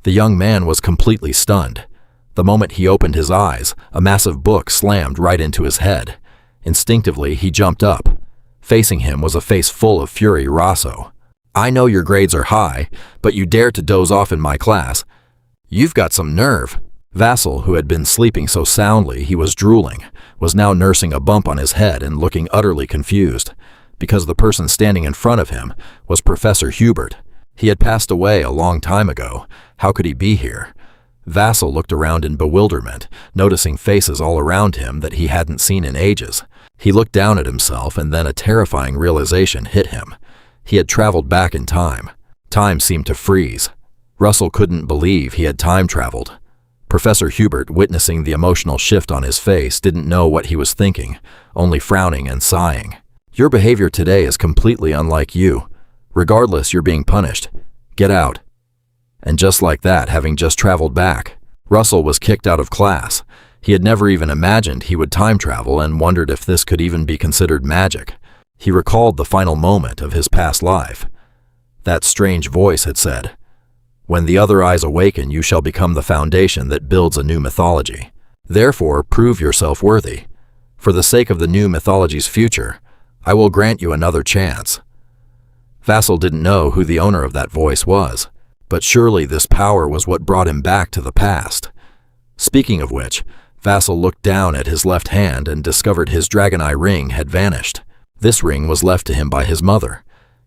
The young man was completely stunned. The moment he opened his eyes, a massive book slammed right into his head. Instinctively, he jumped up. Facing him was a face full of fury. "Rosso, I know your grades are high, but you dare to doze off in my class. You've got some nerve." Vassal, who had been sleeping so soundly he was drooling, was now nursing a bump on his head and looking utterly confused, because the person standing in front of him was Professor Hubert. He had passed away a long time ago. How could he be here? Vassal looked around in bewilderment, noticing faces all around him that he hadn't seen in ages. He looked down at himself, and then a terrifying realization hit him. He had traveled back in time. Time seemed to freeze. Russell couldn't believe he had time traveled. Professor Hubert, witnessing the emotional shift on his face, didn't know what he was thinking, only frowning and sighing. "Your behavior today is completely unlike you. Regardless, you're being punished. Get out." And just like that, having just traveled back, Russell was kicked out of class. He had never even imagined he would time travel and wondered if this could even be considered magic. He recalled the final moment of his past life. That strange voice had said, "When the other eyes awaken, you shall become the foundation that builds a new mythology. Therefore, prove yourself worthy. For the sake of the new mythology's future, I will grant you another chance." Vassal didn't know who the owner of that voice was, but surely this power was what brought him back to the past. Speaking of which, Vassal looked down at his left hand and discovered his dragon eye ring had vanished. This ring was left to him by his mother.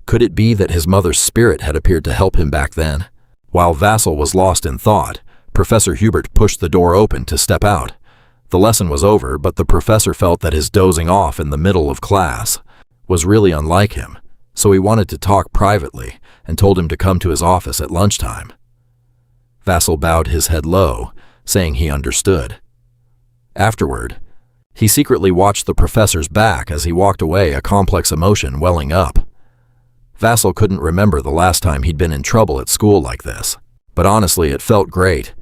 Could it be that his mother's spirit had appeared to help him back then? While Vassal was lost in thought, Professor Hubert pushed the door open to step out. The lesson was over, but the professor felt that his dozing off in the middle of class was really unlike him, so he wanted to talk privately and told him to come to his office at lunchtime. Vassal bowed his head low, saying he understood. Afterward, he secretly watched the professor's back as he walked away, a complex emotion welling up. Vassal couldn't remember the last time he'd been in trouble at school like this, but honestly it felt great.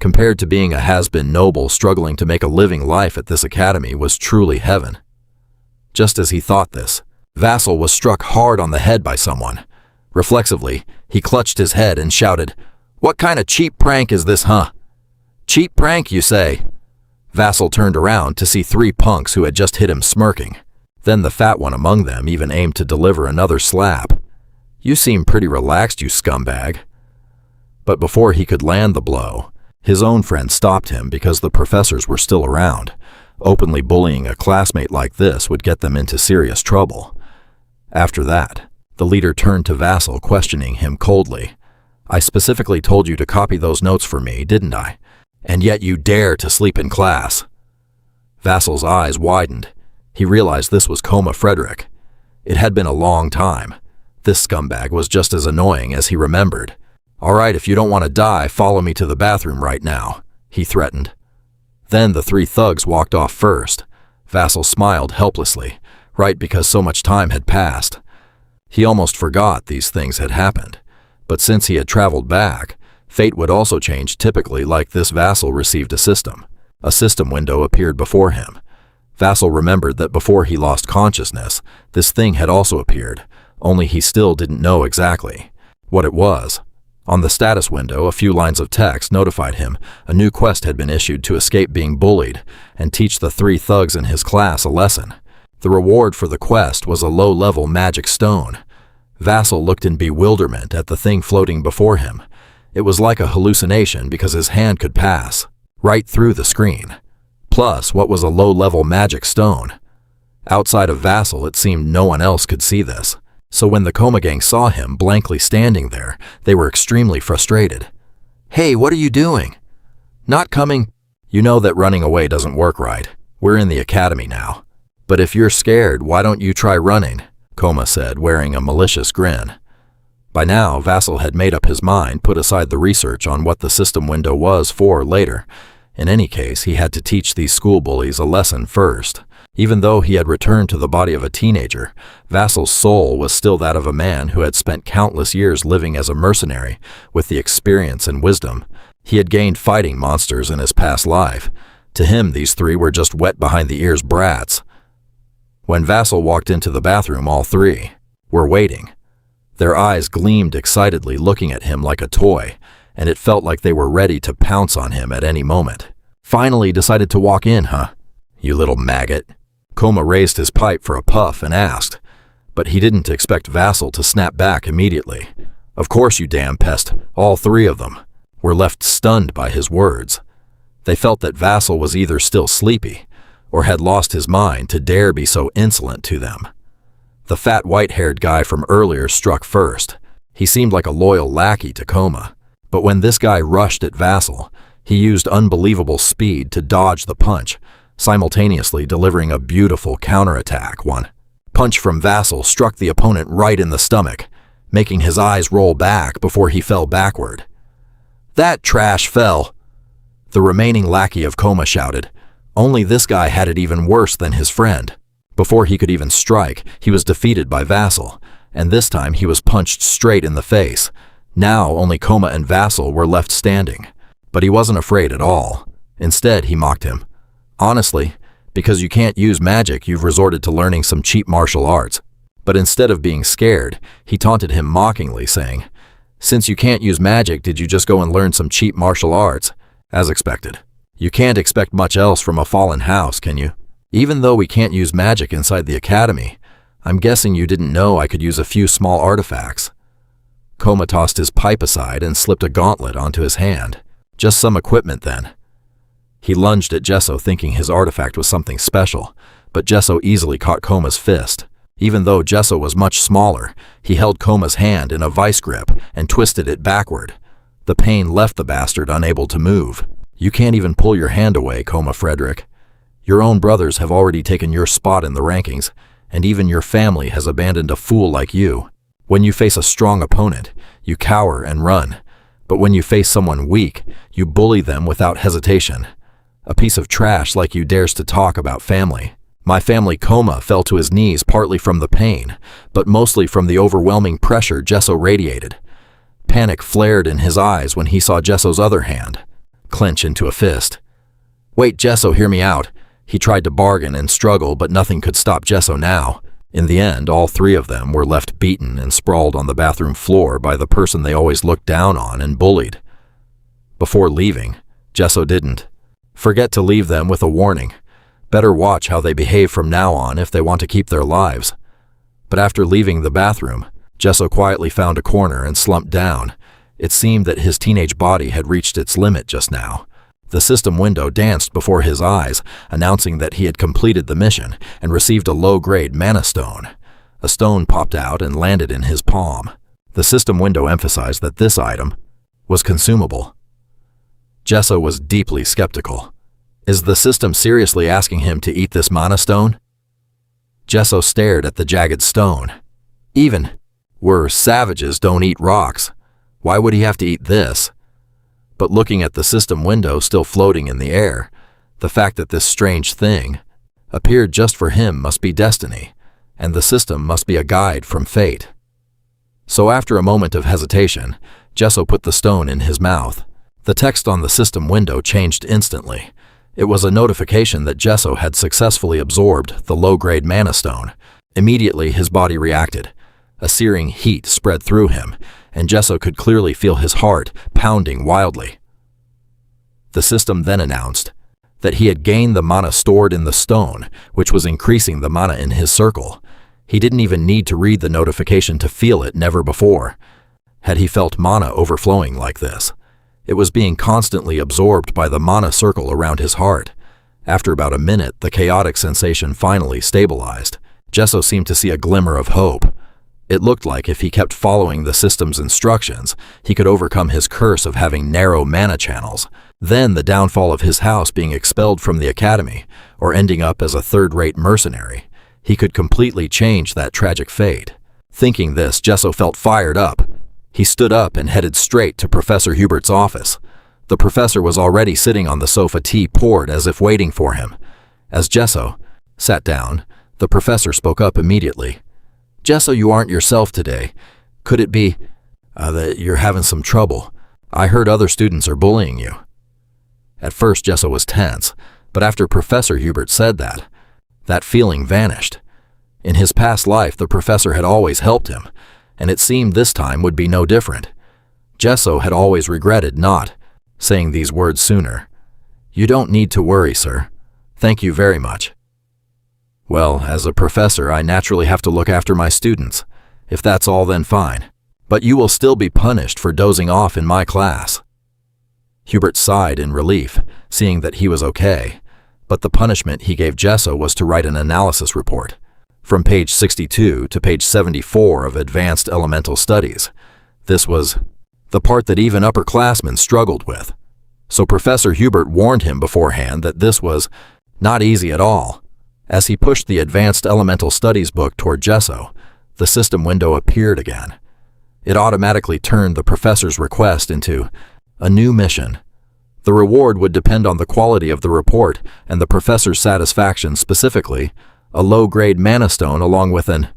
Compared to being a has-been noble struggling to make a living life at this academy was truly heaven. Just as he thought this, Vassal was struck hard on the head by someone. Reflexively, he clutched his head and shouted, "What kind of cheap prank is this, huh?" "Cheap prank, you say?" Vassal turned around to see three punks who had just hit him smirking. Then the fat one among them even aimed to deliver another slap. "You seem pretty relaxed, you scumbag." But before he could land the blow, his own friend stopped him because the professors were still around. Openly bullying a classmate like this would get them into serious trouble. After that, the leader turned to Vassal, questioning him coldly. "I specifically told you to copy those notes for me, didn't I? And yet you dare to sleep in class." Vassal's eyes widened. He realized this was Coma Frederick. It had been a long time. This scumbag was just as annoying as he remembered. "All right, if you don't want to die, follow me to the bathroom right now," he threatened. Then the three thugs walked off first. Vassal smiled helplessly, right because so much time had passed. He almost forgot these things had happened. But since he had traveled back, fate would also change. Typically like this, Vassal received a system. A system window appeared before him. Vassal remembered that before he lost consciousness, this thing had also appeared, only he still didn't know exactly what it was. On the status window, a few lines of text notified him a new quest had been issued to escape being bullied and teach the three thugs in his class a lesson. The reward for the quest was a low-level magic stone. Vassal looked in bewilderment at the thing floating before him. It was like a hallucination because his hand could pass right through the screen. Plus, what was a low-level magic stone? Outside of Vassal, it seemed no one else could see this. So when the Coma Gang saw him blankly standing there, they were extremely frustrated. "Hey, what are you doing?" "Not coming." "You know that running away doesn't work, right? We're in the academy now." "But if you're scared, why don't you try running?" Coma said, wearing a malicious grin. By now, Vassal had made up his mind, put aside the research on what the system window was for later. In any case, he had to teach these school bullies a lesson first. Even though he had returned to the body of a teenager, Vassal's soul was still that of a man who had spent countless years living as a mercenary with the experience and wisdom he had gained fighting monsters in his past life. To him, these three were just wet-behind-the-ears brats. When Vassal walked into the bathroom, all three were waiting. Their eyes gleamed excitedly, looking at him like a toy, and it felt like they were ready to pounce on him at any moment. Finally decided to walk in, huh? You little maggot. Koma raised his pipe for a puff and asked, but he didn't expect Vassal to snap back immediately. Of course, you damn pest, all three of them were left stunned by his words. They felt that Vassal was either still sleepy or had lost his mind to dare be so insolent to them. The fat white-haired guy from earlier struck first. He seemed like a loyal lackey to Koma, but when this guy rushed at Vassal, he used unbelievable speed to dodge the punch, simultaneously delivering a beautiful counterattack. One punch from Vassal struck the opponent right in the stomach, making his eyes roll back before he fell backward. That trash fell! The remaining lackey of Koma shouted. Only this guy had it even worse than his friend. Before he could even strike, he was defeated by Vassal, and this time he was punched straight in the face. Now only Koma and Vassal were left standing. But he wasn't afraid at all. Instead, he mocked him. Honestly, because you can't use magic, you've resorted to learning some cheap martial arts. But instead of being scared, he taunted him mockingly, saying, Since you can't use magic, did you just go and learn some cheap martial arts? As expected. You can't expect much else from a fallen house, can you? Even though we can't use magic inside the academy, I'm guessing you didn't know I could use a few small artifacts. Koma tossed his pipe aside and slipped a gauntlet onto his hand. Just some equipment then. He lunged at Gesso thinking his artifact was something special, but Gesso easily caught Koma's fist. Even though Gesso was much smaller, he held Koma's hand in a vice grip and twisted it backward. The pain left the bastard unable to move. You can't even pull your hand away, Koma Frederick. Your own brothers have already taken your spot in the rankings, and even your family has abandoned a fool like you. When you face a strong opponent, you cower and run. But when you face someone weak, you bully them without hesitation. A piece of trash like you dares to talk about family. My family Koma fell to his knees partly from the pain, but mostly from the overwhelming pressure Gesso radiated. Panic flared in his eyes when he saw Jesso's other hand clench into a fist. Wait, Gesso, hear me out. He tried to bargain and struggle, but nothing could stop Gesso now. In the end, all three of them were left beaten and sprawled on the bathroom floor by the person they always looked down on and bullied. Before leaving, Gesso didn't forget to leave them with a warning. Better watch how they behave from now on if they want to keep their lives. But after leaving the bathroom, Gesso quietly found a corner and slumped down. It seemed that his teenage body had reached its limit just now. The system window danced before his eyes, announcing that he had completed the mission and received a low-grade mana stone. A stone popped out and landed in his palm. The system window emphasized that this item was consumable. Gesso was deeply skeptical. Is the system seriously asking him to eat this mana stone? Gesso stared at the jagged stone. Even savages don't eat rocks. Why would he have to eat this? But looking at the system window still floating in the air, the fact that this strange thing appeared just for him must be destiny, and the system must be a guide from fate. So after a moment of hesitation, Gesso put the stone in his mouth. The text on the system window changed instantly. It was a notification that Gesso had successfully absorbed the low-grade mana stone. Immediately his body reacted. A searing heat spread through him, and Gesso could clearly feel his heart pounding wildly. The system then announced that he had gained the mana stored in the stone, which was increasing the mana in his circle. He didn't even need to read the notification to feel it. Never before had he felt mana overflowing like this. It was being constantly absorbed by the mana circle around his heart. After about a minute, the chaotic sensation finally stabilized. Gesso seemed to see a glimmer of hope. It looked like if he kept following the system's instructions, he could overcome his curse of having narrow mana channels. Then the downfall of his house being expelled from the academy, or ending up as a third-rate mercenary. He could completely change that tragic fate. Thinking this, Gesso felt fired up. He stood up and headed straight to Professor Hubert's office. The professor was already sitting on the sofa, tea poured as if waiting for him. As Gesso sat down, the professor spoke up immediately. Gesso, you aren't yourself today. Could it be that you're having some trouble? I heard other students are bullying you. At first, Gesso was tense, but after Professor Hubert said that feeling vanished. In his past life, the professor had always helped him, and it seemed this time would be no different. Gesso had always regretted not saying these words sooner. "You don't need to worry, sir. Thank you very much." "Well, as a professor, I naturally have to look after my students. If that's all, then fine. But you will still be punished for dozing off in my class." Hubert sighed in relief, seeing that he was okay. But the punishment he gave Gesso was to write an analysis report, from page 62 to page 74 of Advanced Elemental Studies. This was the part that even upperclassmen struggled with. So Professor Hubert warned him beforehand that this was not easy at all. As he pushed the Advanced Elemental Studies book toward Gesso, the system window appeared again. It automatically turned the professor's request into a new mission. The reward would depend on the quality of the report and the professor's satisfaction, specifically a low-grade mana stone along with an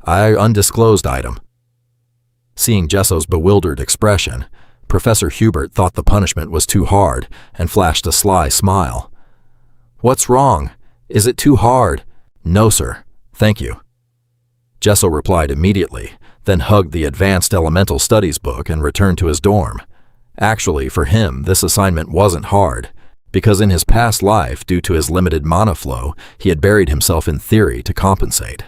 undisclosed item. Seeing Gesso's bewildered expression, Professor Hubert thought the punishment was too hard and flashed a sly smile. "What's wrong? Is it too hard?" "No, sir. Thank you." Gesso replied immediately, then hugged the Advanced Elemental Studies book and returned to his dorm. Actually, for him, this assignment wasn't hard, because in his past life, due to his limited mana flow, he had buried himself in theory to compensate.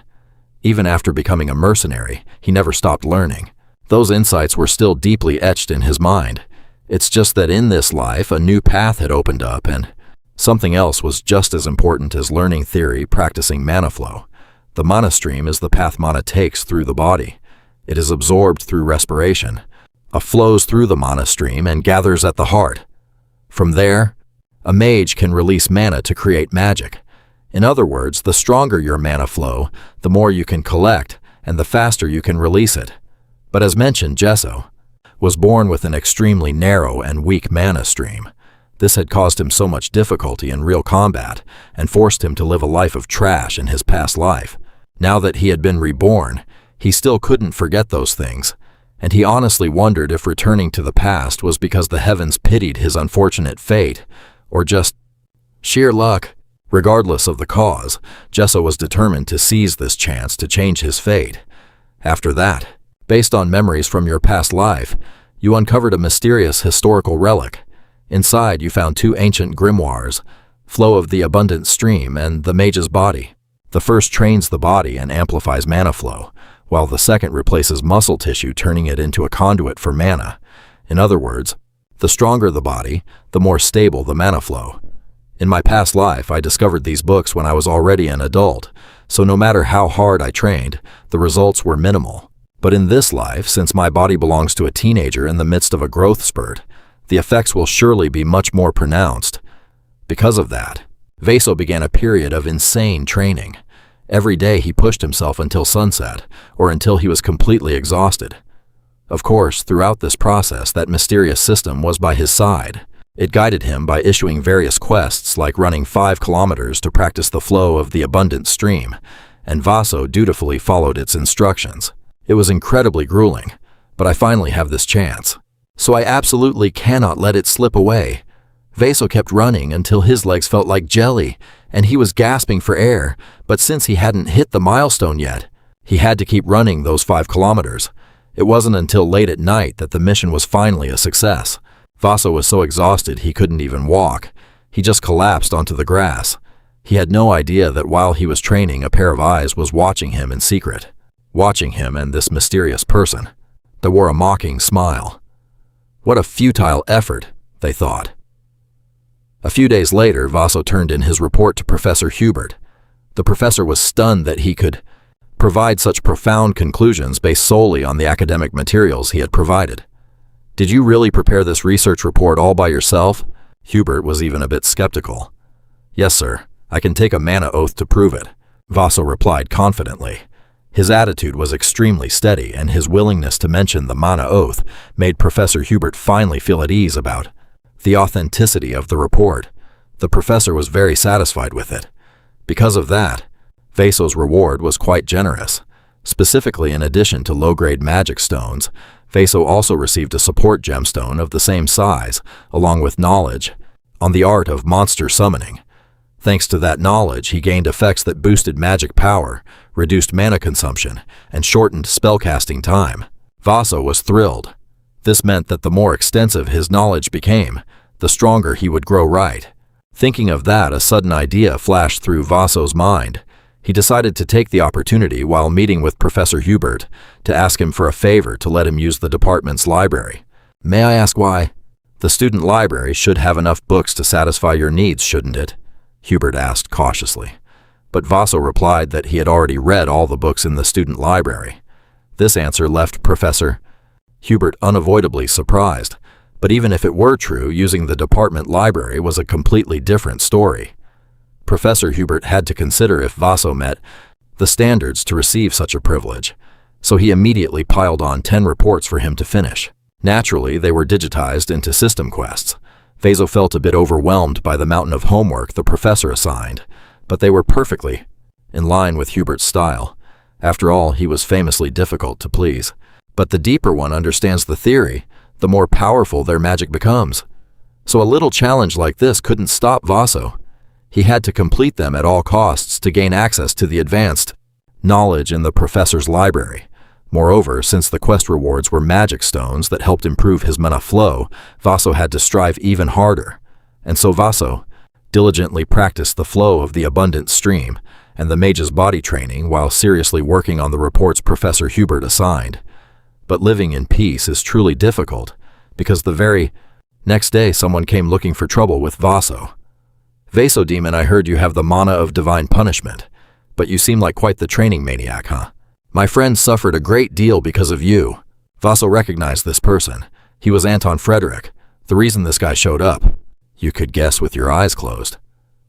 Even after becoming a mercenary, he never stopped learning. Those insights were still deeply etched in his mind. It's just that in this life, a new path had opened up, and something else was just as important as learning theory, practicing mana flow. The mana stream is the path mana takes through the body. It is absorbed through respiration, flows through the mana stream and gathers at the heart. From there, a mage can release mana to create magic. In other words, the stronger your mana flow, the more you can collect, and the faster you can release it. But as mentioned, Gesso was born with an extremely narrow and weak mana stream. This had caused him so much difficulty in real combat and forced him to live a life of trash in his past life. Now that he had been reborn, he still couldn't forget those things, and he honestly wondered if returning to the past was because the heavens pitied his unfortunate fate, or just sheer luck. Regardless of the cause, Gesso was determined to seize this chance to change his fate. After that, based on memories from your past life, you uncovered a mysterious historical relic. Inside, you found two ancient grimoires, Flow of the Abundant Stream and the Mage's Body. The first trains the body and amplifies mana flow, while the second replaces muscle tissue, turning it into a conduit for mana. In other words, the stronger the body, the more stable the mana flow. In my past life, I discovered these books when I was already an adult, so no matter how hard I trained, the results were minimal. But in this life, since my body belongs to a teenager in the midst of a growth spurt, the effects will surely be much more pronounced. Because of that, Gesso began a period of insane training. Every day he pushed himself until sunset, or until he was completely exhausted. Of course, throughout this process, that mysterious system was by his side. It guided him by issuing various quests like running 5 kilometers to practice the flow of the abundant stream, and Gesso dutifully followed its instructions. It was incredibly grueling, but I finally have this chance. So I absolutely cannot let it slip away. Gesso kept running until his legs felt like jelly, and he was gasping for air, but since he hadn't hit the milestone yet, he had to keep running those 5 kilometers. It wasn't until late at night that the mission was finally a success. Gesso was so exhausted he couldn't even walk. He just collapsed onto the grass. He had no idea that while he was training, a pair of eyes was watching him in secret. Watching him and this mysterious person that wore a mocking smile. What a futile effort, they thought. A few days later, Gesso turned in his report to Professor Hubert. The professor was stunned that he could provide such profound conclusions based solely on the academic materials he had provided. "Did you really prepare this research report all by yourself?" Hubert was even a bit skeptical. "Yes, sir. I can take a mana oath to prove it," Gesso replied confidently. His attitude was extremely steady, and his willingness to mention the mana oath made Professor Hubert finally feel at ease about the authenticity of the report. The professor was very satisfied with it. Because of that, Gesso's reward was quite generous. Specifically, in addition to low-grade magic stones, Gesso also received a support gemstone of the same size, along with knowledge on the art of monster summoning. Thanks to that knowledge, he gained effects that boosted magic power, reduced mana consumption, and shortened spellcasting time. Gesso was thrilled. This meant that the more extensive his knowledge became, the stronger he would grow. Right. Thinking of that, a sudden idea flashed through Vaso's mind. He decided to take the opportunity while meeting with Professor Hubert to ask him for a favor to let him use the department's library. May I ask why? The student library should have enough books to satisfy your needs, shouldn't it? Hubert asked cautiously. But Vaso replied that he had already read all the books in the student library. This answer left Professor Hubert unavoidably surprised, but even if it were true, using the department library was a completely different story. Professor Hubert had to consider if Vaso met the standards to receive such a privilege, so he immediately piled on 10 reports for him to finish. Naturally, they were digitized into system quests. Vaso felt a bit overwhelmed by the mountain of homework the professor assigned, but they were perfectly in line with Hubert's style. After all, he was famously difficult to please. But the deeper one understands the theory, the more powerful their magic becomes. So a little challenge like this couldn't stop Vaso. He had to complete them at all costs to gain access to the advanced knowledge in the professor's library. Moreover, since the quest rewards were magic stones that helped improve his mana flow, Vaso had to strive even harder. And so Vaso diligently practiced the flow of the abundant stream and the mage's body training while seriously working on the reports Professor Hubert assigned. But living in peace is truly difficult, because the very next day someone came looking for trouble with Vaso. Vaso demon, I heard you have the mana of divine punishment, but you seem like quite the training maniac, huh? My friend suffered a great deal because of you. Vaso recognized this person. He was Anton Frederick, the reason this guy showed up. You could guess with your eyes closed.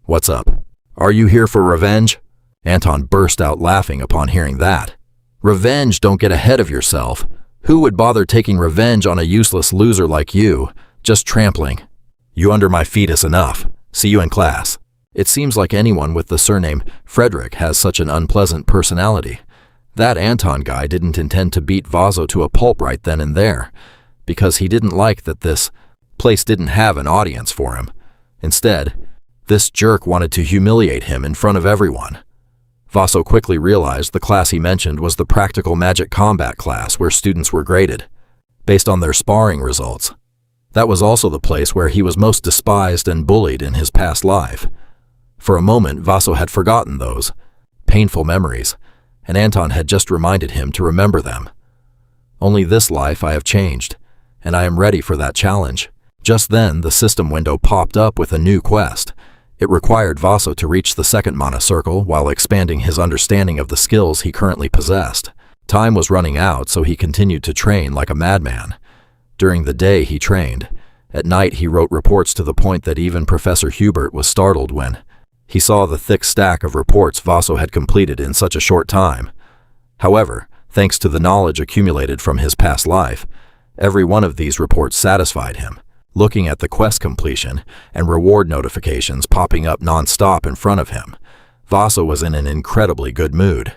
What's up? Are you here for revenge? Anton burst out laughing upon hearing that. Revenge? Don't get ahead of yourself. Who would bother taking revenge on a useless loser like you? Just trampling you under my feet is enough. See you in class. It seems like anyone with the surname Frederick has such an unpleasant personality. That Anton guy didn't intend to beat Vaso to a pulp right then and there, because he didn't like that this place didn't have an audience for him. Instead, this jerk wanted to humiliate him in front of everyone. Vaso quickly realized the class he mentioned was the practical magic combat class where students were graded based on their sparring results. That was also the place where he was most despised and bullied in his past life. For a moment, Vaso had forgotten those painful memories, and Anton had just reminded him to remember them. Only this life I have changed, and I am ready for that challenge. Just then, the system window popped up with a new quest. It required Vaso to reach the second mana circle while expanding his understanding of the skills he currently possessed. Time was running out, so he continued to train like a madman. During the day, he trained. At night, he wrote reports to the point that even Professor Hubert was startled when he saw the thick stack of reports Vaso had completed in such a short time. However, thanks to the knowledge accumulated from his past life, every one of these reports satisfied him. Looking at the quest completion and reward notifications popping up non-stop in front of him, Vaso was in an incredibly good mood.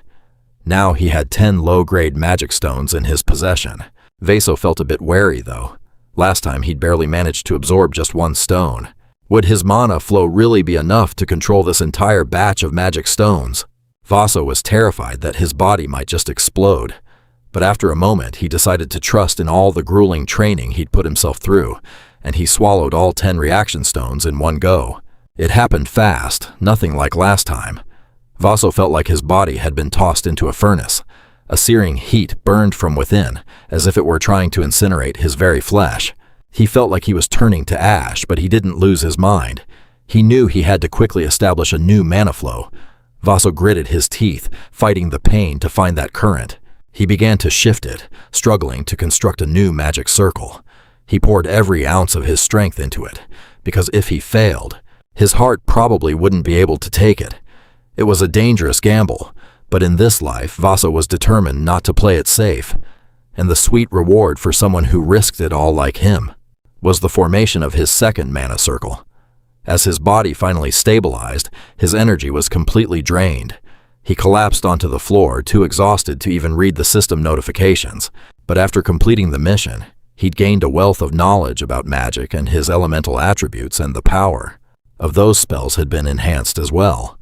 Now he had 10 low-grade magic stones in his possession. Vaso felt a bit wary, though. Last time he'd barely managed to absorb just 1 stone. Would his mana flow really be enough to control this entire batch of magic stones? Vaso was terrified that his body might just explode. But after a moment, he decided to trust in all the grueling training he'd put himself through, and he swallowed all 10 reaction stones in one go. It happened fast, nothing like last time. Vaso felt like his body had been tossed into a furnace. A searing heat burned from within, as if it were trying to incinerate his very flesh. He felt like he was turning to ash, but he didn't lose his mind. He knew he had to quickly establish a new mana flow. Vaso gritted his teeth, fighting the pain to find that current. He began to shift it, struggling to construct a new magic circle. He poured every ounce of his strength into it, because if he failed, his heart probably wouldn't be able to take it. It was a dangerous gamble, but in this life, Vaso was determined not to play it safe. And the sweet reward for someone who risked it all like him was the formation of his second mana circle. As his body finally stabilized, his energy was completely drained. He collapsed onto the floor, too exhausted to even read the system notifications. But after completing the mission, he'd gained a wealth of knowledge about magic and his elemental attributes, and the power of those spells had been enhanced as well.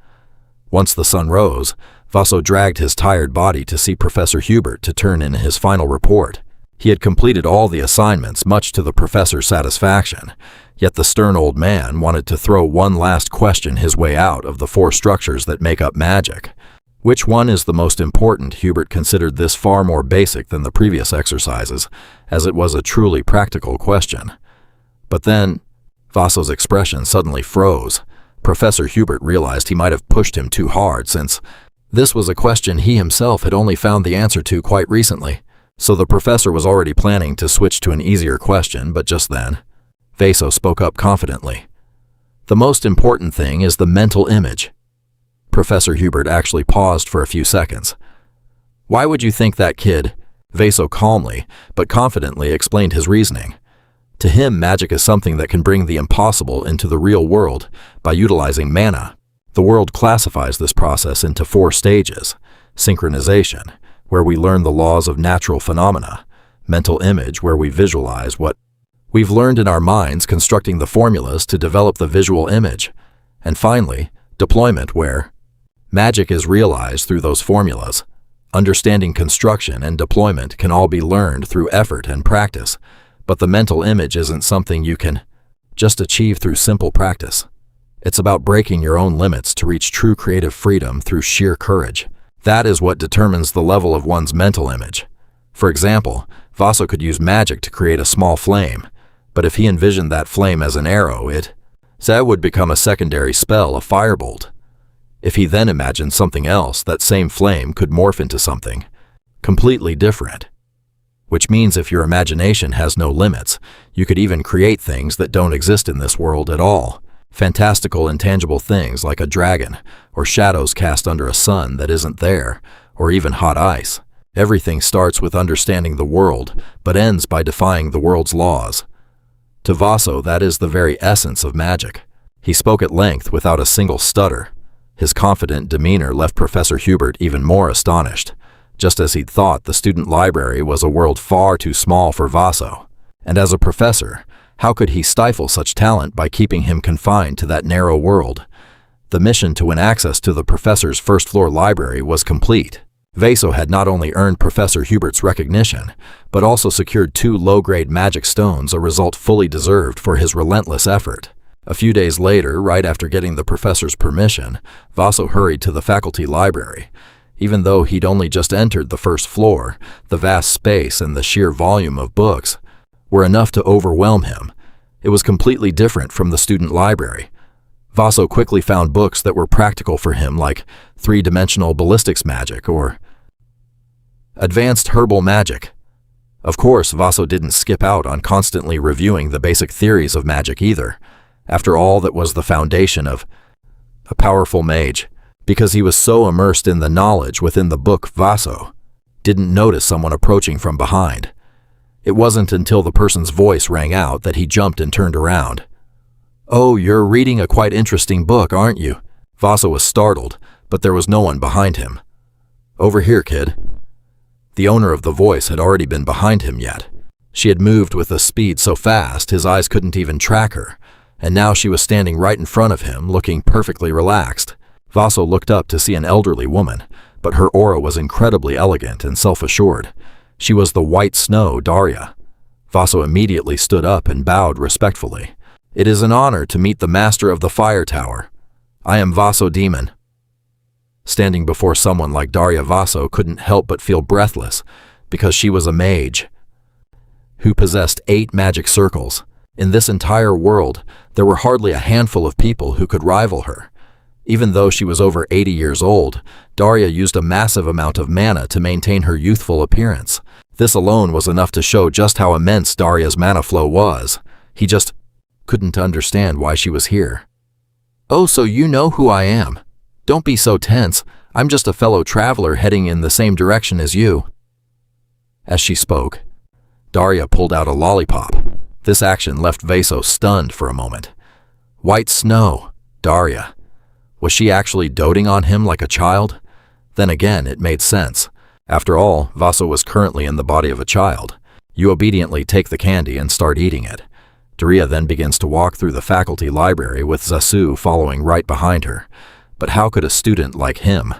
Once the sun rose, Vaso dragged his tired body to see Professor Hubert to turn in his final report. He had completed all the assignments, much to the professor's satisfaction, yet the stern old man wanted to throw one last question his way out of the 4 structures that make up magic. Which one is the most important? Hubert considered this far more basic than the previous exercises, as it was a truly practical question. But then, Vaso's expression suddenly froze. Professor Hubert realized he might have pushed him too hard, since this was a question he himself had only found the answer to quite recently. So the professor was already planning to switch to an easier question, but just then, Vaso spoke up confidently. The most important thing is the mental image. Professor Hubert actually paused for a few seconds. Why would you think that, kid? Vaso calmly, but confidently explained his reasoning. To him, magic is something that can bring the impossible into the real world by utilizing mana. The world classifies this process into 4 stages: synchronization, where we learn the laws of natural phenomena; mental image, where we visualize what we've learned in our minds, constructing the formulas to develop the visual image; and finally, deployment, where magic is realized through those formulas. Understanding construction and deployment can all be learned through effort and practice, but the mental image isn't something you can just achieve through simple practice. It's about breaking your own limits to reach true creative freedom through sheer courage. That is what determines the level of one's mental image. For example, Vaso could use magic to create a small flame, but if he envisioned that flame as an arrow, that would become a secondary spell, a firebolt. If he then imagined something else, that same flame could morph into something completely different. Which means if your imagination has no limits, you could even create things that don't exist in this world at all. Fantastical, intangible things like a dragon, or shadows cast under a sun that isn't there, or even hot ice. Everything starts with understanding the world, but ends by defying the world's laws. To Vaso, that is the very essence of magic. He spoke at length without a single stutter. His confident demeanor left Professor Hubert even more astonished. Just as he'd thought, the student library was a world far too small for Vaso. And as a professor, how could he stifle such talent by keeping him confined to that narrow world? The mission to win access to the professor's first-floor library was complete. Vaso had not only earned Professor Hubert's recognition, but also secured 2 low-grade magic stones, a result fully deserved for his relentless effort. A few days later, right after getting the professor's permission, Vaso hurried to the faculty library. Even though he'd only just entered the first floor, the vast space and the sheer volume of books were enough to overwhelm him. It was completely different from the student library. Vaso quickly found books that were practical for him, like 3-dimensional ballistics magic or advanced herbal magic. Of course, Vaso didn't skip out on constantly reviewing the basic theories of magic either. After all, that was the foundation of a powerful mage. Because he was so immersed in the knowledge within the book, Vaso didn't notice someone approaching from behind. It wasn't until the person's voice rang out that he jumped and turned around. "Oh, you're reading a quite interesting book, aren't you?" Vaso was startled, but there was no one behind him. "Over here, kid." The owner of the voice had already been behind him yet. She had moved with a speed so fast his eyes couldn't even track her, and now she was standing right in front of him, looking perfectly relaxed. Vaso looked up to see an elderly woman, but her aura was incredibly elegant and self-assured. She was the white snow, Daria. Vaso immediately stood up and bowed respectfully. "It is an honor to meet the master of the fire tower. I am Vaso Demon." Standing before someone like Daria, Vaso couldn't help but feel breathless, because she was a mage who possessed 8 magic circles. In this entire world, there were hardly a handful of people who could rival her. Even though she was over 80 years old, Daria used a massive amount of mana to maintain her youthful appearance. This alone was enough to show just how immense Daria's mana flow was. He just couldn't understand why she was here. "Oh, so you know who I am. Don't be so tense. I'm just a fellow traveler heading in the same direction as you." As she spoke, Daria pulled out a lollipop. This action left Vaso stunned for a moment. White snow, Daria. Was she actually doting on him like a child? Then again, it made sense. After all, Vaso was currently in the body of a child. You obediently take the candy and start eating it. Daria then begins to walk through the faculty library with Zasu following right behind her. But how could a student like him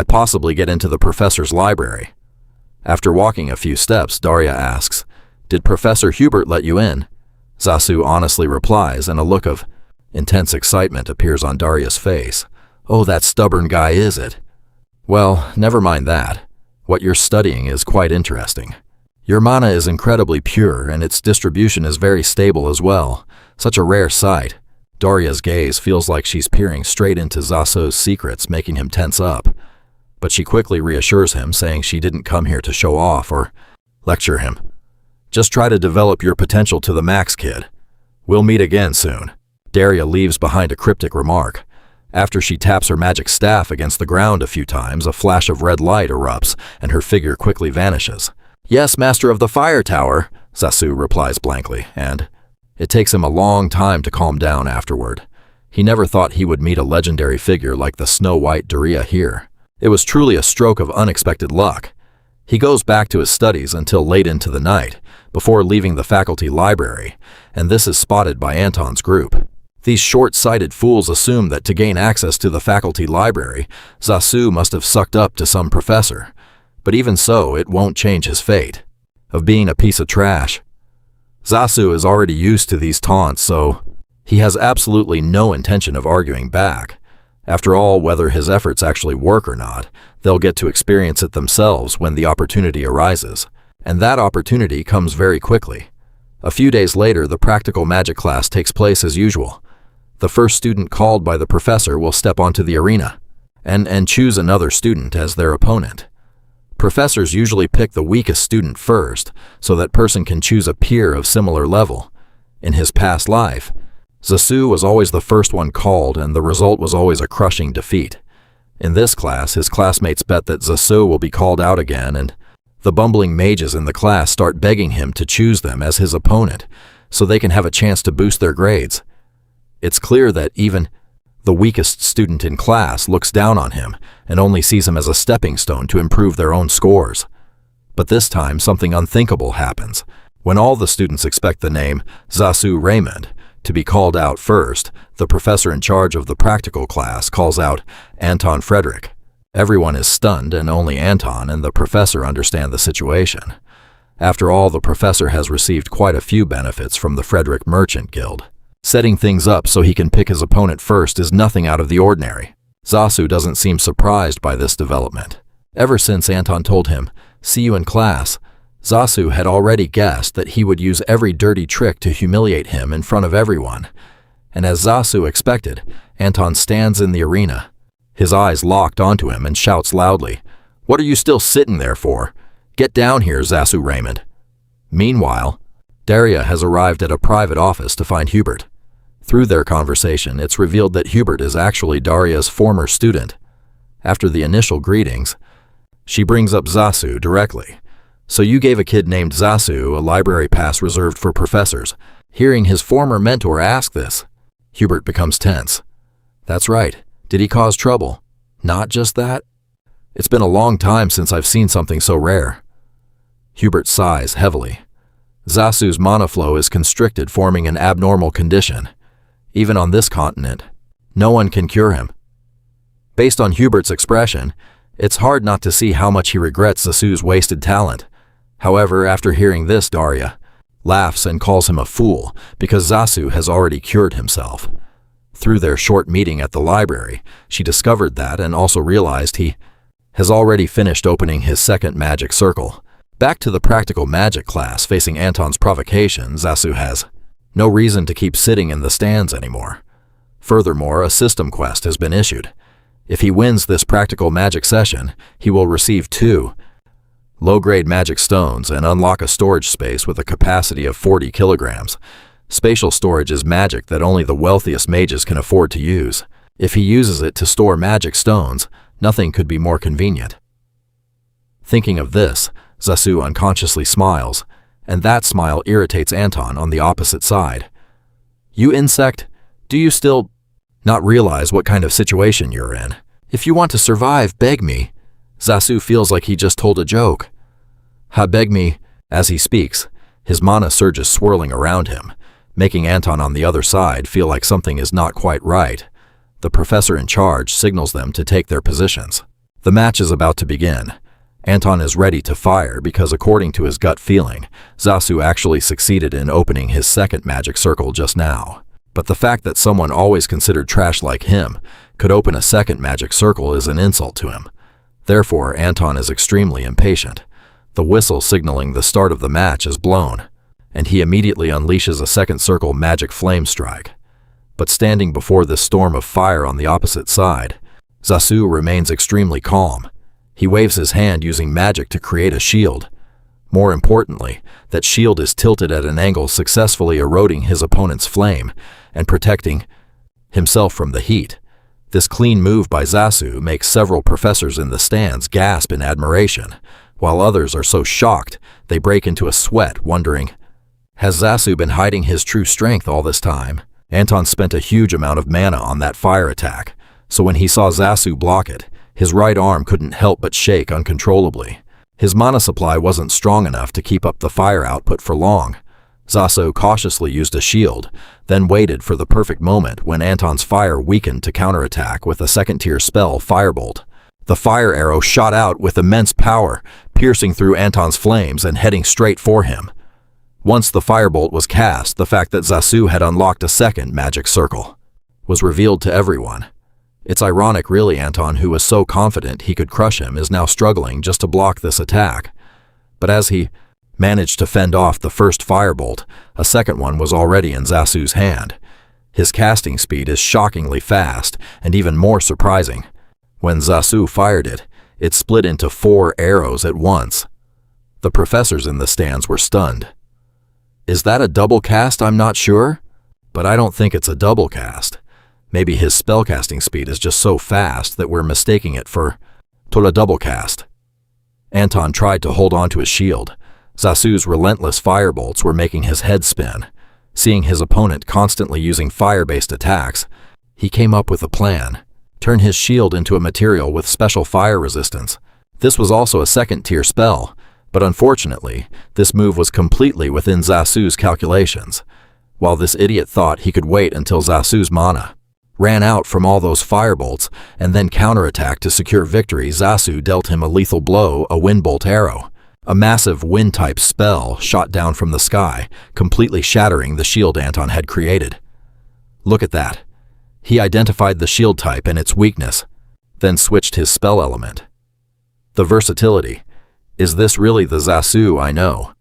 possibly get into the professor's library? After walking a few steps, Daria asks, "Did Professor Hubert let you in?" Zasu honestly replies, and a look of intense excitement appears on Daria's face. "Oh, that stubborn guy, is it? Well, never mind that. What you're studying is quite interesting. Your mana is incredibly pure, and its distribution is very stable as well. Such a rare sight." Daria's gaze feels like she's peering straight into Zasu's secrets, making him tense up. But she quickly reassures him, saying she didn't come here to show off or lecture him. "Just try to develop your potential to the max, kid. We'll meet again soon." Daria leaves behind a cryptic remark. After she taps her magic staff against the ground a few times, a flash of red light erupts, and her figure quickly vanishes. "Yes, Master of the Fire Tower," Zasu replies blankly, and it takes him a long time to calm down afterward. He never thought he would meet a legendary figure like the snow-white Daria here. It was truly a stroke of unexpected luck. He goes back to his studies until late into the night, before leaving the faculty library, and this is spotted by Anton's group. These short-sighted fools assume that to gain access to the faculty library, Zasu must have sucked up to some professor. But even so, it won't change his fate of being a piece of trash. Zasu is already used to these taunts, so he has absolutely no intention of arguing back. After all, whether his efforts actually work or not, they'll get to experience it themselves when the opportunity arises. And that opportunity comes very quickly. A few days later, the practical magic class takes place as usual. The first student called by the professor will step onto the arena and choose another student as their opponent. Professors usually pick the weakest student first, so that person can choose a peer of similar level. In his past life, Zasu was always the first one called, and the result was always a crushing defeat. In this class, his classmates bet that Zasu will be called out again, and the bumbling mages in the class start begging him to choose them as his opponent, so they can have a chance to boost their grades. It's clear that even the weakest student in class looks down on him and only sees him as a stepping stone to improve their own scores. But this time, something unthinkable happens. When all the students expect the name Zasu Raymond to be called out first, the professor in charge of the practical class calls out Anton Frederick. Everyone is stunned, and only Anton and the professor understand the situation. After all, the professor has received quite a few benefits from the Frederick Merchant Guild. Setting things up so he can pick his opponent first is nothing out of the ordinary. Zasu doesn't seem surprised by this development. Ever since Anton told him, "See you in class," Zasu had already guessed that he would use every dirty trick to humiliate him in front of everyone. And as Zasu expected, Anton stands in the arena, his eyes locked onto him, and shouts loudly, "What are you still sitting there for? Get down here, Zasu Raymond." Meanwhile, Daria has arrived at a private office to find Hubert. Through their conversation, it's revealed that Hubert is actually Daria's former student. After the initial greetings, she brings up Zasu directly. "So you gave a kid named Zasu a library pass reserved for professors." Hearing his former mentor ask this, Hubert becomes tense. "That's right. Did he cause trouble?" "Not just that. It's been a long time since I've seen something so rare." Hubert sighs heavily. Zasu's mana flow is constricted, forming an abnormal condition. Even on this continent, no one can cure him. Based on Hubert's expression, it's hard not to see how much he regrets Zasu's wasted talent. However, after hearing this, Daria laughs and calls him a fool because Zasu has already cured himself. Through their short meeting at the library, she discovered that and also realized he has already finished opening his second magic circle. Back to the practical magic class, facing Anton's provocation, Zasu has no reason to keep sitting in the stands anymore. Furthermore, a system quest has been issued. If he wins this practical magic session, he will receive 2 low-grade magic stones and unlock a storage space with a capacity of 40 kilograms. Spatial storage is magic that only the wealthiest mages can afford to use. If he uses it to store magic stones, nothing could be more convenient. Thinking of this, Zasu unconsciously smiles, and that smile irritates Anton on the opposite side. "You insect, do you still not realize what kind of situation you're in? If you want to survive, beg me." Zasu feels like he just told a joke. "Ha, beg me." As he speaks, his mana surges swirling around him, making Anton on the other side feel like something is not quite right. The professor in charge signals them to take their positions. The match is about to begin. Anton is ready to fire because, according to his gut feeling, Zasu actually succeeded in opening his second magic circle just now. But the fact that someone always considered trash like him could open a second magic circle is an insult to him. Therefore, Anton is extremely impatient. The whistle signaling the start of the match is blown, and he immediately unleashes a second circle magic flame strike. But standing before this storm of fire on the opposite side, Zasu remains extremely calm. He waves his hand using magic to create a shield. More importantly, that shield is tilted at an angle, successfully eroding his opponent's flame and protecting himself from the heat. This clean move by Zasu makes several professors in the stands gasp in admiration, while others are so shocked they break into a sweat, wondering, has Zasu been hiding his true strength all this time? Anton spent a huge amount of mana on that fire attack, so when he saw Zasu block it, his right arm couldn't help but shake uncontrollably. His mana supply wasn't strong enough to keep up the fire output for long. Zasu cautiously used a shield, then waited for the perfect moment when Anton's fire weakened to counterattack with a second-tier spell, Firebolt. The fire arrow shot out with immense power, piercing through Anton's flames and heading straight for him. Once the firebolt was cast, the fact that Zasu had unlocked a second magic circle was revealed to everyone. It's ironic, really. Anton, who was so confident he could crush him, is now struggling just to block this attack. But as he managed to fend off the first firebolt, a second one was already in Zasu's hand. His casting speed is shockingly fast, and even more surprising. When Zasu fired it, it split into 4 arrows at once. The professors in the stands were stunned. Is that a double cast? I'm not sure, but I don't think it's a double cast. Maybe his spellcasting speed is just so fast that we're mistaking it for a double cast. Anton tried to hold on to his shield. Zasu's relentless firebolts were making his head spin. Seeing his opponent constantly using fire-based attacks, he came up with a plan. Turn his shield into a material with special fire resistance. This was also a second-tier spell, but unfortunately, this move was completely within Zasu's calculations. While this idiot thought he could wait until Zasu's mana ran out from all those firebolts and then counterattack to secure victory, Zasu dealt him a lethal blow, a windbolt arrow. A massive wind-type spell shot down from the sky, completely shattering the shield Anton had created. Look at that. He identified the shield type and its weakness, then switched his spell element. The versatility. Is this really the Zasu I know?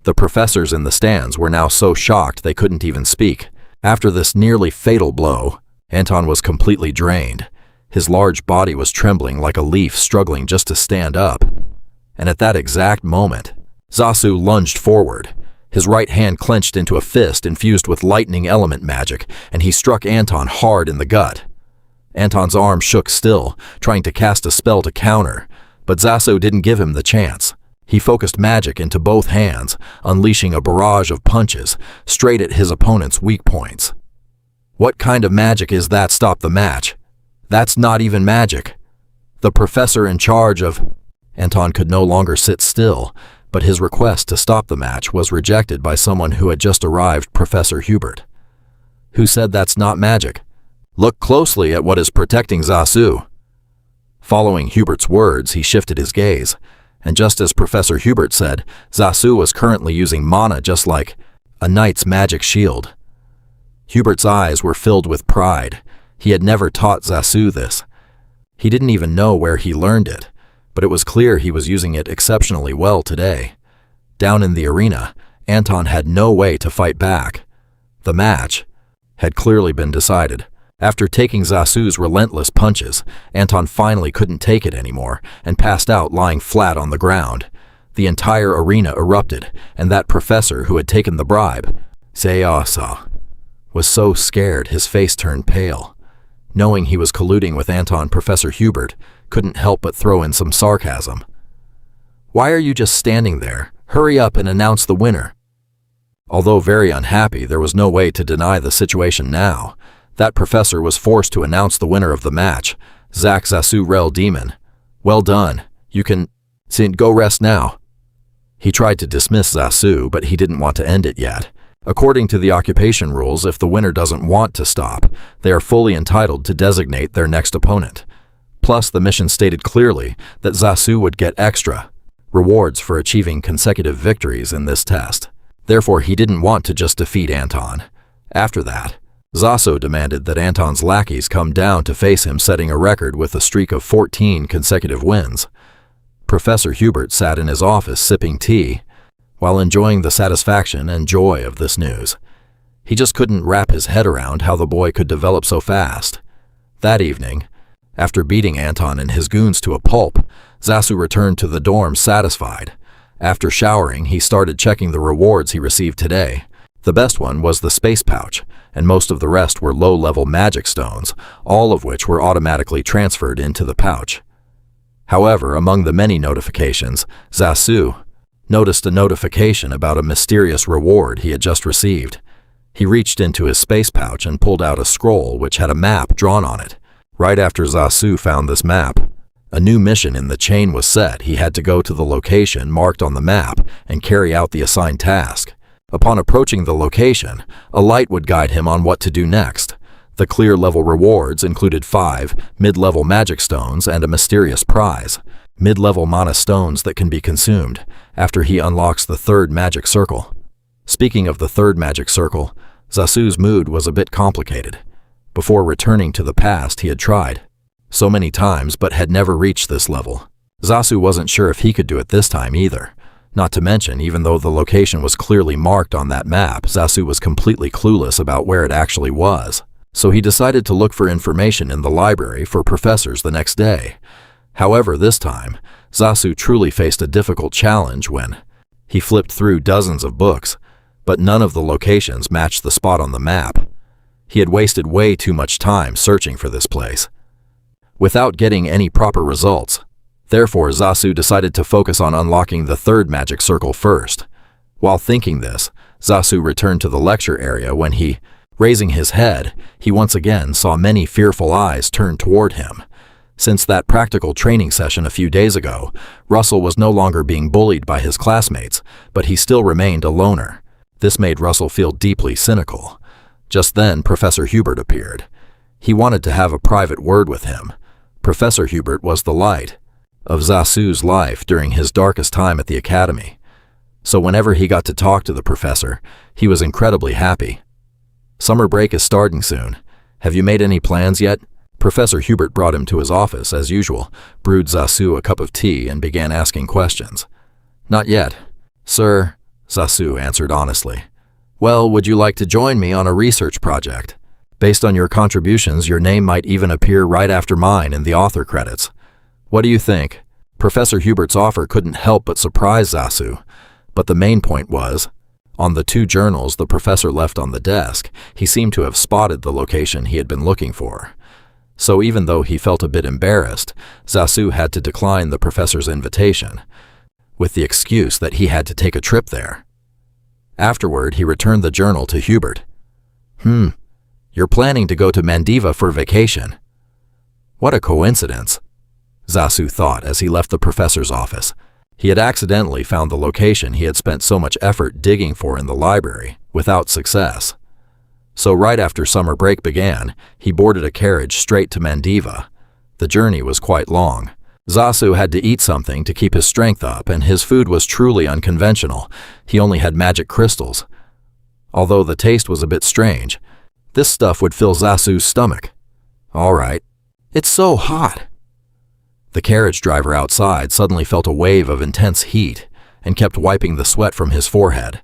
The professors in the stands were now so shocked they couldn't even speak. After this nearly fatal blow, Anton was completely drained. His large body was trembling like a leaf struggling just to stand up. And at that exact moment, Zasu lunged forward. His right hand clenched into a fist infused with lightning element magic, and he struck Anton hard in the gut. Anton's arm shook still, trying to cast a spell to counter, but Zasu didn't give him the chance. He focused magic into both hands, unleashing a barrage of punches straight at his opponent's weak points. What kind of magic is that? Stop the match. That's not even magic. The professor in charge of... Anton could no longer sit still, but his request to stop the match was rejected by someone who had just arrived, Professor Hubert. Who said that's not magic? Look closely at what is protecting Zasu. Following Hubert's words, he shifted his gaze, and just as Professor Hubert said, Zasu was currently using mana just like a knight's magic shield. Hubert's eyes were filled with pride. He had never taught Zasu this. He didn't even know where he learned it, but it was clear he was using it exceptionally well today. Down in the arena, Anton had no way to fight back. The match had clearly been decided. After taking Zasu's relentless punches, Anton finally couldn't take it anymore and passed out, lying flat on the ground. The entire arena erupted, and that professor who had taken the bribe, Sayasa, was so scared his face turned pale. Knowing he was colluding with Anton, Professor Hubert couldn't help but throw in some sarcasm. Why are you just standing there? Hurry up and announce the winner. Although very unhappy, there was no way to deny the situation now. That professor was forced to announce the winner of the match, Zack Zasu Rel Demon. Well done. You can go rest now. He tried to dismiss Zasu, but he didn't want to end it yet. According to the occupation rules, if the winner doesn't want to stop, they are fully entitled to designate their next opponent. Plus, the mission stated clearly that Zasu would get extra rewards for achieving consecutive victories in this test. Therefore, he didn't want to just defeat Anton. After that, Zasu demanded that Anton's lackeys come down to face him, setting a record with a streak of 14 consecutive wins. Professor Hubert sat in his office sipping tea, while enjoying the satisfaction and joy of this news. He just couldn't wrap his head around how the boy could develop so fast. That evening, after beating Anton and his goons to a pulp, Zasu returned to the dorm satisfied. After showering, he started checking the rewards he received today. The best one was the space pouch, and most of the rest were low-level magic stones, all of which were automatically transferred into the pouch. However, among the many notifications, Zasu noticed a notification about a mysterious reward he had just received. He reached into his space pouch and pulled out a scroll which had a map drawn on it. Right after Zasu found this map, a new mission in the chain was set. He had to go to the location marked on the map and carry out the assigned task. Upon approaching the location, a light would guide him on what to do next. The clear level rewards included 5 mid-level magic stones and a mysterious prize, mid-level mana stones that can be consumed after he unlocks the 3rd magic circle. Speaking of the 3rd magic circle, Zasu's mood was a bit complicated. Before returning to the past, he had tried so many times but had never reached this level. Zasu wasn't sure if he could do it this time either. Not to mention, even though the location was clearly marked on that map, Zasu was completely clueless about where it actually was. So he decided to look for information in the library for professors the next day. However, this time, Zasu truly faced a difficult challenge when he flipped through dozens of books, but none of the locations matched the spot on the map. He had wasted way too much time searching for this place, without getting any proper results. Therefore, Zasu decided to focus on unlocking the 3rd magic circle first. While thinking this, Zasu returned to the lecture area when raising his head, he once again saw many fearful eyes turned toward him. Since that practical training session a few days ago, Russell was no longer being bullied by his classmates, but he still remained a loner. This made Russell feel deeply cynical. Just then, Professor Hubert appeared. He wanted to have a private word with him. Professor Hubert was the light of Zasu's life during his darkest time at the academy. So whenever he got to talk to the professor, he was incredibly happy. Summer break is starting soon. Have you made any plans yet? Professor Hubert brought him to his office as usual, brewed Zasu a cup of tea, and began asking questions. Not yet, sir, Zasu answered honestly. Well, would you like to join me on a research project? Based on your contributions, your name might even appear right after mine in the author credits. What do you think? Professor Hubert's offer couldn't help but surprise Zasu, but the main point was, on the 2 journals the professor left on the desk, he seemed to have spotted the location he had been looking for. So even though he felt a bit embarrassed, Zasu had to decline the professor's invitation, with the excuse that he had to take a trip there. Afterward, he returned the journal to Hubert. You're planning to go to Mandiva for vacation. What a coincidence, Zasu thought as he left the professor's office. He had accidentally found the location he had spent so much effort digging for in the library, without success. So right after summer break began, he boarded a carriage straight to Mandiva. The journey was quite long. Zasu had to eat something to keep his strength up, and his food was truly unconventional. He only had magic crystals. Although the taste was a bit strange, this stuff would fill Zasu's stomach. All right. It's so hot. The carriage driver outside suddenly felt a wave of intense heat and kept wiping the sweat from his forehead,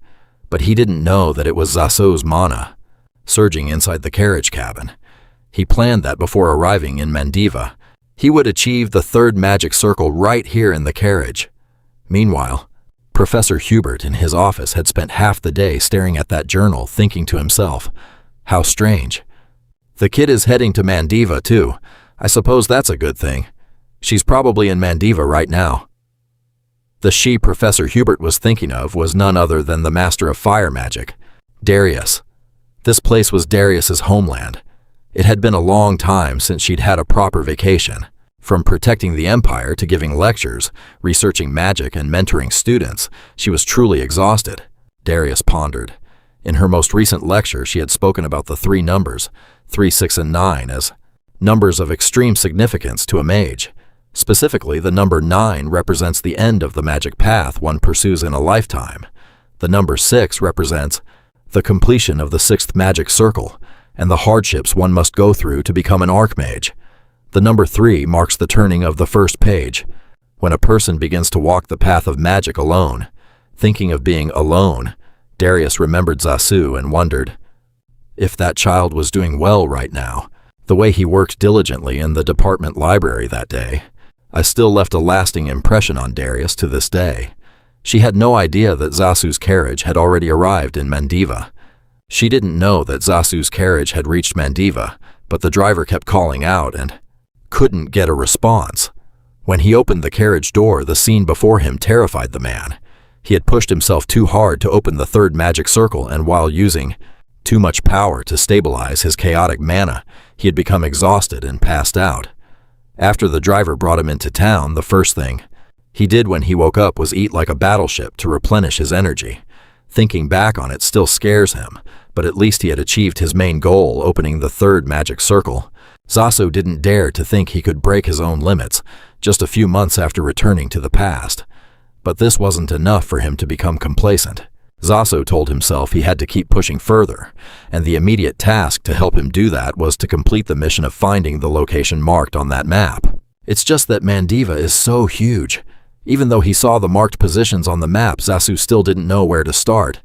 but he didn't know that it was Zasu's mana surging inside the carriage cabin. He planned that before arriving in Mandiva, he would achieve the 3rd magic circle right here in the carriage. Meanwhile, Professor Hubert in his office had spent half the day staring at that journal, thinking to himself, how strange. The kid is heading to Mandiva too. I suppose that's a good thing. She's probably in Mandiva right now. The she Professor Hubert was thinking of was none other than the master of fire magic, Darius. This place was Darius's homeland. It had been a long time since she'd had a proper vacation. From protecting the empire to giving lectures, researching magic, and mentoring students, she was truly exhausted. Darius pondered. In her most recent lecture, she had spoken about the 3 numbers, 3, 6, and 9, as numbers of extreme significance to a mage. Specifically, the number 9 represents the end of the magic path one pursues in a lifetime. The number 6 represents the completion of the 6th magic circle and the hardships one must go through to become an archmage. The number 3 marks the turning of the first page, when a person begins to walk the path of magic alone. Thinking of being alone, Darius remembered Zasu and wondered if that child was doing well right now. The way he worked diligently in the department library that day, I still left a lasting impression on Darius to this day. She had no idea that Zasu's carriage had already arrived in Mandiva. She didn't know that Zasu's carriage had reached Mandiva, but the driver kept calling out and couldn't get a response. When he opened the carriage door, the scene before him terrified the man. He had pushed himself too hard to open the 3rd magic circle, and while using too much power to stabilize his chaotic mana, he had become exhausted and passed out. After the driver brought him into town, the first thing he did when he woke up was eat like a battleship to replenish his energy. Thinking back on it still scares him, but at least he had achieved his main goal, opening the 3rd magic circle. Zasu didn't dare to think he could break his own limits just a few months after returning to the past. But this wasn't enough for him to become complacent. Zasu told himself he had to keep pushing further, and the immediate task to help him do that was to complete the mission of finding the location marked on that map. It's just that Mandiva is so huge. Even though he saw the marked positions on the map, Zasu still didn't know where to start.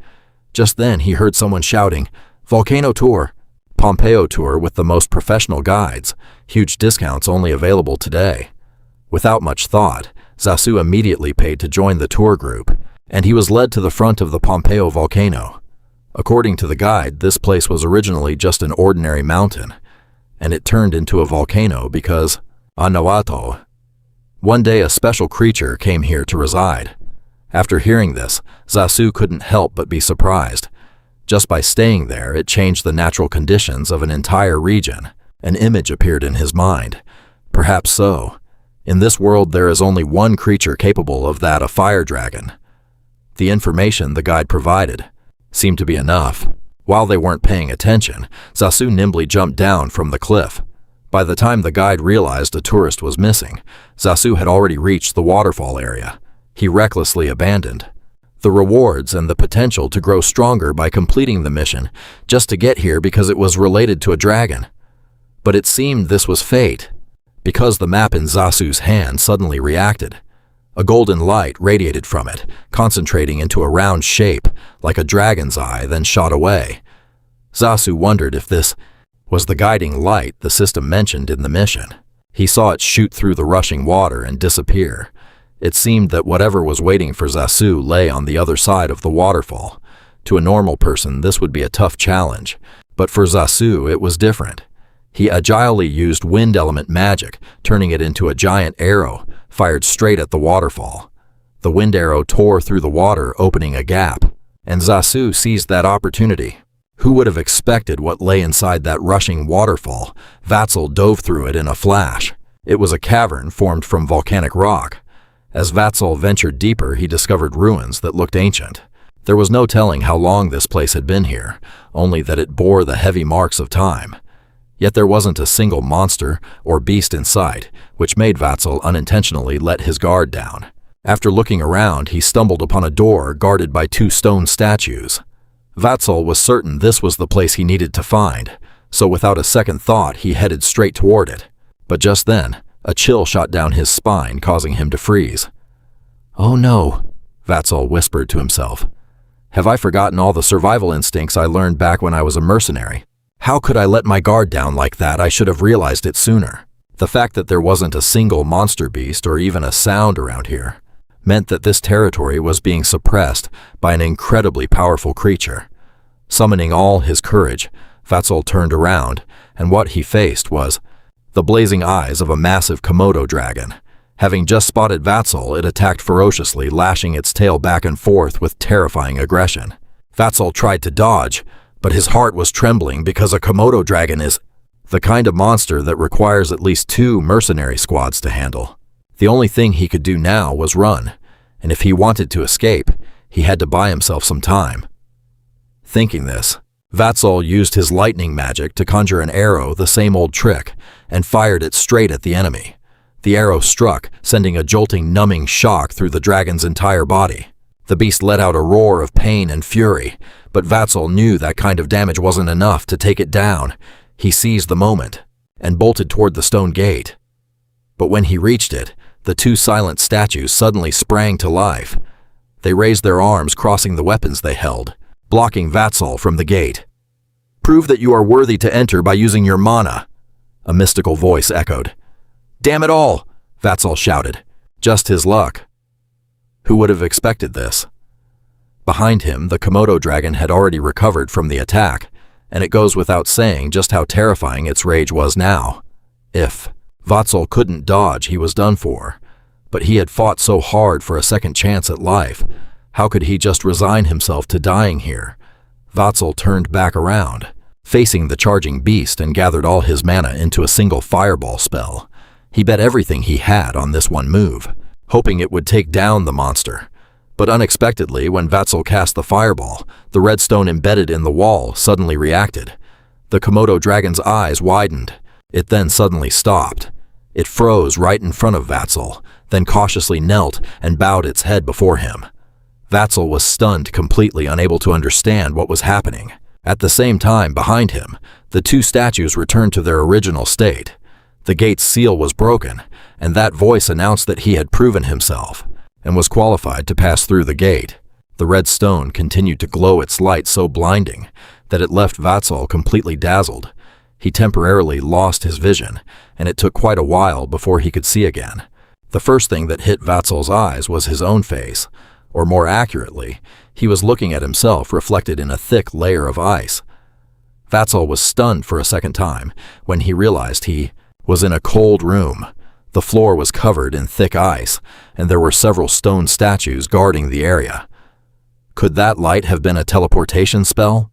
Just then he heard someone shouting, "Volcano Tour! Pompeo Tour with the most professional guides. Huge discounts only available today." Without much thought, Zasu immediately paid to join the tour group, and he was led to the front of the Pompeo volcano. According to the guide, this place was originally just an ordinary mountain, and it turned into a volcano because Anawato. One day a special creature came here to reside. After hearing this, Zasu couldn't help but be surprised. Just by staying there, it changed the natural conditions of an entire region. An image appeared in his mind. Perhaps so. In this world there is only one creature capable of that, a fire dragon. The information the guide provided seemed to be enough. While they weren't paying attention, Zasu nimbly jumped down from the cliff. By the time the guide realized a tourist was missing, Zasu had already reached the waterfall area. He recklessly abandoned the rewards and the potential to grow stronger by completing the mission just to get here because it was related to a dragon. But it seemed this was fate, because the map in Zasu's hand suddenly reacted. A golden light radiated from it, concentrating into a round shape like a dragon's eye, then shot away. Zasu wondered if this was the guiding light the system mentioned in the mission. He saw it shoot through the rushing water and disappear. It seemed that whatever was waiting for Zasu lay on the other side of the waterfall. To a normal person, this would be a tough challenge, but for Zasu, it was different. He agilely used wind element magic, turning it into a giant arrow, fired straight at the waterfall. The wind arrow tore through the water, opening a gap, and Zasu seized that opportunity. Who would have expected what lay inside that rushing waterfall? Vatzel dove through it in a flash. It was a cavern formed from volcanic rock. As Vatzel ventured deeper, he discovered ruins that looked ancient. There was no telling how long this place had been here, only that it bore the heavy marks of time. Yet there wasn't a single monster or beast in sight, which made Vatzel unintentionally let his guard down. After looking around, he stumbled upon a door guarded by 2 stone statues. Vatzel was certain this was the place he needed to find, so without a second thought he headed straight toward it. But just then, a chill shot down his spine, causing him to freeze. "Oh no," Vatzel whispered to himself. "Have I forgotten all the survival instincts I learned back when I was a mercenary? How could I let my guard down like that? I should have realized it sooner." The fact that there wasn't a single monster beast or even a sound around here meant that this territory was being suppressed by an incredibly powerful creature. Summoning all his courage, Vatzel turned around, and what he faced was the blazing eyes of a massive Komodo dragon. Having just spotted Vatzel, it attacked ferociously, lashing its tail back and forth with terrifying aggression. Vatzel tried to dodge, but his heart was trembling because a Komodo dragon is the kind of monster that requires at least 2 mercenary squads to handle. The only thing he could do now was run, and if he wanted to escape, he had to buy himself some time. Thinking this, Vatsal used his lightning magic to conjure an arrow, the same old trick, and fired it straight at the enemy. The arrow struck, sending a jolting, numbing shock through the dragon's entire body. The beast let out a roar of pain and fury, but Vatsal knew that kind of damage wasn't enough to take it down. He seized the moment and bolted toward the stone gate. But when he reached it, the two silent statues suddenly sprang to life. They raised their arms, crossing the weapons they held, blocking Vatsal from the gate. "Prove that you are worthy to enter by using your mana," a mystical voice echoed. "Damn it all!" Vatsal shouted. Just his luck. Who would have expected this? Behind him, the Komodo dragon had already recovered from the attack, and it goes without saying just how terrifying its rage was now. If Vatsal couldn't dodge, he was done for. But he had fought so hard for a second chance at life. How could he just resign himself to dying here? Vatsal turned back around, facing the charging beast, and gathered all his mana into a single fireball spell. He bet everything he had on this one move, hoping it would take down the monster. But unexpectedly, when Vatsal cast the fireball, the red stone embedded in the wall suddenly reacted. The Komodo dragon's eyes widened. It then suddenly stopped. It froze right in front of Vatsal, then cautiously knelt and bowed its head before him. Vatsal was stunned, completely unable to understand what was happening. At the same time, behind him, the two statues returned to their original state. The gate's seal was broken, and that voice announced that he had proven himself and was qualified to pass through the gate. The red stone continued to glow, its light so blinding that it left Vatsal completely dazzled. He temporarily lost his vision, and it took quite a while before he could see again. The first thing that hit Vatsal's eyes was his own face, or more accurately, he was looking at himself reflected in a thick layer of ice. Vatsal was stunned for a second time when he realized he was in a cold room. The floor was covered in thick ice, and there were several stone statues guarding the area. Could that light have been a teleportation spell?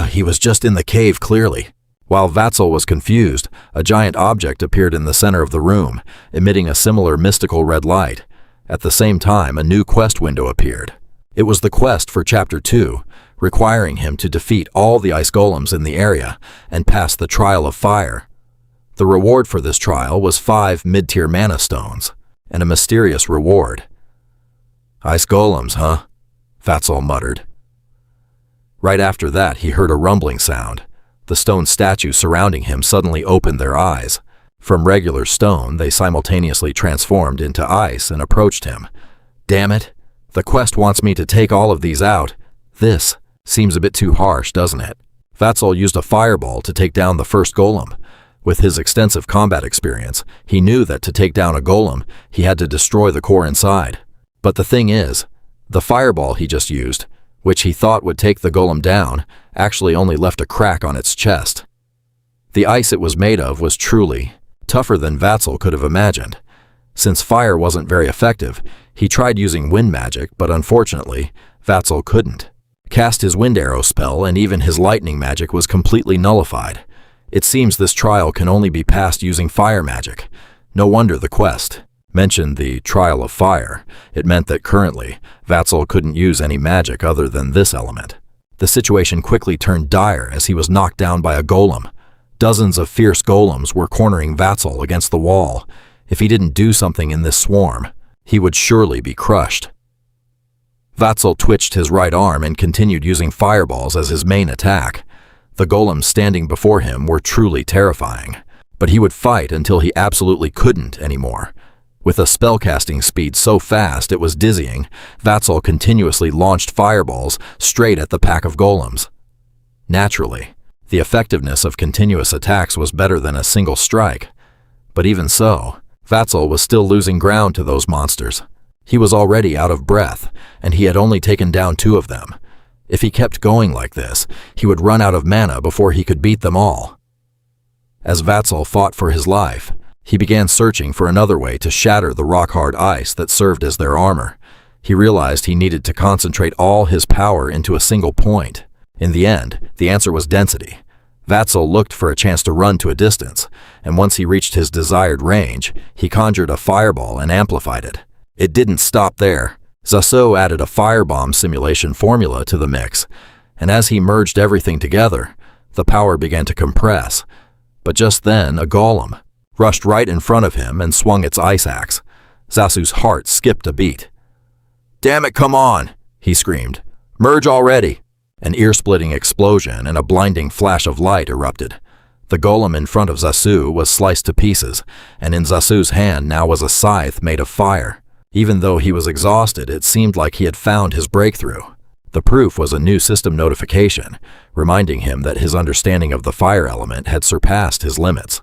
He was just in the cave, clearly. While Vatsal was confused, a giant object appeared in the center of the room, emitting a similar mystical red light. At the same time, a new quest window appeared. It was the quest for Chapter 2, requiring him to defeat all the ice golems in the area and pass the Trial of Fire. The reward for this trial was 5 mid-tier mana stones, and a mysterious reward. "Ice golems, huh?" Vatsal muttered. Right after that, he heard a rumbling sound. The stone statues surrounding him suddenly opened their eyes. From regular stone, they simultaneously transformed into ice and approached him. "Damn it! The quest wants me to take all of these out. This seems a bit too harsh, doesn't it?" Vatsal used a fireball to take down the first golem. With his extensive combat experience, he knew that to take down a golem, he had to destroy the core inside. But the thing is, the fireball he just used, which he thought would take the golem down, actually only left a crack on its chest. The ice it was made of was truly tougher than Vatsal could have imagined. Since fire wasn't very effective, he tried using wind magic, but unfortunately, Vatsal couldn't cast his wind arrow spell, and even his lightning magic was completely nullified. It seems this trial can only be passed using fire magic. No wonder the quest mentioned the Trial of Fire. It meant that currently, Vatsal couldn't use any magic other than this element. The situation quickly turned dire as he was knocked down by a golem. Dozens of fierce golems were cornering Vatsal against the wall. If he didn't do something in this swarm, he would surely be crushed. Vatsal twitched his right arm and continued using fireballs as his main attack. The golems standing before him were truly terrifying, but he would fight until he absolutely couldn't anymore. With a spellcasting speed so fast it was dizzying, Vatsal continuously launched fireballs straight at the pack of golems. Naturally, the effectiveness of continuous attacks was better than a single strike. But even so, Vatsal was still losing ground to those monsters. He was already out of breath, and he had only taken down 2 of them. If he kept going like this, he would run out of mana before he could beat them all. As Vatsal fought for his life, he began searching for another way to shatter the rock-hard ice that served as their armor. He realized he needed to concentrate all his power into a single point. In the end, the answer was density. Vatsal looked for a chance to run to a distance, and once he reached his desired range, he conjured a fireball and amplified it. It didn't stop there. Zaso added a firebomb simulation formula to the mix, and as he merged everything together, the power began to compress. But just then, a golem rushed right in front of him and swung its ice axe. Zasu's heart skipped a beat. "Damn it, come on!" he screamed. "Merge already!" An ear-splitting explosion and a blinding flash of light erupted. The golem in front of Zasu was sliced to pieces, and in Zasu's hand now was a scythe made of fire. Even though he was exhausted, it seemed like he had found his breakthrough. The proof was a new system notification, reminding him that his understanding of the fire element had surpassed his limits.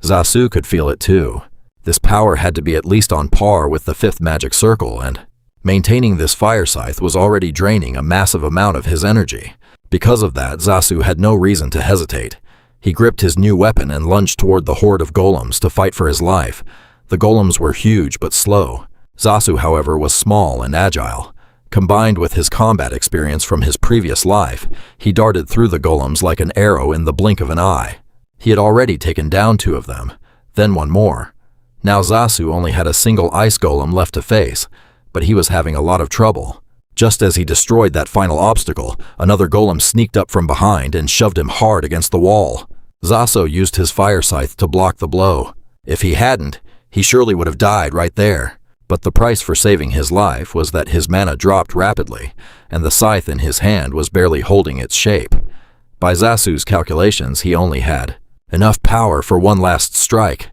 Zasu could feel it too. This power had to be at least on par with the 5th magic circle, and maintaining this fire scythe was already draining a massive amount of his energy. Because of that, Zasu had no reason to hesitate. He gripped his new weapon and lunged toward the horde of golems to fight for his life. The golems were huge but slow. Zasu, however, was small and agile. Combined with his combat experience from his previous life, he darted through the golems like an arrow in the blink of an eye. He had already taken down 2 of them, then 1 more. Now Zasu only had a single ice golem left to face, but he was having a lot of trouble. Just as he destroyed that final obstacle, another golem sneaked up from behind and shoved him hard against the wall. Zasu used his fire scythe to block the blow. If he hadn't, he surely would have died right there. But the price for saving his life was that his mana dropped rapidly, and the scythe in his hand was barely holding its shape. By Zasu's calculations, he only had enough power for one last strike.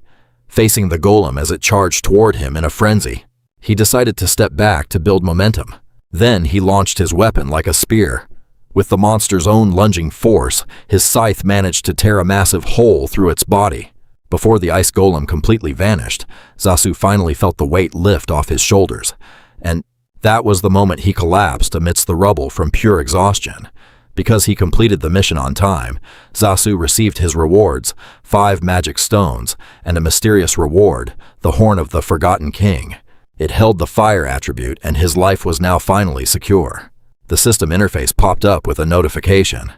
Facing the golem as it charged toward him in a frenzy, he decided to step back to build momentum. Then he launched his weapon like a spear. With the monster's own lunging force, his scythe managed to tear a massive hole through its body. Before the ice golem completely vanished, Zasu finally felt the weight lift off his shoulders, and that was the moment he collapsed amidst the rubble from pure exhaustion. Because he completed the mission on time, Zasu received his rewards, 5 magic stones, and a mysterious reward, the Horn of the Forgotten King. It held the fire attribute, and his life was now finally secure. The system interface popped up with a notification.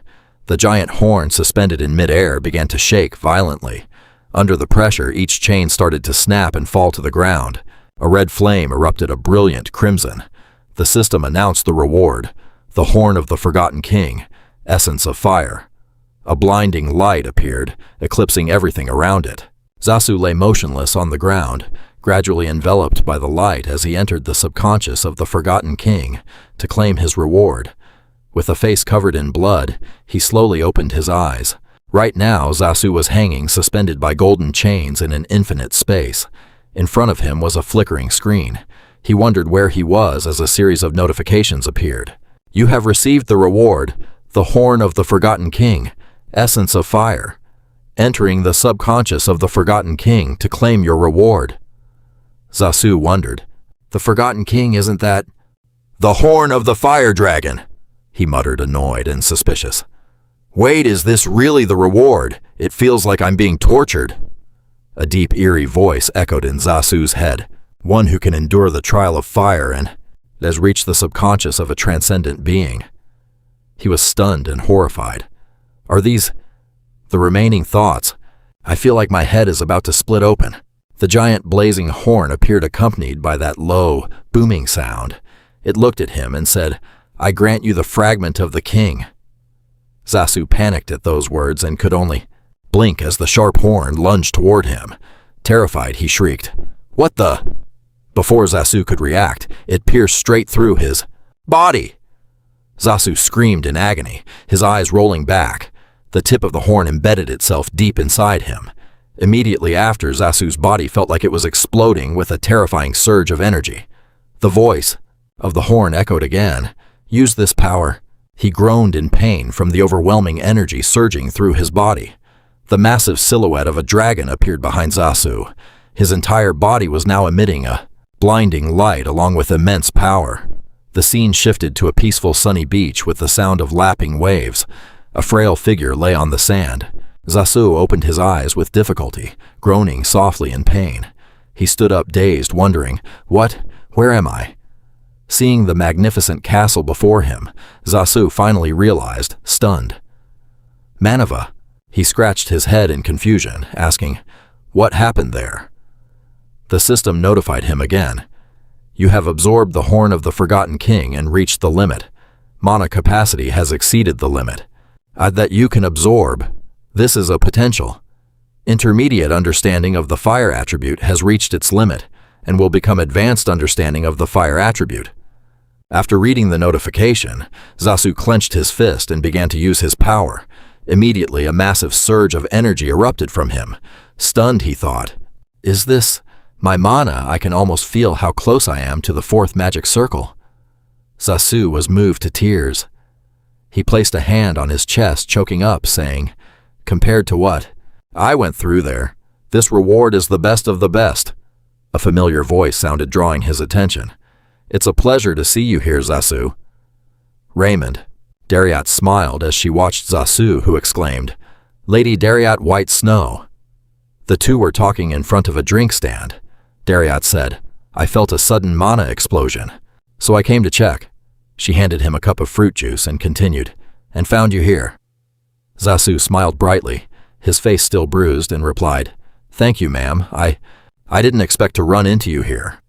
The giant horn suspended in midair began to shake violently. Under the pressure, each chain started to snap and fall to the ground. A red flame erupted a brilliant crimson. The system announced the reward, the Horn of the Forgotten King, essence of fire. A blinding light appeared, eclipsing everything around it. Zasu lay motionless on the ground, gradually enveloped by the light as he entered the subconscious of the Forgotten King to claim his reward. With a face covered in blood, he slowly opened his eyes. Right now, Zasu was hanging suspended by golden chains in an infinite space. In front of him was a flickering screen. He wondered where he was as a series of notifications appeared. "You have received the reward, the Horn of the Forgotten King, essence of fire. Entering the subconscious of the Forgotten King to claim your reward." Zasu wondered. "The Forgotten King isn't that—" "The Horn of the Fire Dragon," he muttered, annoyed and suspicious. "Wait, is this really the reward? It feels like I'm being tortured." A deep, eerie voice echoed in Zasu's head. One who can endure the trial of fire and has reached the subconscious of a transcendent being. He was stunned and horrified. Are these the remaining thoughts? I feel like my head is about to split open. The giant blazing horn appeared accompanied by that low, booming sound. It looked at him and said, "I grant you the fragment of the king." Zasu panicked at those words and could only blink as the sharp horn lunged toward him. Terrified, he shrieked, "What the—" Before Zasu could react, it pierced straight through his body. Zasu screamed in agony, his eyes rolling back. The tip of the horn embedded itself deep inside him. Immediately after, Zasu's body felt like it was exploding with a terrifying surge of energy. The voice of the horn echoed again. "Use this power." He groaned in pain from the overwhelming energy surging through his body. The massive silhouette of a dragon appeared behind Zasu. His entire body was now emitting a blinding light along with immense power. The scene shifted to a peaceful sunny beach with the sound of lapping waves. A frail figure lay on the sand. Zasu opened his eyes with difficulty, groaning softly in pain. He stood up dazed, wondering, where am I? Seeing the magnificent castle before him, Zasu finally realized, stunned. Manhwa. He scratched his head in confusion, asking, "What happened there?" The system notified him again. "You have absorbed the Horn of the Forgotten King and reached the limit. Mana capacity has exceeded the limit. That you can absorb. This is a potential. Intermediate understanding of the fire attribute has reached its limit and will become advanced understanding of the fire attribute. After reading the notification, Zasu clenched his fist and began to use his power. Immediately, a massive surge of energy erupted from him. Stunned, he thought, "Is this my mana? I can almost feel how close I am to the fourth magic circle." Zasu was moved to tears. He placed a hand on his chest, choking up, saying, "Compared to what I went through there, this reward is the best of the best." A familiar voice sounded, drawing his attention. "It's a pleasure to see you here, Zasu." Raymond. Dariat smiled as she watched Zasu, who exclaimed, "Lady Dariat White Snow." The two were talking in front of a drink stand. Dariat said, "I felt a sudden mana explosion, so I came to check." She handed him a cup of fruit juice and continued, "And found you here." Zasu smiled brightly, his face still bruised, and replied, "Thank you, ma'am. I didn't expect to run into you here."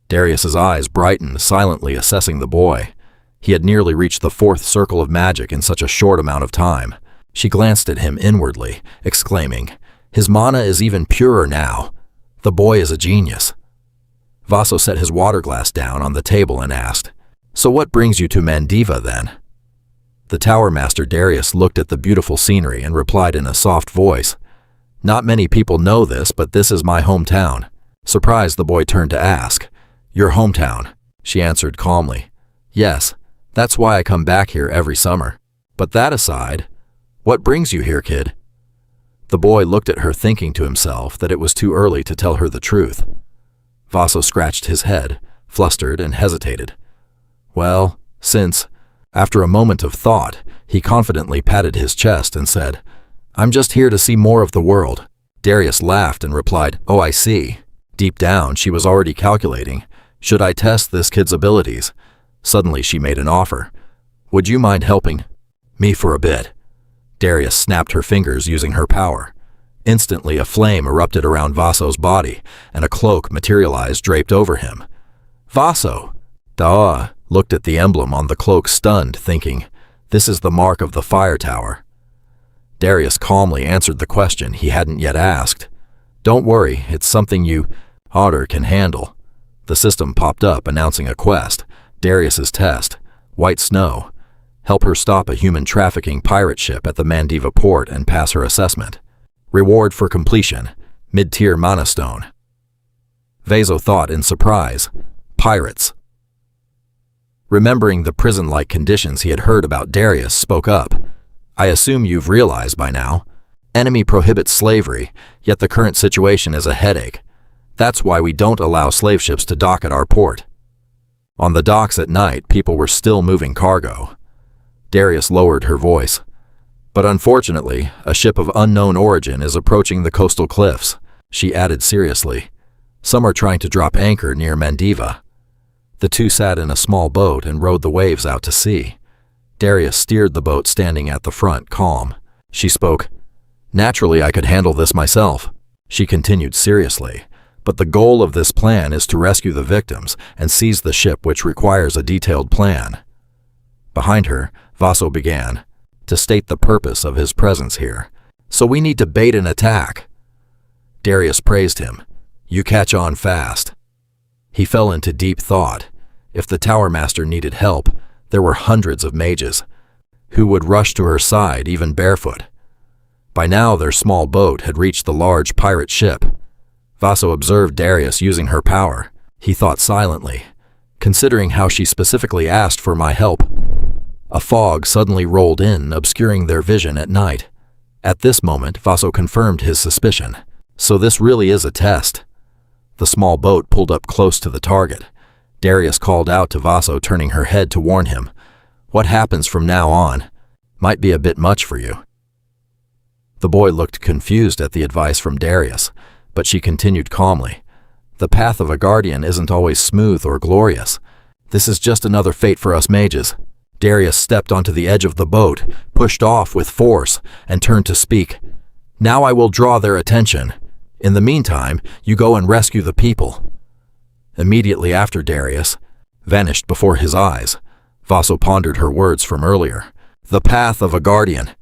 Darius's eyes brightened, silently assessing the boy. He had nearly reached the fourth circle of magic in such a short amount of time. She glanced at him inwardly, exclaiming, "His mana is even purer now. The boy is a genius." Vaso set his water glass down on the table and asked, "So what brings you to Mandiva, then?" The Tower Master Darius looked at the beautiful scenery and replied in a soft voice, "Not many people know this, but this is my hometown." Surprised, the boy turned to ask, "Your hometown?" She answered calmly, "Yes, that's why I come back here every summer. But that aside, what brings you here, kid?" The boy looked at her, thinking to himself that it was too early to tell her the truth. Vaso scratched his head, flustered, and hesitated. "Well, since..." After a moment of thought, he confidently patted his chest and said, "I'm just here to see more of the world." Darius laughed and replied, "Oh, I see." Deep down, she was already calculating, should I test this kid's abilities? Suddenly, she made an offer. "Would you mind helping me for a bit?" Darius snapped her fingers using her power. Instantly, a flame erupted around Vaso's body, and a cloak materialized, draped over him. Vaso! Da'a looked at the emblem on the cloak, stunned, thinking, "This is the mark of the fire tower." Darius calmly answered the question he hadn't yet asked. "Don't worry, it's something you, Otter, can handle." The system popped up, announcing a quest, Darius's test, White Snow. Help her stop a human trafficking pirate ship at the Mandiva port and pass her assessment. Reward for completion, mid-tier mana stone. Vaso thought in surprise, pirates. Remembering the prison-like conditions he had heard about, Darius spoke up. "I assume you've realized by now. Enemy prohibits slavery, yet the current situation is a headache. That's why we don't allow slave ships to dock at our port." On the docks at night, people were still moving cargo. Darius lowered her voice. "But unfortunately, a ship of unknown origin is approaching the coastal cliffs," she added seriously. "Some are trying to drop anchor near Mandiva." The two sat in a small boat and rode the waves out to sea. Darius steered the boat, standing at the front, calm. She spoke. "Naturally, I could handle this myself," she continued seriously. "But the goal of this plan is to rescue the victims and seize the ship, which requires a detailed plan." Behind her, Vaso began to state the purpose of his presence here. "So we need to bait an attack." Darius praised him. "You catch on fast." He fell into deep thought. If the Tower Master needed help, there were hundreds of mages who would rush to her side, even barefoot. By now, their small boat had reached the large pirate ship. Vaso observed Darius using her power. He thought silently, considering how she specifically asked for my help. A fog suddenly rolled in, obscuring their vision at night. At this moment, Vaso confirmed his suspicion. So this really is a test. The small boat pulled up close to the target. Darius called out to Vaso, turning her head to warn him. "What happens from now on might be a bit much for you." The boy looked confused at the advice from Darius, but she continued calmly. "The path of a guardian isn't always smooth or glorious. This is just another fate for us mages." Darius stepped onto the edge of the boat, pushed off with force, and turned to speak. "Now I will draw their attention. In the meantime, you go and rescue the people." Immediately after, Darius vanished before his eyes. Vaso pondered her words from earlier. The path of a guardian.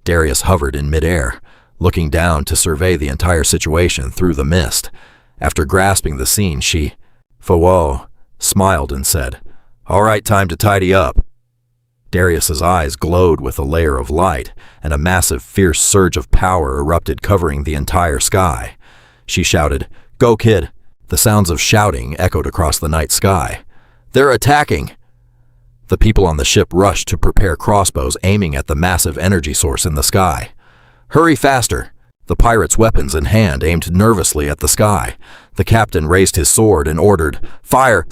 Darius hovered in midair, looking down to survey the entire situation through the mist. After grasping the scene, she, Fawwhoa, smiled and said, "All right, time to tidy up." Darius's eyes glowed with a layer of light, and a massive, fierce surge of power erupted, covering the entire sky. She shouted, "Go, kid!" The sounds of shouting echoed across the night sky. "They're attacking!" The people on the ship rushed to prepare crossbows, aiming at the massive energy source in the sky. "Hurry faster!" The pirates, weapons in hand, aimed nervously at the sky. The captain raised his sword and ordered, "Fire!"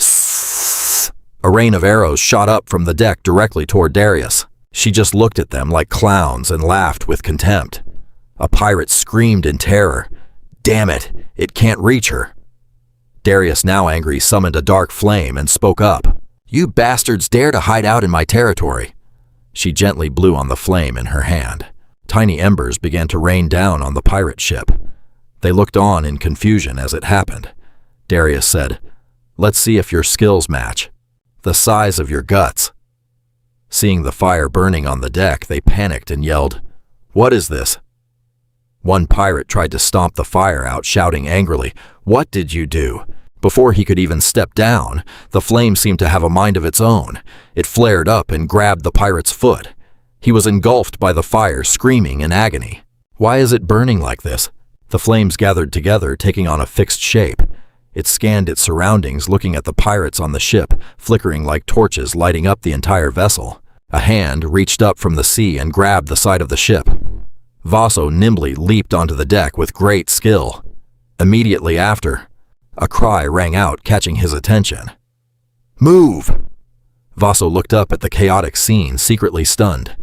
A rain of arrows shot up from the deck directly toward Darius. She just looked at them like clowns and laughed with contempt. A pirate screamed in terror. Damn it, it can't reach her. Darius, now angry, summoned a dark flame and spoke up. "You bastards dare to hide out in my territory." She gently blew on the flame in her hand. Tiny embers began to rain down on the pirate ship. They looked on in confusion as it happened. Darius said, "Let's see if your skills match. The size of your guts." Seeing the fire burning on the deck, they panicked and yelled, "What is this?" One pirate tried to stomp the fire out, shouting angrily, "What did you do?" Before he could even step down, the flame seemed to have a mind of its own. It flared up and grabbed the pirate's foot. He was engulfed by the fire, screaming in agony. "Why is it burning like this?" The flames gathered together, taking on a fixed shape. It scanned its surroundings, looking at the pirates on the ship, flickering like torches, lighting up the entire vessel. A hand reached up from the sea and grabbed the side of the ship. Vaso nimbly leaped onto the deck with great skill. Immediately after, a cry rang out, catching his attention. "Move!" Vaso looked up at the chaotic scene, secretly stunned.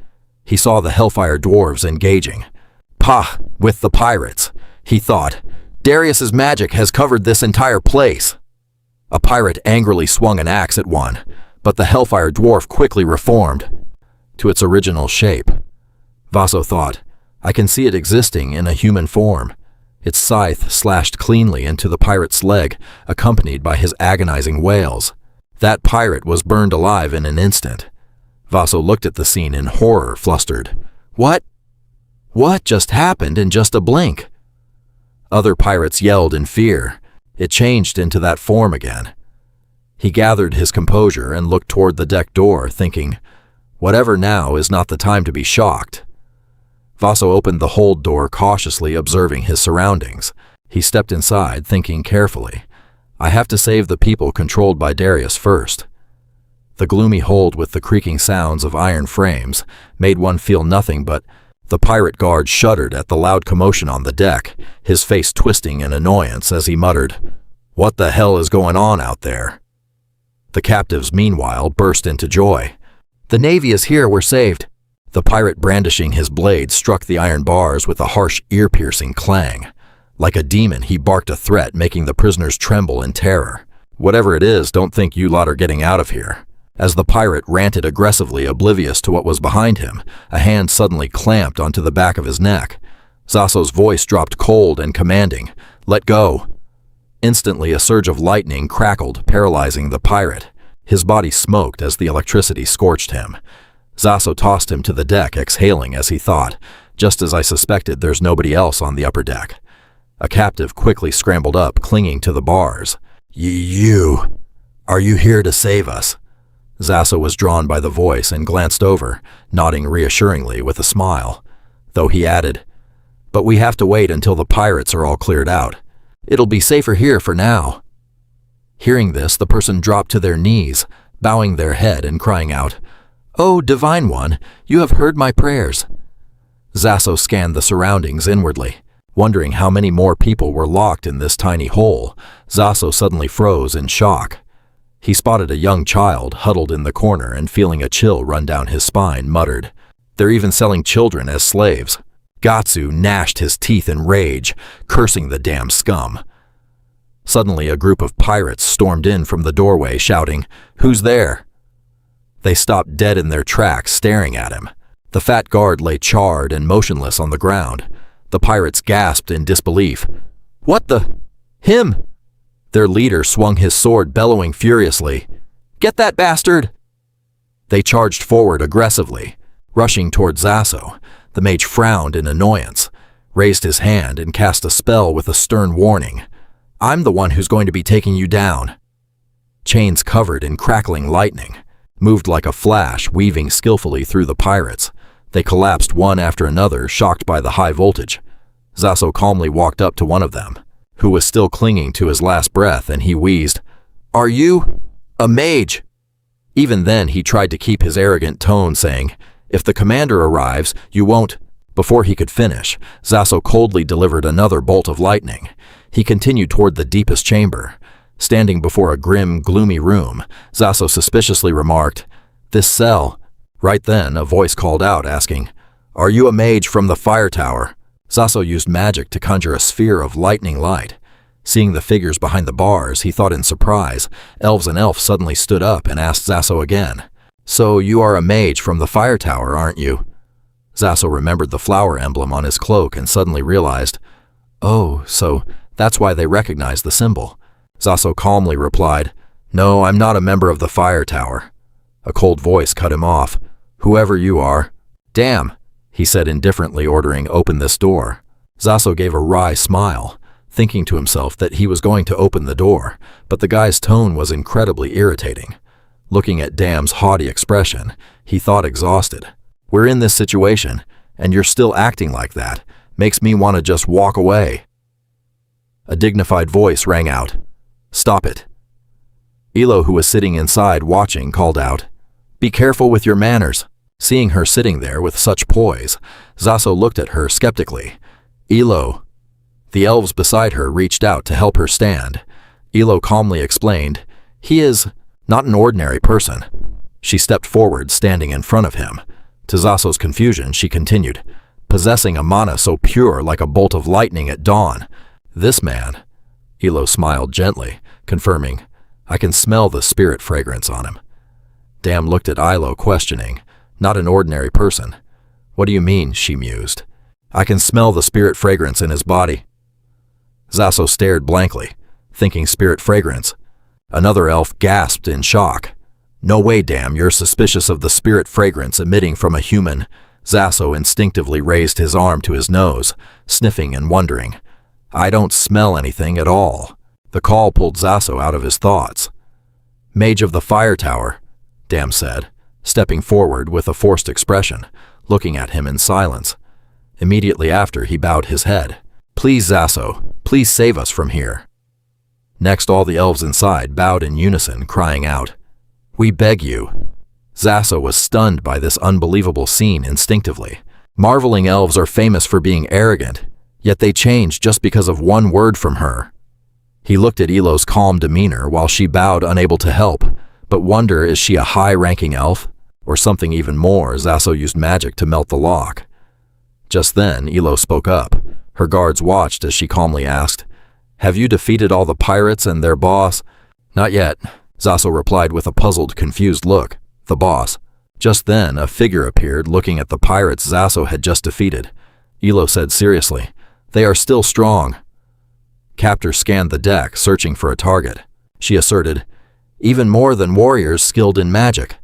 He saw the Hellfire dwarves engaging. Pah! With the pirates. He thought, Darius's magic has covered this entire place. A pirate angrily swung an axe at one, but the Hellfire dwarf quickly reformed to its original shape. Vaso thought, I can see it existing in a human form. Its scythe slashed cleanly into the pirate's leg, accompanied by his agonizing wails. That pirate was burned alive in an instant. Vaso looked at the scene in horror, flustered. What just happened in just a blink? Other pirates yelled in fear. It changed into that form again. He gathered his composure and looked toward the deck door, thinking, whatever now is not the time to be shocked. Vaso opened the hold door cautiously, observing his surroundings. He stepped inside, thinking carefully. I have to save the people controlled by Darius first. The gloomy hold with the creaking sounds of iron frames made one feel nothing but. The pirate guard shuddered at the loud commotion on the deck, his face twisting in annoyance as he muttered, What the hell is going on out there? The captives, meanwhile, burst into joy. The Navy is here, we're saved. The pirate, brandishing his blade, struck the iron bars with a harsh, ear-piercing clang. Like a demon, he barked a threat, making the prisoners tremble in terror. Whatever it is, don't think you lot are getting out of here. As the pirate ranted aggressively, oblivious to what was behind him, a hand suddenly clamped onto the back of his neck. Zaso's voice dropped cold and commanding, Let go! Instantly, a surge of lightning crackled, paralyzing the pirate. His body smoked as the electricity scorched him. Zaso tossed him to the deck, exhaling as he thought, just as I suspected, there's nobody else on the upper deck. A captive quickly scrambled up, clinging to the bars. Are you here to save us? Zaso was drawn by the voice and glanced over, nodding reassuringly with a smile, though he added, But we have to wait until the pirates are all cleared out. It'll be safer here for now. Hearing this, the person dropped to their knees, bowing their head and crying out, Oh, Divine One, you have heard my prayers. Zaso scanned the surroundings inwardly, wondering how many more people were locked in this tiny hole. Zaso suddenly froze in shock. He spotted a young child huddled in the corner and, feeling a chill run down his spine, muttered, They're even selling children as slaves. Gatsu gnashed his teeth in rage, cursing the damn scum. Suddenly, a group of pirates stormed in from the doorway, shouting, Who's there? They stopped dead in their tracks, staring at him. The fat guard lay charred and motionless on the ground. The pirates gasped in disbelief. What the? Him! Their leader swung his sword, bellowing furiously, Get that bastard! They charged forward aggressively, rushing toward Zaso. The mage frowned in annoyance, raised his hand, and cast a spell with a stern warning. "I'm the one who's going to be taking you down." Chains covered in crackling lightning moved like a flash, weaving skillfully through the pirates. They collapsed one after another, shocked by the high voltage. Zaso calmly walked up to one of them, who was still clinging to his last breath, and he wheezed, "Are you a mage?" Even then, he tried to keep his arrogant tone, saying, "If the commander arrives, you won't." Before he could finish, Zaso coldly delivered another bolt of lightning. He continued toward the deepest chamber. Standing before a grim, gloomy room, Zaso suspiciously remarked, "This cell." Right then, a voice called out, asking, "Are you a mage from the fire tower?" Zaso used magic to conjure a sphere of lightning light. Seeing the figures behind the bars, he thought in surprise. Elves and elf suddenly stood up and asked Zaso again, "So you are a mage from the fire tower, aren't you?" Zaso remembered the flower emblem on his cloak and suddenly realized, "Oh, so that's why they recognized the symbol." Zaso calmly replied, "No, I'm not a member of the fire tower." A cold voice cut him off. "Whoever you are." "Damn," he said indifferently, ordering, "Open this door." Zaso gave a wry smile, thinking to himself that he was going to open the door, but the guy's tone was incredibly irritating. Looking at Dam's haughty expression, he thought, exhausted. "We're in this situation, and you're still acting like that. Makes me want to just walk away." A dignified voice rang out, "Stop it." Elo, who was sitting inside watching, called out, "Be careful with your manners." Seeing her sitting there with such poise, Zaso looked at her skeptically. "Elo." The elves beside her reached out to help her stand. Elo calmly explained, "He is not an ordinary person." She stepped forward, standing in front of him. To Zaso's confusion, she continued, "Possessing a mana so pure, like a bolt of lightning at dawn. This man." Elo smiled gently, confirming, "I can smell the spirit fragrance on him." Dam looked at Ilo, questioning, "Not an ordinary person." "What do you mean?" she mused. "I can smell the spirit fragrance in his body." Zaso stared blankly, thinking spirit fragrance. Another elf gasped in shock. "No way, Dam, you're suspicious of the spirit fragrance emitting from a human." Zaso instinctively raised his arm to his nose, sniffing and wondering. "I don't smell anything at all." The call pulled Zaso out of his thoughts. "Mage of the fire tower," Dam said, stepping forward with a forced expression, looking at him in silence. Immediately after, he bowed his head. "Please, Zaso, please save us from here." Next, all the elves inside bowed in unison, crying out, "We beg you." Zaso was stunned by this unbelievable scene instinctively. Marveling elves are famous for being arrogant, yet they changed just because of one word from her. He looked at Elo's calm demeanor while she bowed, unable to help, but wonder, is she a high-ranking elf? Or something even more? Zaso used magic to melt the lock. Just then, Elo spoke up. Her guards watched as she calmly asked, "Have you defeated all the pirates and their boss?" "Not yet," Zaso replied with a puzzled, confused look. "The boss." Just then, a figure appeared looking at the pirates Zaso had just defeated. Elo said seriously, "They are still strong." Captor scanned the deck, searching for a target. She asserted, "Even more than warriors skilled in magic."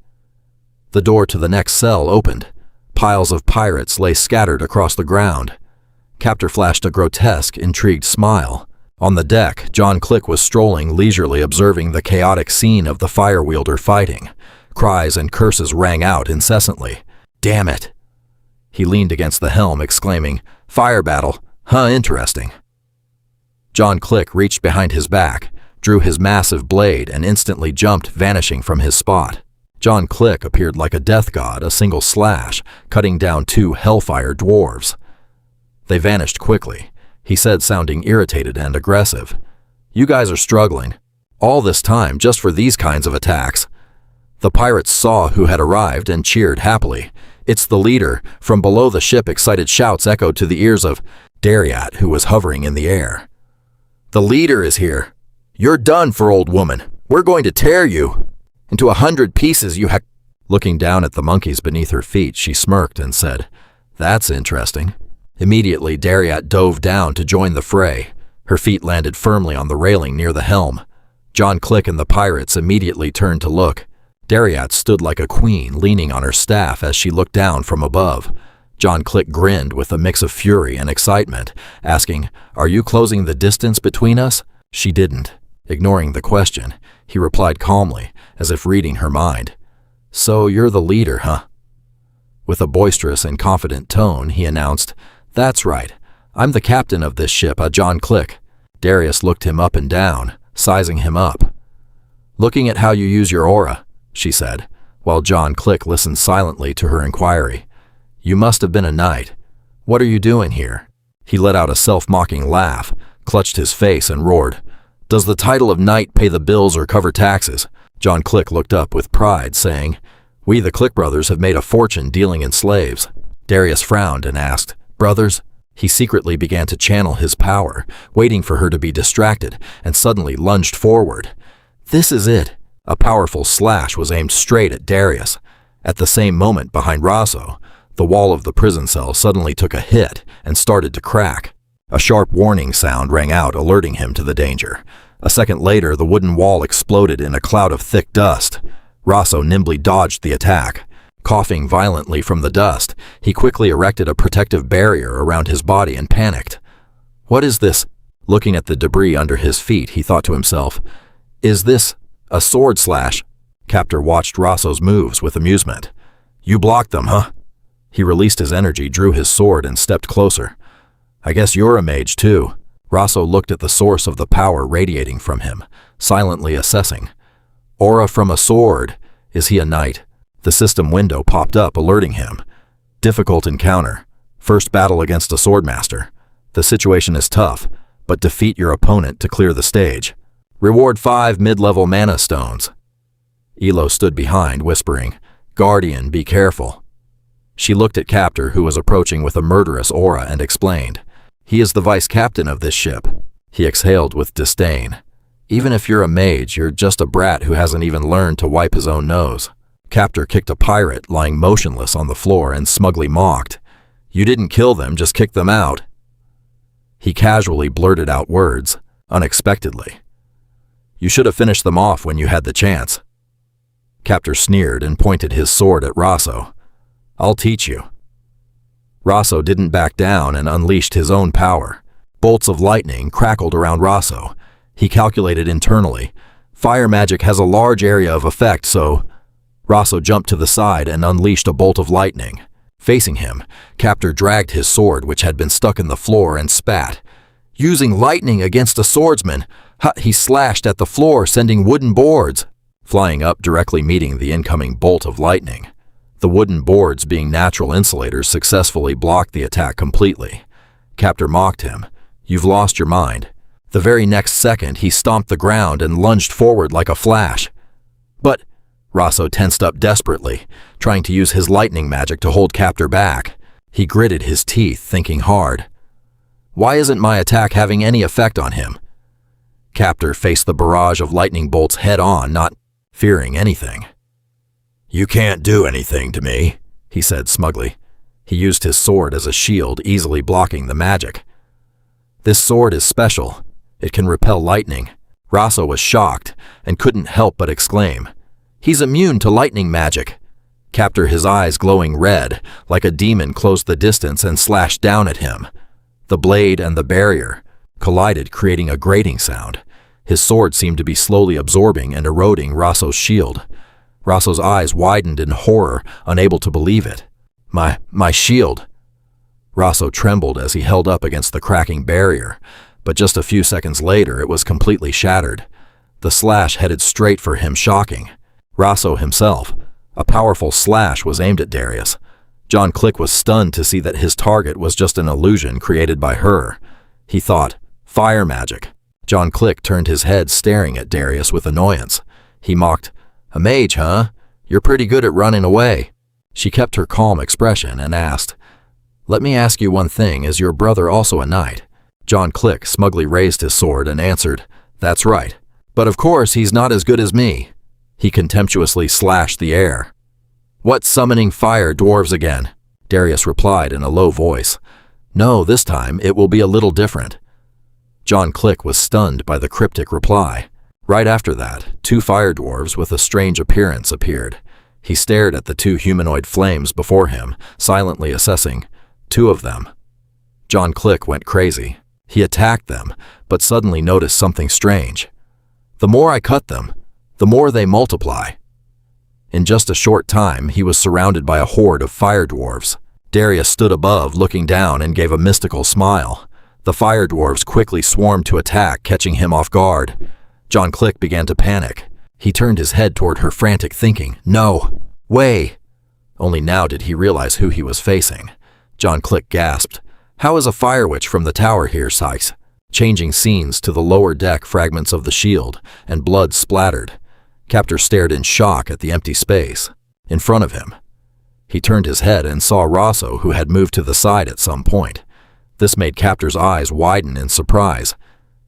The door to the next cell opened. Piles of pirates lay scattered across the ground. Captor flashed a grotesque, intrigued smile. On the deck, John Click was strolling leisurely, observing the chaotic scene of the fire wielder fighting. Cries and curses rang out incessantly. "Damn it!" He leaned against the helm, exclaiming, "Fire battle! Huh, interesting." John Click reached behind his back, drew his massive blade, and instantly jumped, vanishing from his spot. John Click appeared like a death god, a single slash, cutting down 2 hellfire dwarves. They vanished quickly. He said, sounding irritated and aggressive, "You guys are struggling. All this time just for these kinds of attacks." The pirates saw who had arrived and cheered happily. "It's the leader." From below the ship, excited shouts echoed to the ears of Dariat, who was hovering in the air. "The leader is here. You're done for, old woman. We're going to tear you into 100 pieces, you hack." Looking down at the monkeys beneath her feet, she smirked and said, "That's interesting." Immediately, Dariat dove down to join the fray. Her feet landed firmly on the railing near the helm. John Click and the pirates immediately turned to look. Dariat stood like a queen, leaning on her staff as she looked down from above. John Click grinned with a mix of fury and excitement, asking, "Are you closing the distance between us?" She didn't. Ignoring the question, he replied calmly, as if reading her mind. "So you're the leader, huh?" With a boisterous and confident tone, he announced, "That's right. I'm the captain of this ship, John Click." Darius looked him up and down, sizing him up. "Looking at how you use your aura," she said, while John Click listened silently to her inquiry. "You must have been a knight. What are you doing here?" He let out a self-mocking laugh, clutched his face, and roared, "Does the title of knight pay the bills or cover taxes?" John Click looked up with pride, saying, "We, the Click brothers, have made a fortune dealing in slaves." Darius frowned and asked, "Brothers?" He secretly began to channel his power, waiting for her to be distracted, and suddenly lunged forward. "This is it." A powerful slash was aimed straight at Darius. At the same moment, behind Rosso, the wall of the prison cell suddenly took a hit and started to crack. A sharp warning sound rang out, alerting him to the danger. A second later, the wooden wall exploded in a cloud of thick dust. Rosso nimbly dodged the attack. Coughing violently from the dust, he quickly erected a protective barrier around his body and panicked. "What is this?" Looking at the debris under his feet, he thought to himself, "Is this a sword slash?" Captor watched Rosso's moves with amusement. "You blocked them, huh?" He released his energy, drew his sword, and stepped closer. "I guess you're a mage, too." Rosso looked at the source of the power radiating from him, silently assessing. "Aura from a sword. Is he a knight?" The system window popped up, alerting him. "Difficult encounter. First battle against a swordmaster. The situation is tough, but defeat your opponent to clear the stage. Reward 5 mid-level mana stones." Elo stood behind, whispering, "Guardian, be careful." She looked at Captor, who was approaching with a murderous aura, and explained, "He is the vice-captain of this ship." He exhaled with disdain. "Even if you're a mage, you're just a brat who hasn't even learned to wipe his own nose." Captor kicked a pirate lying motionless on the floor and smugly mocked, "You didn't kill them, just kick them out." He casually blurted out words, unexpectedly. "You should have finished them off when you had the chance." Captor sneered and pointed his sword at Rosso. "I'll teach you." Rosso didn't back down and unleashed his own power. Bolts of lightning crackled around Rosso. He calculated internally, "Fire magic has a large area of effect, so..." Rosso jumped to the side and unleashed a bolt of lightning. Facing him, Captor dragged his sword, which had been stuck in the floor, and spat. "Using lightning against a swordsman!" He slashed at the floor, sending wooden boards flying up, directly meeting the incoming bolt of lightning. The wooden boards, being natural insulators, successfully blocked the attack completely. Captor mocked him, "You've lost your mind." The very next second, he stomped the ground and lunged forward like a flash. "But..." Rosso tensed up desperately, trying to use his lightning magic to hold Captor back. He gritted his teeth, thinking hard. "Why isn't my attack having any effect on him?" Captor faced the barrage of lightning bolts head-on, not fearing anything. "You can't do anything to me," he said smugly. He used his sword as a shield, easily blocking the magic. "This sword is special. It can repel lightning." Rosso was shocked and couldn't help but exclaim, "He's immune to lightning magic." Captor, his eyes glowing red, like a demon, closed the distance and slashed down at him. The blade and the barrier collided, creating a grating sound. His sword seemed to be slowly absorbing and eroding Rosso's shield. Rosso's eyes widened in horror, unable to believe it. My shield." Rosso trembled as he held up against the cracking barrier, but just a few seconds later it was completely shattered. The slash headed straight for him, shocking Rosso himself. A powerful slash was aimed at Darius. John Click was stunned to see that his target was just an illusion created by her. He thought, "Fire magic." John Click turned his head, staring at Darius with annoyance. He mocked, "A mage, huh? You're pretty good at running away." She kept her calm expression and asked, "Let me ask you one thing, is your brother also a knight?" John Click smugly raised his sword and answered, "That's right. But of course he's not as good as me." He contemptuously slashed the air. "What summoning fire dwarves again?" Darius replied in a low voice. "No, this time it will be a little different." John Click was stunned by the cryptic reply. Right after that, two fire dwarves with a strange appearance appeared. He stared at the two humanoid flames before him, silently assessing. Two of them. John Click went crazy. He attacked them, but suddenly noticed something strange. The more I cut them, the more they multiply. In just a short time, he was surrounded by a horde of fire dwarves. Darius stood above, looking down, and gave a mystical smile. The fire dwarves quickly swarmed to attack, catching him off guard. John Click began to panic. He turned his head toward her, frantic, thinking, "No! Way!" Only now did he realize who he was facing. John Click gasped. "How is a fire witch from the tower here, Sykes?" Changing scenes to the lower deck, fragments of the shield, and blood splattered. Captor stared in shock at the empty space in front of him. He turned his head and saw Rosso, who had moved to the side at some point. This made Captor's eyes widen in surprise.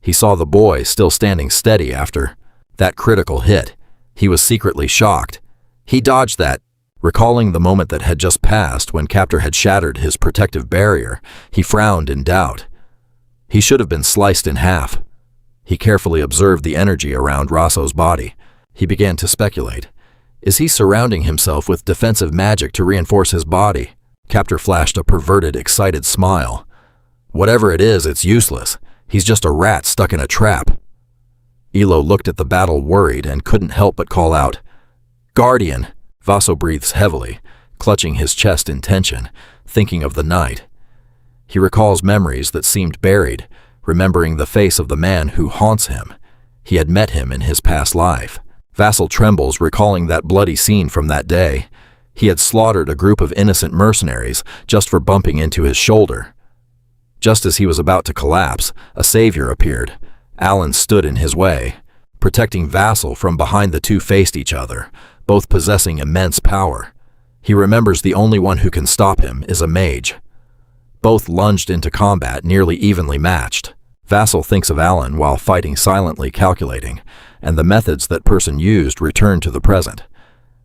He saw the boy still standing steady after that critical hit. He was secretly shocked. He dodged that. Recalling the moment that had just passed when Captor had shattered his protective barrier, he frowned in doubt. He should have been sliced in half. He carefully observed the energy around Rosso's body. He began to speculate. Is he surrounding himself with defensive magic to reinforce his body? Captor flashed a perverted, excited smile. Whatever it is, it's useless. He's just a rat stuck in a trap. Elo looked at the battle worried and couldn't help but call out, "Guardian!" Vaso breathes heavily, clutching his chest in tension, thinking of the night. He recalls memories that seemed buried, remembering the face of the man who haunts him. He had met him in his past life. Vassal trembles, recalling that bloody scene from that day. He had slaughtered a group of innocent mercenaries just for bumping into his shoulder. Just as he was about to collapse, a savior appeared. Alan stood in his way, protecting Vassal from behind. The two faced each other, both possessing immense power. He remembers the only one who can stop him is a mage. Both lunged into combat, nearly evenly matched. Vassal thinks of Alan while fighting, silently calculating, and the methods that person used return to the present.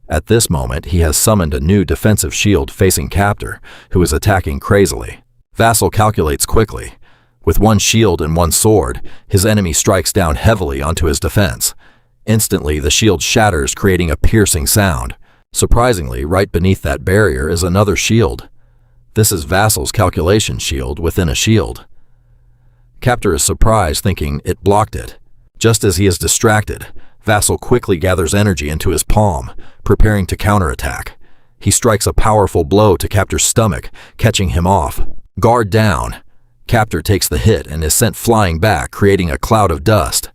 At this moment, he has summoned a new defensive shield facing Captor, who is attacking crazily. Vassal calculates quickly. With one shield and one sword, his enemy strikes down heavily onto his defense. Instantly, the shield shatters, creating a piercing sound. Surprisingly, right beneath that barrier is another shield. This is Vassal's calculation shield within a shield. Captor is surprised, thinking it blocked it. Just as he is distracted, Vassal quickly gathers energy into his palm, preparing to counterattack. He strikes a powerful blow to Captor's stomach, catching him off. Guard down. Captor takes the hit and is sent flying back, creating a cloud of dust.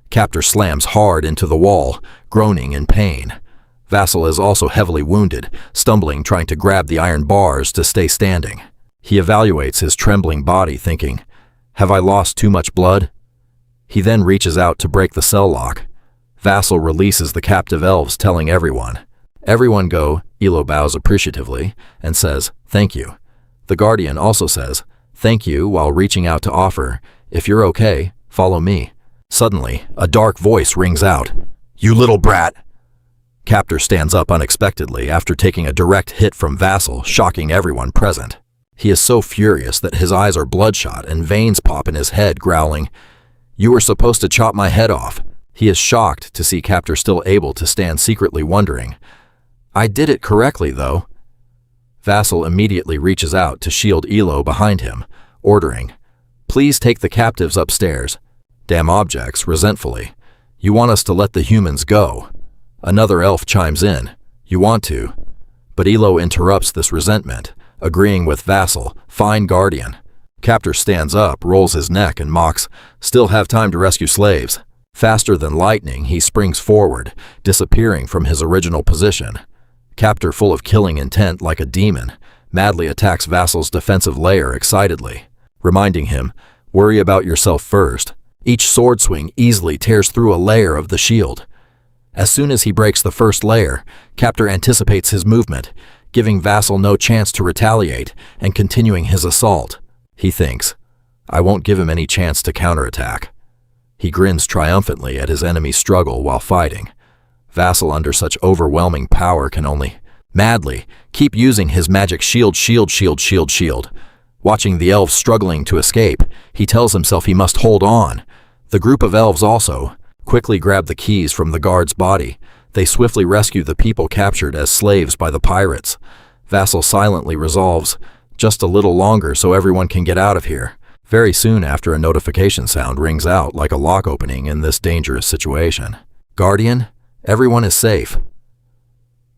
Captor slams hard into the wall, groaning in pain. Vassal is also heavily wounded, stumbling, trying to grab the iron bars to stay standing. He evaluates his trembling body, thinking, "Have I lost too much blood?" He then reaches out to break the cell lock. Vassal releases the captive elves, telling everyone. "Everyone go." Elo bows appreciatively and says, "Thank you." The Guardian also says, "Thank you," while reaching out to offer, "If you're okay, follow me." Suddenly, a dark voice rings out, "You little brat!" Captor stands up unexpectedly after taking a direct hit from Vassal, shocking everyone present. He is so furious that his eyes are bloodshot and veins pop in his head, growling, "You were supposed to chop my head off." He is shocked to see Captor still able to stand, secretly wondering, "I did it correctly, though." Vassal immediately reaches out to shield Elo behind him, ordering, "Please take the captives upstairs." Damn objects, resentfully, "You want us to let the humans go?" Another elf chimes in, "You want to." But Elo interrupts this resentment, agreeing with Vassal, "Fine, Guardian." Captor stands up, rolls his neck, and mocks, "Still have time to rescue slaves." Faster than lightning, he springs forward, disappearing from his original position. Captor, full of killing intent like a demon, madly attacks Vassal's defensive layer excitedly, reminding him, "Worry about yourself first." Each sword swing easily tears through a layer of the shield. As soon as he breaks the first layer, Captor anticipates his movement, giving Vassal no chance to retaliate and continuing his assault. He thinks, "I won't give him any chance to counterattack." He grins triumphantly at his enemy's struggle while fighting. Vassal, under such overwhelming power, can only madly keep using his magic shield. Watching the elves struggling to escape, he tells himself he must hold on. The group of elves also quickly grab the keys from the guard's body. They swiftly rescue the people captured as slaves by the pirates. Vassal silently resolves, just a little longer so everyone can get out of here. Very soon after, a notification sound rings out like a lock opening in this dangerous situation. Guardian, everyone is safe.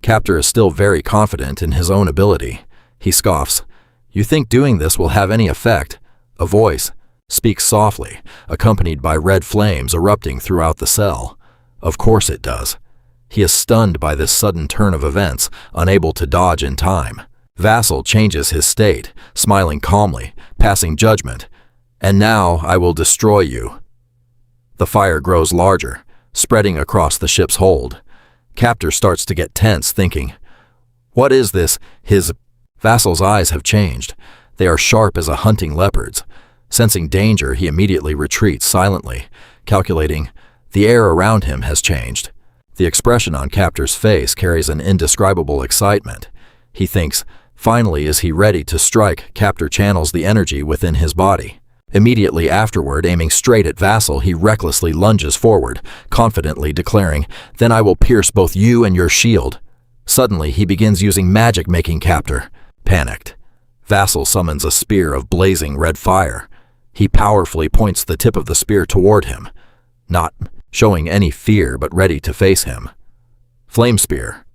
Captor is still very confident in his own ability. He scoffs. You think doing this will have any effect? A voice speaks softly, accompanied by red flames erupting throughout the cell. Of course it does. He is stunned by this sudden turn of events, unable to dodge in time. Vassal changes his state, smiling calmly, passing judgment. And now I will destroy you. The fire grows larger, spreading across the ship's hold. Captor starts to get tense, thinking, what is this? His Vassal's eyes have changed. They are sharp as a hunting leopard's. Sensing danger, he immediately retreats silently, calculating the air around him has changed. The expression on Captor's face carries an indescribable excitement. He thinks, finally is he ready to strike. Captor channels the energy within his body. Immediately afterward, aiming straight at Vassal, he recklessly lunges forward, confidently declaring, then I will pierce both you and your shield. Suddenly, he begins using magic, making Captor panicked. Vassal summons a spear of blazing red fire. He powerfully points the tip of the spear toward him, not showing any fear but ready to face him. Flame spear.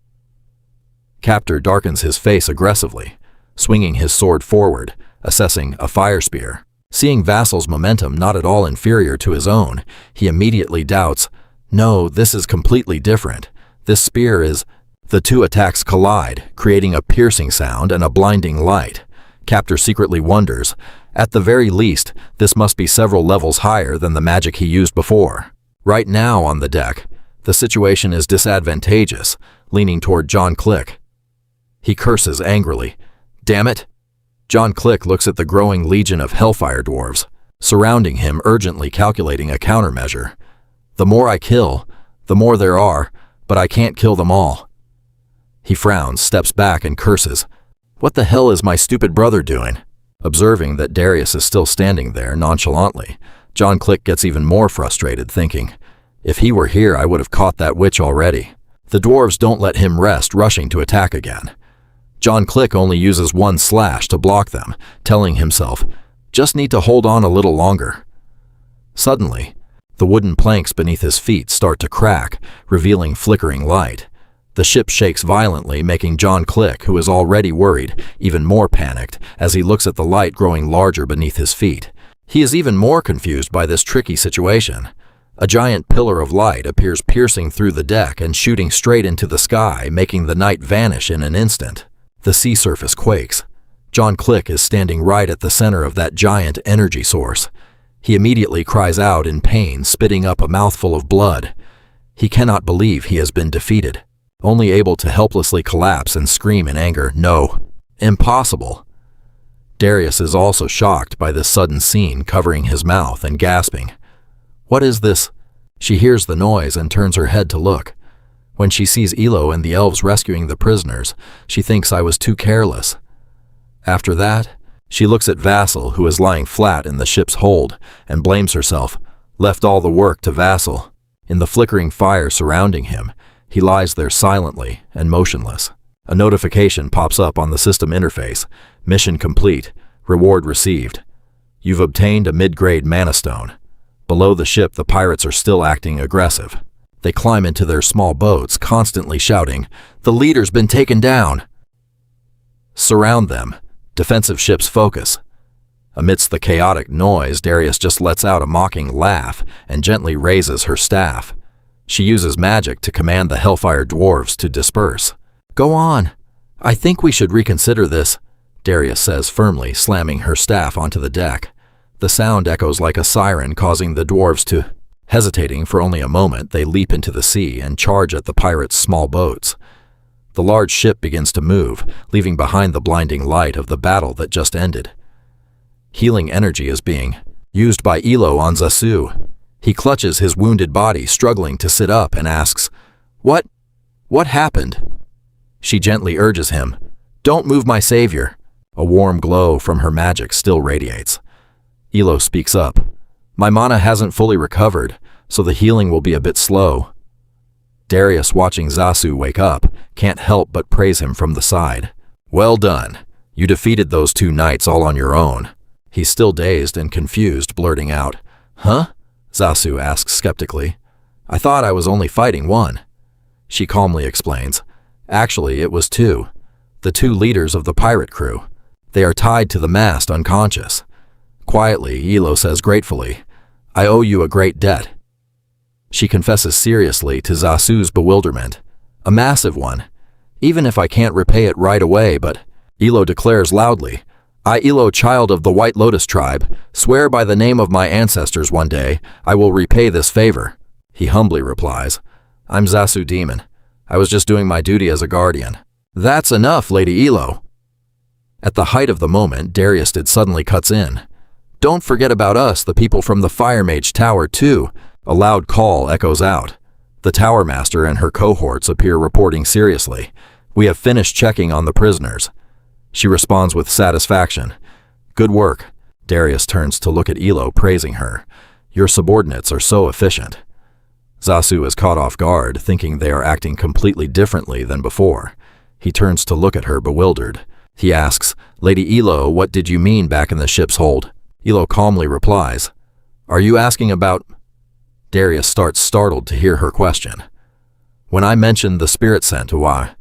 Captor darkens his face aggressively, swinging his sword forward, assessing a fire spear. Seeing Vassal's momentum not at all inferior to his own, he immediately doubts, no, this is completely different. This spear is... The two attacks collide, creating a piercing sound and a blinding light. Captor secretly wonders, at the very least, this must be several levels higher than the magic he used before. Right now on the deck, the situation is disadvantageous, leaning toward John Click. He curses angrily. Damn it! John Click looks at the growing legion of Hellfire Dwarves, surrounding him, urgently calculating a countermeasure. The more I kill, the more there are, but I can't kill them all. He frowns, steps back, and curses. What the hell is my stupid brother doing? Observing that Darius is still standing there nonchalantly, John Click gets even more frustrated, thinking, if he were here, I would have caught that witch already. The dwarves don't let him rest, rushing to attack again. John Click only uses one slash to block them, telling himself, just need to hold on a little longer. Suddenly, the wooden planks beneath his feet start to crack, revealing flickering light. The ship shakes violently, making John Click, who is already worried, even more panicked as he looks at the light growing larger beneath his feet. He is even more confused by this tricky situation. A giant pillar of light appears piercing through the deck and shooting straight into the sky, making the night vanish in an instant. The sea surface quakes. John Click is standing right at the center of that giant energy source. He immediately cries out in pain, spitting up a mouthful of blood. He cannot believe he has been defeated, only able to helplessly collapse and scream in anger, no, impossible. Darius is also shocked by this sudden scene, covering his mouth and gasping. What is this? She hears the noise and turns her head to look. When she sees Elo and the elves rescuing the prisoners, she thinks I was too careless. After that, she looks at Vassal, who is lying flat in the ship's hold, and blames herself, left all the work to Vassal. In the flickering fire surrounding him, he lies there silently and motionless. A notification pops up on the system interface. Mission complete. Reward received. You've obtained a mid-grade mana stone. Below the ship, the pirates are still acting aggressive. They climb into their small boats, constantly shouting, "The leader's been taken down!" Surround them. Defensive ships focus. Amidst the chaotic noise, Darius just lets out a mocking laugh and gently raises her staff. She uses magic to command the Hellfire Dwarves to disperse. Go on. I think we should reconsider this, Darius says firmly, slamming her staff onto the deck. The sound echoes like a siren, causing the dwarves to... Hesitating for only a moment, they leap into the sea and charge at the pirates' small boats. The large ship begins to move, leaving behind the blinding light of the battle that just ended. Healing energy is being used by Elo on Zasu. He clutches his wounded body, struggling to sit up, and asks, What happened? She gently urges him, Don't move, my savior. A warm glow from her magic still radiates. Elo speaks up. My mana hasn't fully recovered, so the healing will be a bit slow. Darius, watching Zasu wake up, can't help but praise him from the side. Well done. You defeated those 2 knights all on your own. He's still dazed and confused, blurting out, Huh? Zasu asks skeptically. I thought I was only fighting 1. She calmly explains. Actually, it was 2. The 2 leaders of the pirate crew. They are tied to the mast unconscious. Quietly, Ilo says gratefully, I owe you a great debt. She confesses seriously to Zasu's bewilderment. A massive one. Even if I can't repay it right away, but Ilo declares loudly, I, Ilo, child of the White Lotus tribe, swear by the name of my ancestors one day, I will repay this favor. He humbly replies, I'm Zasu Demon. I was just doing my duty as a guardian. That's enough, Lady Ilo. At the height of the moment, Darius suddenly cuts in. Don't forget about us, the people from the Fire Mage Tower, too. A loud call echoes out. The Tower Master and her cohorts appear reporting seriously. We have finished checking on the prisoners. She responds with satisfaction. Good work. Darius turns to look at Ilo, praising her. Your subordinates are so efficient. Zasu is caught off guard, thinking they are acting completely differently than before. He turns to look at her, bewildered. He asks, Lady Ilo, what did you mean back in the ship's hold? Ilo calmly replies, Are you asking about... Darius starts startled to hear her question. When I mentioned the spirit scent, why?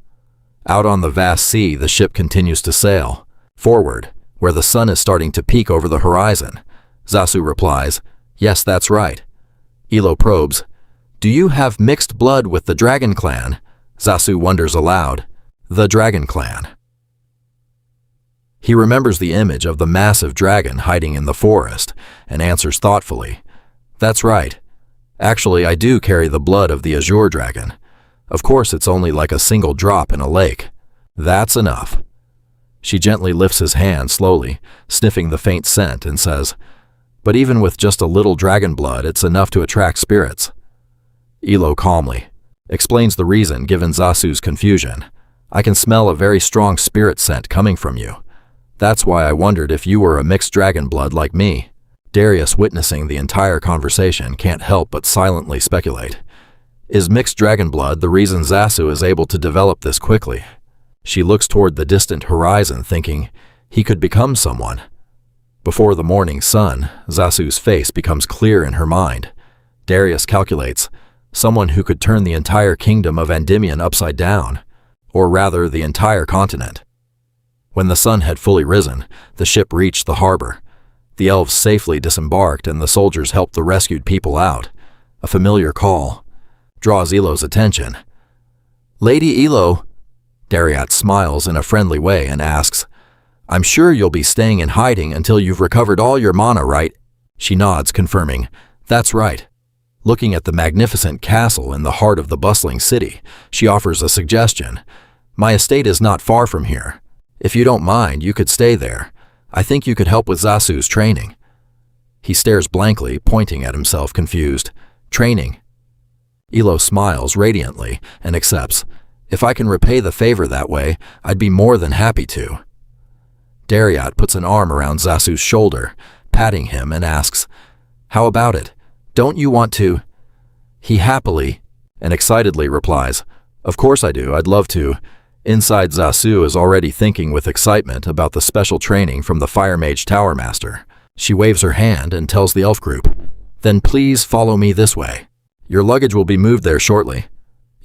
Out on the vast sea, the ship continues to sail. Forward, where the sun is starting to peek over the horizon. Zasu replies, Yes, that's right. Ilo probes, Do you have mixed blood with the Dragon Clan? Zasu wonders aloud. The Dragon Clan. He remembers the image of the massive dragon hiding in the forest and answers thoughtfully, That's right. Actually, I do carry the blood of the Azure Dragon. Of course, it's only like a single drop in a lake. That's enough. She gently lifts his hand slowly, sniffing the faint scent, and says, But even with just a little dragon blood, it's enough to attract spirits. Ilo calmly explains the reason given Zasu's confusion. I can smell a very strong spirit scent coming from you. That's why I wondered if you were a mixed dragon blood like me. Darius, witnessing the entire conversation, can't help but silently speculate. Is mixed dragon blood the reason Zasu is able to develop this quickly? She looks toward the distant horizon, thinking he could become someone. Before the morning sun, Zasu's face becomes clear in her mind. Darius calculates, someone who could turn the entire kingdom of Endymion upside down, or rather the entire continent. When the sun had fully risen, the ship reached the harbor. The elves safely disembarked and the soldiers helped the rescued people out. A familiar call draws Ilo's attention. Lady Ilo. Dariat smiles in a friendly way and asks, I'm sure you'll be staying in hiding until you've recovered all your mana, right? She nods, confirming, That's right. Looking at the magnificent castle in the heart of the bustling city, she offers a suggestion. My estate is not far from here. If you don't mind, you could stay there. I think you could help with Zasu's training. He stares blankly, pointing at himself, confused. Training. Ilo smiles radiantly and accepts. If I can repay the favor that way, I'd be more than happy to. Dariat puts an arm around Zasu's shoulder, patting him, and asks, How about it? Don't you want to? He happily and excitedly replies, Of course I do, I'd love to. Inside, Zasu is already thinking with excitement about the special training from the Fire Mage Tower Master. She waves her hand and tells the elf group, Then please follow me this way. Your luggage will be moved there shortly.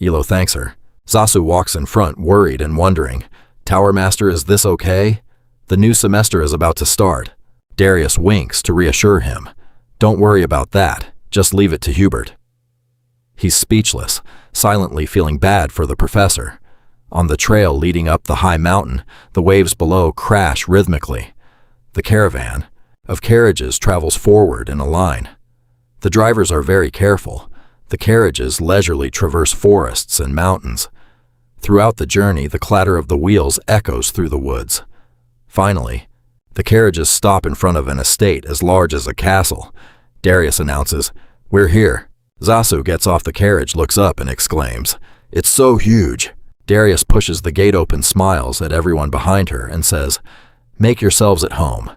Ilo thanks her. Zasu walks in front, worried and wondering, Tower Master, is this okay? The new semester is about to start. Darius winks to reassure him. Don't worry about that. Just leave it to Hubert. He's speechless, silently feeling bad for the professor. On the trail leading up the high mountain, the waves below crash rhythmically. The caravan of carriages travels forward in a line. The drivers are very careful. The carriages leisurely traverse forests and mountains. Throughout the journey, the clatter of the wheels echoes through the woods. Finally, the carriages stop in front of an estate as large as a castle. Darius announces, We're here. Zasu gets off the carriage, looks up, and exclaims, It's so huge. Darius pushes the gate open, smiles at everyone behind her, and says, Make yourselves at home.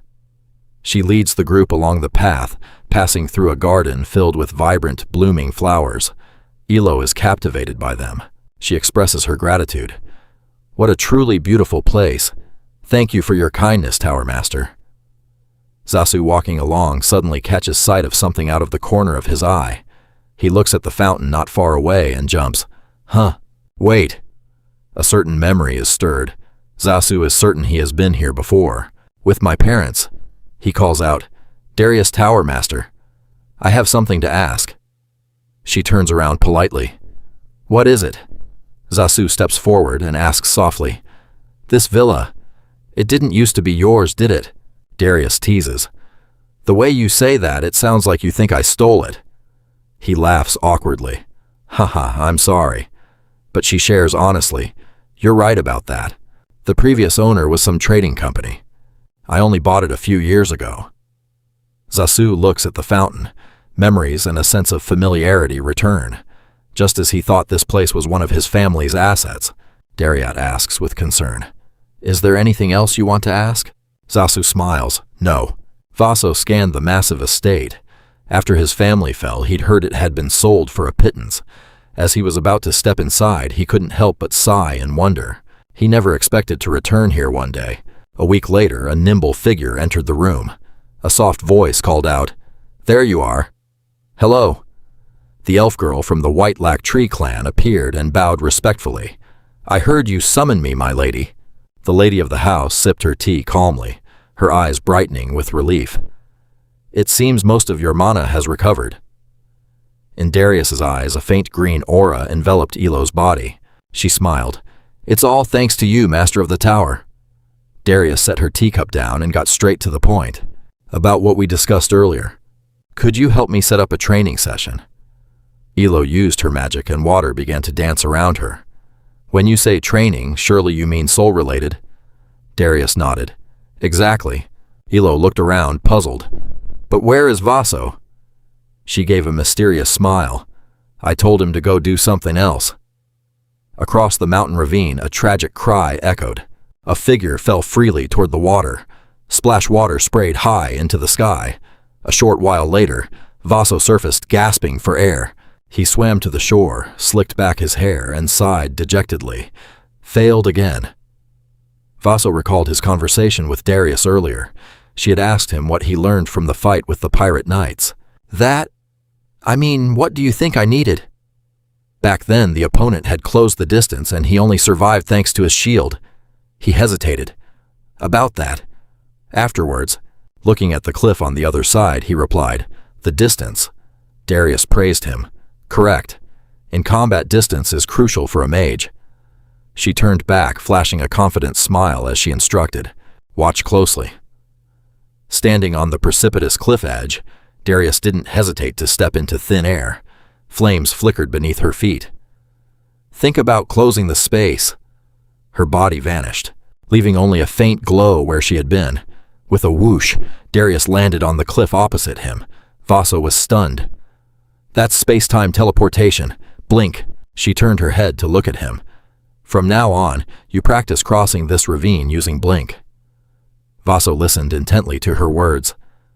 She leads the group along the path, passing through a garden filled with vibrant, blooming flowers. Ilo is captivated by them. She expresses her gratitude. What a truly beautiful place. Thank you for your kindness, Tower Master. Zasu, walking along, suddenly catches sight of something out of the corner of his eye. He looks at the fountain not far away and jumps. Huh. Wait. A certain memory is stirred. Zasu is certain he has been here before. With my parents. He calls out, Darius, Tower Master. I have something to ask. She turns around politely. What is it? Zasu steps forward and asks softly. This villa. It didn't used to be yours, did it? Darius teases. The way you say that, it sounds like you think I stole it. He laughs awkwardly. Haha, I'm sorry. But she shares honestly. You're right about that. The previous owner was some trading company. I only bought it a few years ago. Zasu looks at the fountain. Memories and a sense of familiarity return. Just as he thought this place was one of his family's assets, Dariat asks with concern. Is there anything else you want to ask? Zasu smiles. No. Vaso scanned the massive estate. After his family fell, he'd heard it had been sold for a pittance. As he was about to step inside, he couldn't help but sigh and wonder. He never expected to return here one day. A week later, a nimble figure entered the room. A soft voice called out, There you are. Hello. The elf girl from the White Lac Tree clan appeared and bowed respectfully. I heard you summon me, my lady. The lady of the house sipped her tea calmly, her eyes brightening with relief. It seems most of your mana has recovered. In Darius's eyes, a faint green aura enveloped Ilo's body. She smiled. It's all thanks to you, Master of the Tower. Darius set her teacup down and got straight to the point. About what we discussed earlier. Could you help me set up a training session? Ilo used her magic and water began to dance around her. When you say training, surely you mean soul-related? Darius nodded. Exactly. Ilo looked around, puzzled. But where is Vaso? She gave a mysterious smile. I told him to go do something else. Across the mountain ravine, a tragic cry echoed. A figure fell freely toward the water. Splash water sprayed high into the sky. A short while later, Vaso surfaced, gasping for air. He swam to the shore, slicked back his hair, and sighed dejectedly. Failed again. Vaso recalled his conversation with Darius earlier. She had asked him what he learned from the fight with the pirate knights. What do you think I needed? Back then, the opponent had closed the distance and he only survived thanks to his shield. He hesitated. About that. Afterwards, looking at the cliff on the other side, he replied, The distance. Darius praised him. Correct. In combat, distance is crucial for a mage. She turned back, flashing a confident smile as she instructed. Watch closely. Standing on the precipitous cliff edge, Darius didn't hesitate to step into thin air. Flames flickered beneath her feet. Think about closing the space. Her body vanished, leaving only a faint glow where she had been. With a whoosh, Darius landed on the cliff opposite him. Vaso was stunned. That's space-time teleportation. Blink. She turned her head to look at him. From now on, you practice crossing this ravine using blink. Vaso listened intently to her words.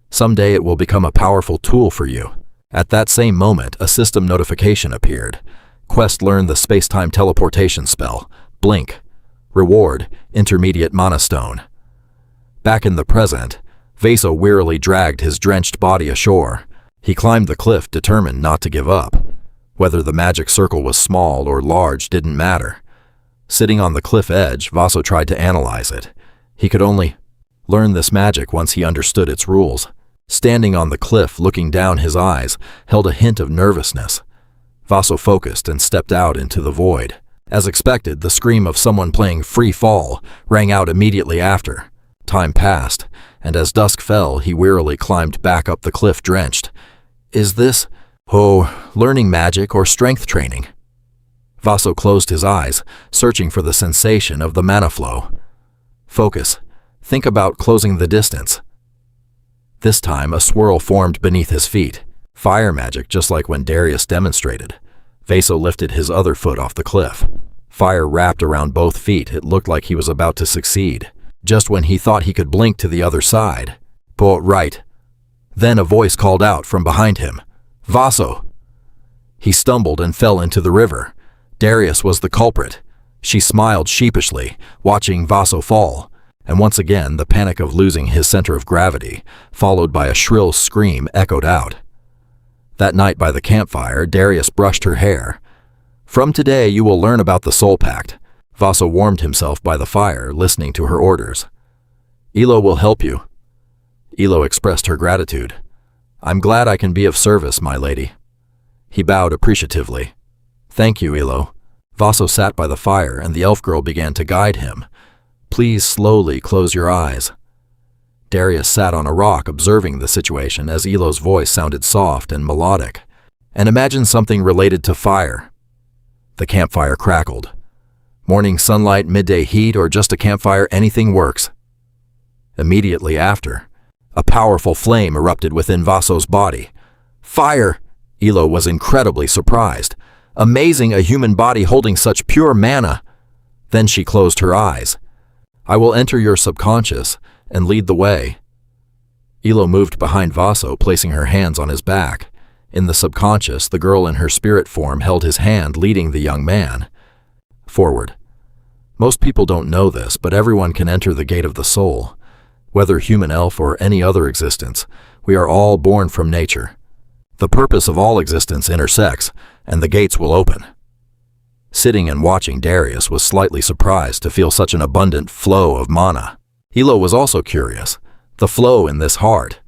Someday it will become a powerful tool for you. At that same moment, a system notification appeared. Quest learned the space-time teleportation spell. Blink. Reward, intermediate mana stone. Back in the present, Vaso wearily dragged his drenched body ashore. He climbed the cliff, determined not to give up. Whether the magic circle was small or large didn't matter. Sitting on the cliff edge, Vaso tried to analyze it. He could only learn this magic once he understood its rules. Standing on the cliff, looking down, his eyes held a hint of nervousness. Vaso focused and stepped out into the void. As expected, the scream of someone playing Free Fall rang out immediately after. Time passed, and as dusk fell, he wearily climbed back up the cliff, drenched. Is this, learning magic or strength training? Vaso closed his eyes, searching for the sensation of the mana flow. Focus. Think about closing the distance. This time, a swirl formed beneath his feet. Fire magic, just like when Darius demonstrated. Vaso lifted his other foot off the cliff. Fire wrapped around both feet. It looked like he was about to succeed. Just when he thought he could blink to the other side. Right. Then a voice called out from behind him, "Vaso!" He stumbled and fell into the river. Darius was the culprit. She smiled sheepishly, watching Vaso fall, and once again the panic of losing his center of gravity, followed by a shrill scream, echoed out. That night by the campfire, Darius brushed her hair. "From today you will learn about the Soul Pact." Vaso warmed himself by the fire, listening to her orders. "Ilo will help you." Ilo expressed her gratitude. "I'm glad I can be of service, my lady." He bowed appreciatively. "Thank you, Ilo." Vaso sat by the fire and the elf girl began to guide him. "Please slowly close your eyes." Darius sat on a rock observing the situation as Ilo's voice sounded soft and melodic. "And imagine something related to fire." The campfire crackled. "Morning sunlight, midday heat, or just a campfire, anything works." Immediately after, a powerful flame erupted within Vaso's body. "Fire!" Ilo was incredibly surprised. Amazing, a human body holding such pure mana. Then she closed her eyes. "I will enter your subconscious and lead the way." Ilo moved behind Vaso, placing her hands on his back. In the subconscious, the girl in her spirit form held his hand, leading the young man forward. Most people don't know this, but everyone can enter the gate of the soul. Whether human, elf, or any other existence, we are all born from nature. The purpose of all existence intersects, and the gates will open. Sitting and watching, Darius was slightly surprised to feel such an abundant flow of mana. Ilo was also curious. The flow in this heart.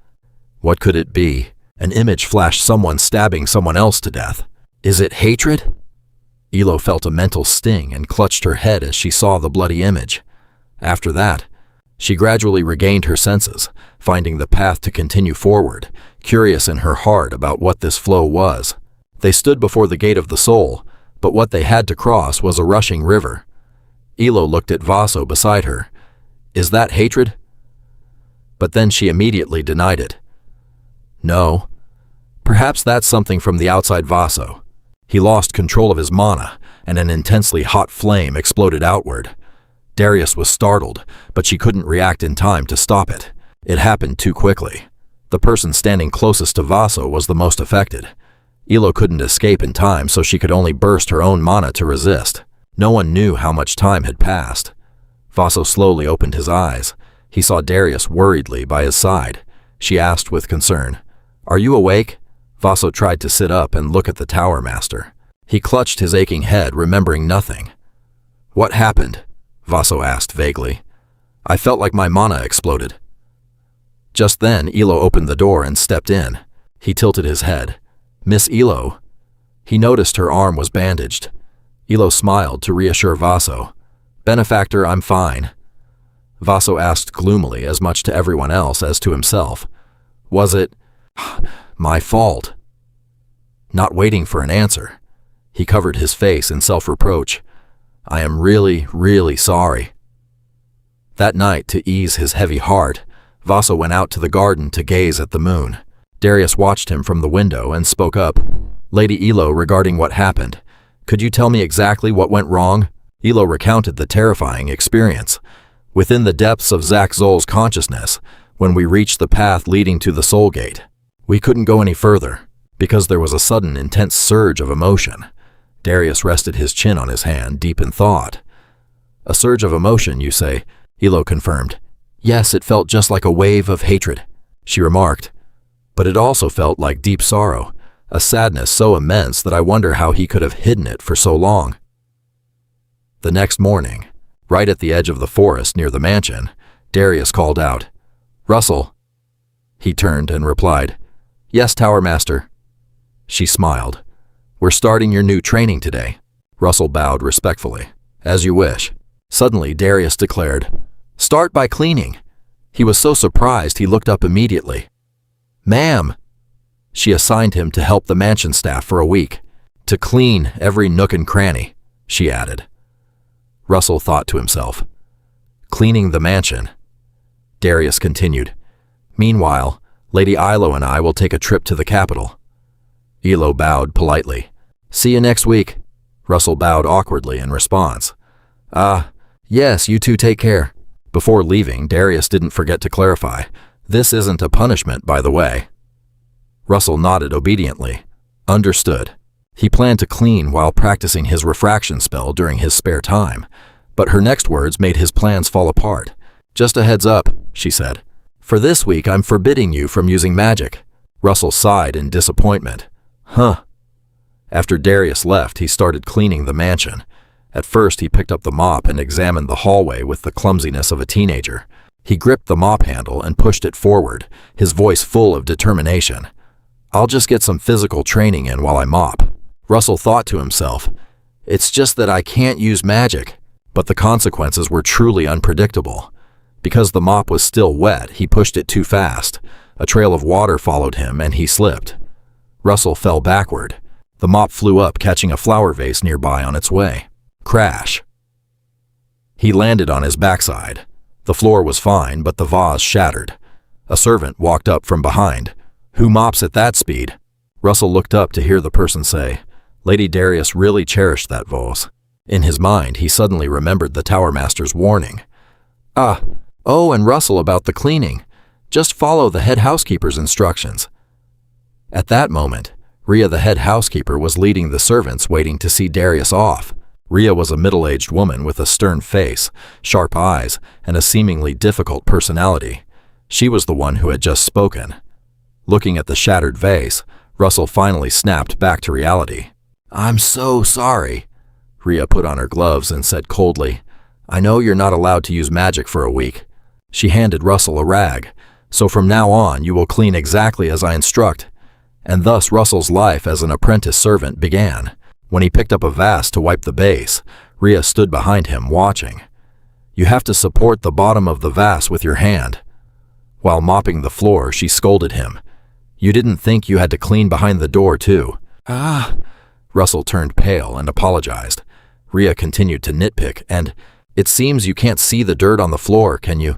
What could it be? An image flashed, someone stabbing someone else to death. Is it hatred? Ilo felt a mental sting and clutched her head as she saw the bloody image. After that, she gradually regained her senses, finding the path to continue forward, curious in her heart about what this flow was. They stood before the gate of the soul, but what they had to cross was a rushing river. Ilo looked at Vaso beside her. Is that hatred? But then she immediately denied it. No. Perhaps that's something from the outside Vaso. He lost control of his mana, and an intensely hot flame exploded outward. Darius was startled, but she couldn't react in time to stop it. It happened too quickly. The person standing closest to Vaso was the most affected. Ilo couldn't escape in time, so she could only burst her own mana to resist. No one knew how much time had passed. Vaso slowly opened his eyes. He saw Darius worriedly by his side. She asked with concern, "Are you awake?" Vaso tried to sit up and look at the Tower Master. He clutched his aching head, remembering nothing. "What happened?" Vaso asked vaguely. "I felt like my mana exploded." Just then, Ilo opened the door and stepped in. He tilted his head. "Miss Ilo." He noticed her arm was bandaged. Ilo smiled to reassure Vaso. "Benefactor, I'm fine." Vaso asked gloomily, as much to everyone else as to himself. "Was it my fault?" Not waiting for an answer, he covered his face in self-reproach. "I am really, really sorry." That night, to ease his heavy heart, Vaso went out to the garden to gaze at the moon. Darius watched him from the window and spoke up. "Lady Ilo, regarding what happened, could you tell me exactly what went wrong?" Ilo recounted the terrifying experience. Within the depths of Zak Zol's consciousness, when we reached the path leading to the Soul Gate, we couldn't go any further, because there was a sudden intense surge of emotion. Darius rested his chin on his hand, deep in thought. "A surge of emotion, you say?" Ilo confirmed. "Yes, it felt just like a wave of hatred," she remarked. "But it also felt like deep sorrow, a sadness so immense that I wonder how he could have hidden it for so long." The next morning, right at the edge of the forest near the mansion, Darius called out, "Russell." He turned and replied, "Yes, Tower Master." She smiled. "We're starting your new training today." Russell bowed respectfully. "As you wish." Suddenly, Darius declared, "Start by cleaning." He was so surprised he looked up immediately. "Ma'am." She assigned him to help the mansion staff for a week, to clean every nook and cranny, she added. Russell thought to himself, "Cleaning the mansion." Darius continued, "Meanwhile, Lady Ilo and I will take a trip to the capital." Ilo bowed politely. "See you next week." Russell bowed awkwardly in response. Yes, you two take care." Before leaving, Darius didn't forget to clarify, "This isn't a punishment, by the way." Russell nodded obediently. Understood. He planned to clean while practicing his refraction spell during his spare time, but her next words made his plans fall apart. Just a heads up, she said. For this week, I'm forbidding you from using magic. Russell sighed in disappointment. Huh. After Darius left, he started cleaning the mansion. At first, he picked up the mop and examined the hallway with the clumsiness of a teenager. He gripped the mop handle and pushed it forward, his voice full of determination. I'll just get some physical training in while I mop. Russell thought to himself, it's just that I can't use magic. But the consequences were truly unpredictable. Because the mop was still wet, he pushed it too fast. A trail of water followed him and he slipped. Russell fell backward. The mop flew up, catching a flower vase nearby on its way. Crash. He landed on his backside. The floor was fine, but the vase shattered. A servant walked up from behind. Who mops at that speed? Russell looked up to hear the person say, Lady Darius really cherished that vase. In his mind, he suddenly remembered the Tower Master's warning. And Russell about the cleaning. Just follow the head housekeeper's instructions. At that moment, Rhea the head housekeeper was leading the servants waiting to see Darius off. Rhea was a middle-aged woman with a stern face, sharp eyes, and a seemingly difficult personality. She was the one who had just spoken. Looking at the shattered vase, Russell finally snapped back to reality. I'm so sorry. Rhea put on her gloves and said coldly, I know you're not allowed to use magic for a week. She handed Russell a rag. So from now on, you will clean exactly as I instruct. And thus Russell's life as an apprentice servant began. When he picked up a vase to wipe the base, Rhea stood behind him watching. You have to support the bottom of the vase with your hand. While mopping the floor, she scolded him. You didn't think you had to clean behind the door too. Russell turned pale and apologized. Rhea continued to nitpick, and it seems you can't see the dirt on the floor, can you?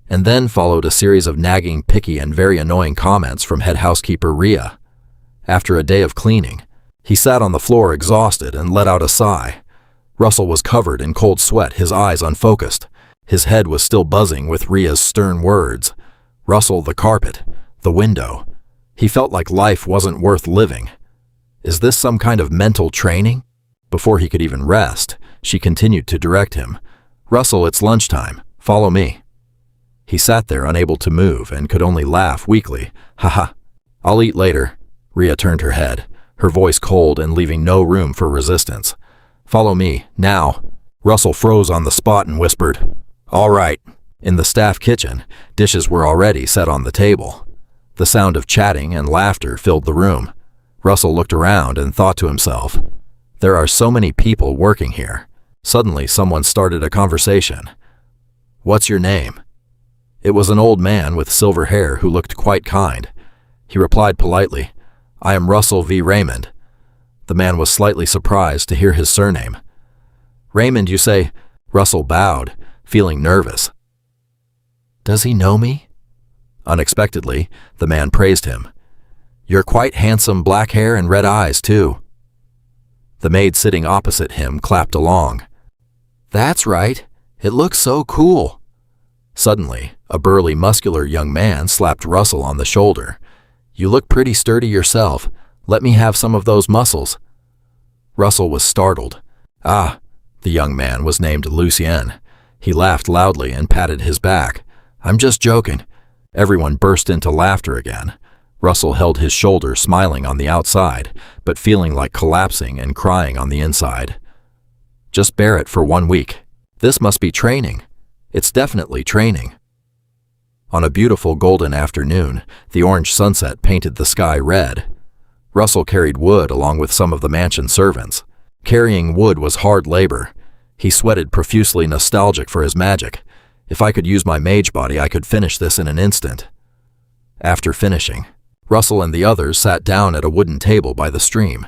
And then followed a series of nagging, picky, and very annoying comments from head housekeeper Rhea. After a day of cleaning, he sat on the floor exhausted and let out a sigh. Russell was covered in cold sweat, his eyes unfocused. His head was still buzzing with Rhea's stern words. Russell, the carpet, the window. He felt like life wasn't worth living. Is this some kind of mental training? Before he could even rest, she continued to direct him. Russell, it's lunchtime. Follow me. He sat there unable to move and could only laugh weakly. Haha. I'll eat later. Rhea turned her head, her voice cold and leaving no room for resistance. Follow me, now. Russell froze on the spot and whispered, All right. In the staff kitchen, dishes were already set on the table. The sound of chatting and laughter filled the room. Russell looked around and thought to himself, There are so many people working here. Suddenly, someone started a conversation. What's your name? It was an old man with silver hair who looked quite kind. He replied politely, I am Russell V. Raymond. The man was slightly surprised to hear his surname. Raymond, you say? Russell bowed, feeling nervous. Does he know me? Unexpectedly, the man praised him. You're quite handsome, black hair and red eyes, too. The maid sitting opposite him clapped along. That's right. It looks so cool. Suddenly, a burly, muscular young man slapped Russell on the shoulder. You look pretty sturdy yourself. Let me have some of those muscles. Russell was startled. The young man was named Lucien. He laughed loudly and patted his back. I'm just joking. Everyone burst into laughter again. Russell held his shoulder, smiling on the outside, but feeling like collapsing and crying on the inside. Just bear it for 1 week. This must be training. It's definitely training. On a beautiful golden afternoon, the orange sunset painted the sky red. Russell carried wood along with some of the mansion servants. Carrying wood was hard labor. He sweated profusely, nostalgic for his magic. If I could use my mage body, I could finish this in an instant. After finishing, Russell and the others sat down at a wooden table by the stream.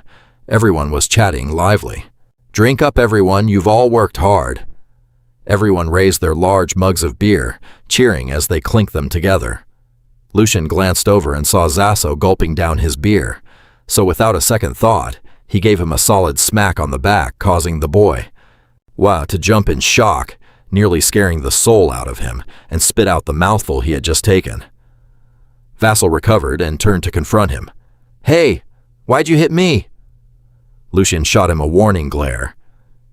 Everyone was chatting lively. Drink up, everyone, you've all worked hard. Everyone raised their large mugs of beer, cheering as they clinked them together. Lucien glanced over and saw Zaso gulping down his beer, so without a second thought, he gave him a solid smack on the back, causing the boy, to jump in shock, nearly scaring the soul out of him, and spit out the mouthful he had just taken. Vassal recovered and turned to confront him. "Hey, why'd you hit me?" Lucian shot him a warning glare.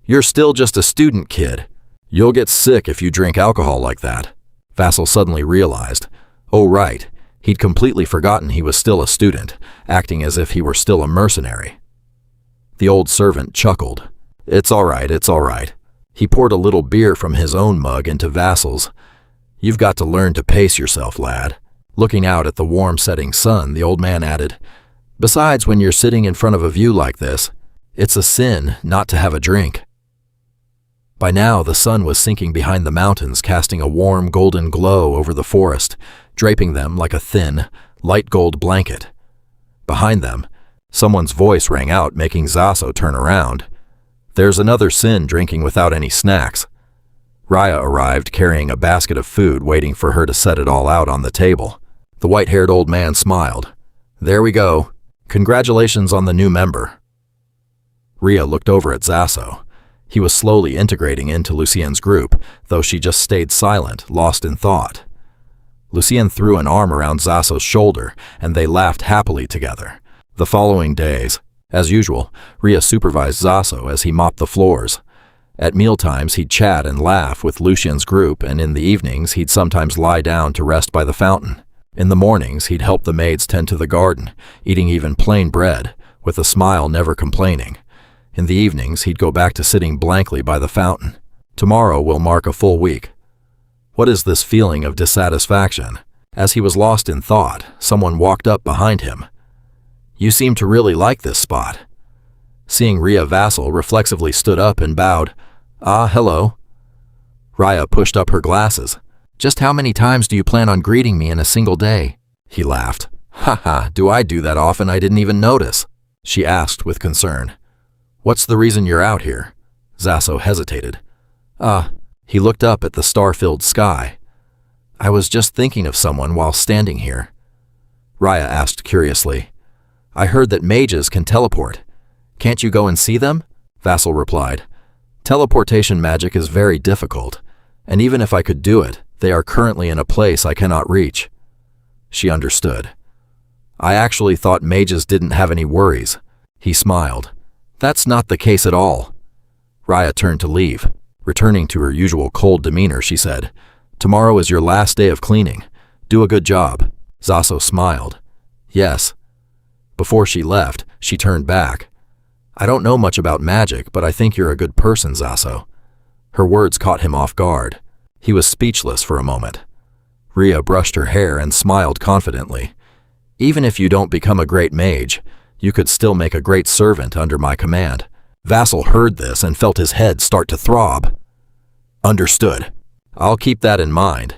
"You're still just a student, kid. You'll get sick if you drink alcohol like that." Vassal suddenly realized, oh right, he'd completely forgotten he was still a student, acting as if he were still a mercenary. The old servant chuckled. It's all right. He poured a little beer from his own mug into Vassal's. "You've got to learn to pace yourself, lad." Looking out at the warm setting sun, the old man added, "Besides, when you're sitting in front of a view like this, it's a sin not to have a drink." By now, the sun was sinking behind the mountains, casting a warm golden glow over the forest, draping them like a thin, light gold blanket. Behind them, someone's voice rang out, making Zaso turn around. "There's another sin drinking without any snacks." Raya arrived carrying a basket of food, waiting for her to set it all out on the table. The white-haired old man smiled. "There we go. Congratulations on the new member." Rhea looked over at Zaso. He was slowly integrating into Lucien's group, though she just stayed silent, lost in thought. Lucien threw an arm around Zaso's shoulder, and they laughed happily together. The following days, as usual, Rhea supervised Zaso as he mopped the floors. At mealtimes, he'd chat and laugh with Lucien's group, and in the evenings, he'd sometimes lie down to rest by the fountain. In the mornings, he'd help the maids tend to the garden, eating even plain bread, with a smile, never complaining. In the evenings, he'd go back to sitting blankly by the fountain. Tomorrow will mark a full week. What is this feeling of dissatisfaction? As he was lost in thought, someone walked up behind him. "You seem to really like this spot." Seeing Rhea, Vassal reflexively stood up and bowed. "Ah, hello." Raya pushed up her glasses. "Just how many times do you plan on greeting me in a single day?" He laughed. "Haha, do I do that often I didn't even notice?" She asked with concern. "What's the reason you're out here?" Zaso hesitated. He looked up at the star-filled sky. "I was just thinking of someone while standing here." Raya asked curiously. "I heard that mages can teleport. Can't you go and see them?" Vassal replied. "Teleportation magic is very difficult, and even if I could do it, they are currently in a place I cannot reach." She understood. "I actually thought mages didn't have any worries." He smiled. "That's not the case at all." Raya turned to leave. Returning to her usual cold demeanor, she said, "Tomorrow is your last day of cleaning. Do a good job." Zaso smiled. "Yes." Before she left, she turned back. "I don't know much about magic, but I think you're a good person, Zaso." Her words caught him off guard. He was speechless for a moment. Rhea brushed her hair and smiled confidently. "Even if you don't become a great mage, you could still make a great servant under my command." Vassal heard this and felt his head start to throb. "Understood. I'll keep that in mind."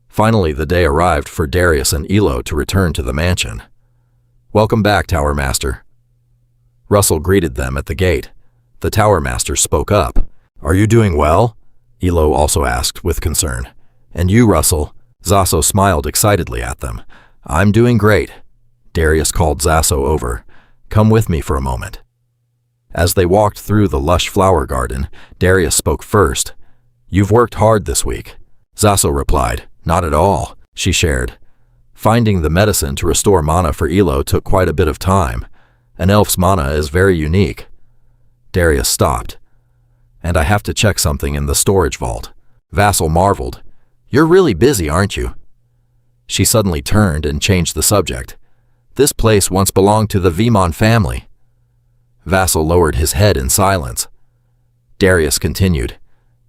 Finally, the day arrived for Darius and Elo to return to the mansion. "Welcome back, Tower Master." Russell greeted them at the gate. The Tower Master spoke up. "Are you doing well?" Elo also asked with concern. "And you, Russell?" Zaso smiled excitedly at them. "I'm doing great." Darius called Zaso over. "Come with me for a moment." As they walked through the lush flower garden, Darius spoke first. "You've worked hard this week." Zaso replied, "Not at all," she shared. Finding the medicine to restore mana for Elo took quite a bit of time. An elf's mana is very unique. Darius stopped. "And I have to check something in the storage vault." Vassal marveled. "You're really busy, aren't you?" She suddenly turned and changed the subject. "This place once belonged to the Vimon family." Vassal lowered his head in silence. Darius continued.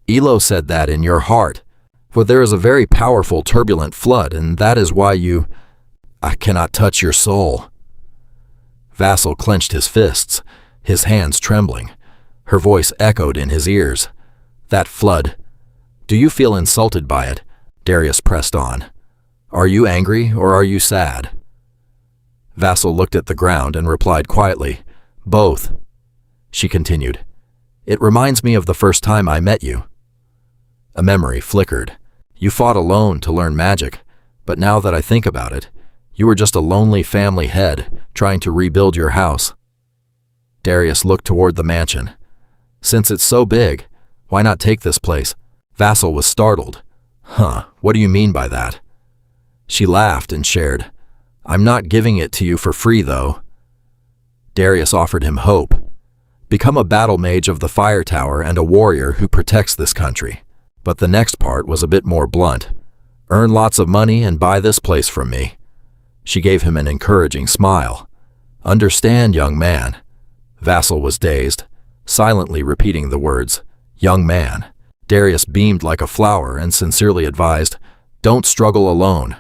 "Elo said that in your heart, for there is a very powerful turbulent flood, and that is why I cannot touch your soul." Vassal clenched his fists, his hands trembling. Her voice echoed in his ears. "That flood. Do you feel insulted by it?" Darius pressed on. "Are you angry or are you sad?" Vassal looked at the ground and replied quietly, "Both." She continued, "It reminds me of the first time I met you." A memory flickered. "You fought alone to learn magic, but now that I think about it, you were just a lonely family head trying to rebuild your house." Darius looked toward the mansion. "Since it's so big, why not take this place?" Vassal was startled. "Huh, what do you mean by that?" She laughed and shared, "I'm not giving it to you for free, though." Darius offered him hope. Become a battle mage of the fire tower and a warrior who protects this country. But the next part was a bit more blunt. Earn lots of money and buy this place from me. She gave him an encouraging smile. Understand, young man. Vassal was dazed, silently repeating the words, young man. Darius beamed like a flower and sincerely advised, don't struggle alone.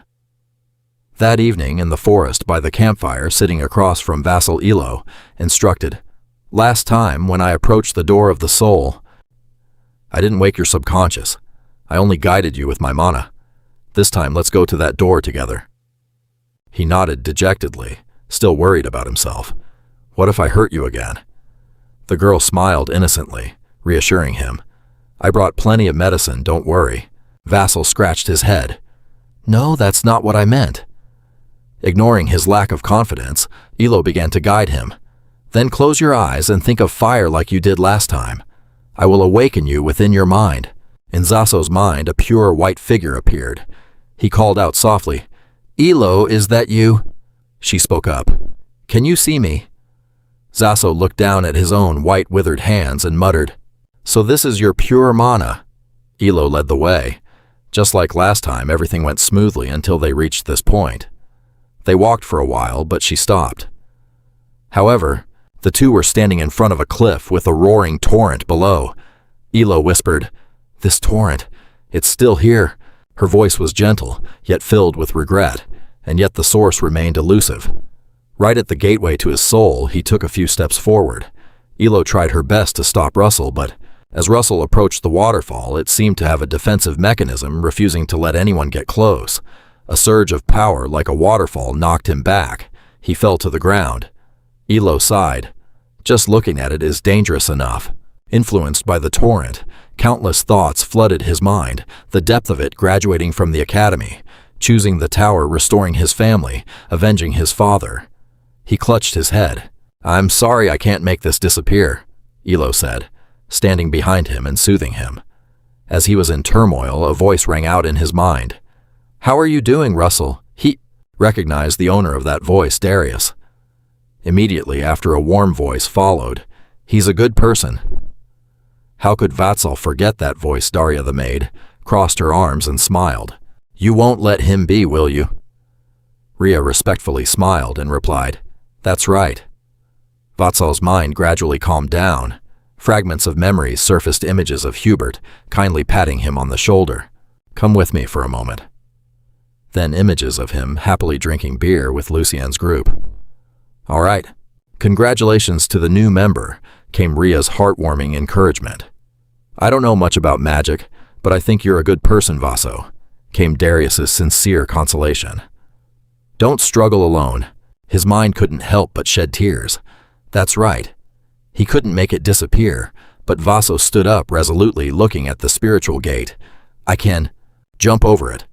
That evening in the forest by the campfire sitting across from Vassal Elo, instructed, last time when I approached the door of the soul, I didn't wake your subconscious. I only guided you with my mana. This time let's go to that door together. He nodded dejectedly, still worried about himself. What if I hurt you again? The girl smiled innocently, reassuring him. I brought plenty of medicine, don't worry. Vassal scratched his head. No, that's not what I meant. Ignoring his lack of confidence, Elo began to guide him. Then close your eyes and think of fire like you did last time. I will awaken you within your mind. In Zaso's mind, a pure white figure appeared. He called out softly, Elo, is that you? She spoke up. Can you see me? Zaso looked down at his own white withered hands and muttered, so this is your pure mana. Elo led the way. Just like last time, everything went smoothly until they reached this point. They walked for a while, but she stopped. However, the two were standing in front of a cliff with a roaring torrent below. Elo whispered, this torrent, it's still here. Her voice was gentle, yet filled with regret, and yet the source remained elusive. Right at the gateway to his soul, he took a few steps forward. Elo tried her best to stop Russell, but as Russell approached the waterfall, it seemed to have a defensive mechanism refusing to let anyone get close. A surge of power like a waterfall knocked him back. He fell to the ground. Elo sighed. Just looking at it is dangerous enough. Influenced by the torrent, countless thoughts flooded his mind, the depth of it graduating from the academy, choosing the tower, restoring his family, avenging his father. He clutched his head. I'm sorry I can't make this disappear, Elo said, standing behind him and soothing him. As he was in turmoil, a voice rang out in his mind. How are you doing, Russell? He recognized the owner of that voice, Darius. Immediately after a warm voice followed, He's a good person. How could Vatsal forget that voice? Daria the maid crossed her arms and smiled. You won't let him be, will you? Ria respectfully smiled and replied, That's right. Vatsal's mind gradually calmed down. Fragments of memories surfaced, images of Hubert, kindly patting him on the shoulder. Come with me for a moment. Then images of him happily drinking beer with Lucien's group. All right. Congratulations to the new member, came Ria's heartwarming encouragement. I don't know much about magic, but I think you're a good person, Vaso, came Darius's sincere consolation. Don't struggle alone. His mind couldn't help but shed tears. That's right. He couldn't make it disappear, but Vaso stood up resolutely, looking at the spiritual gate. I can jump over it.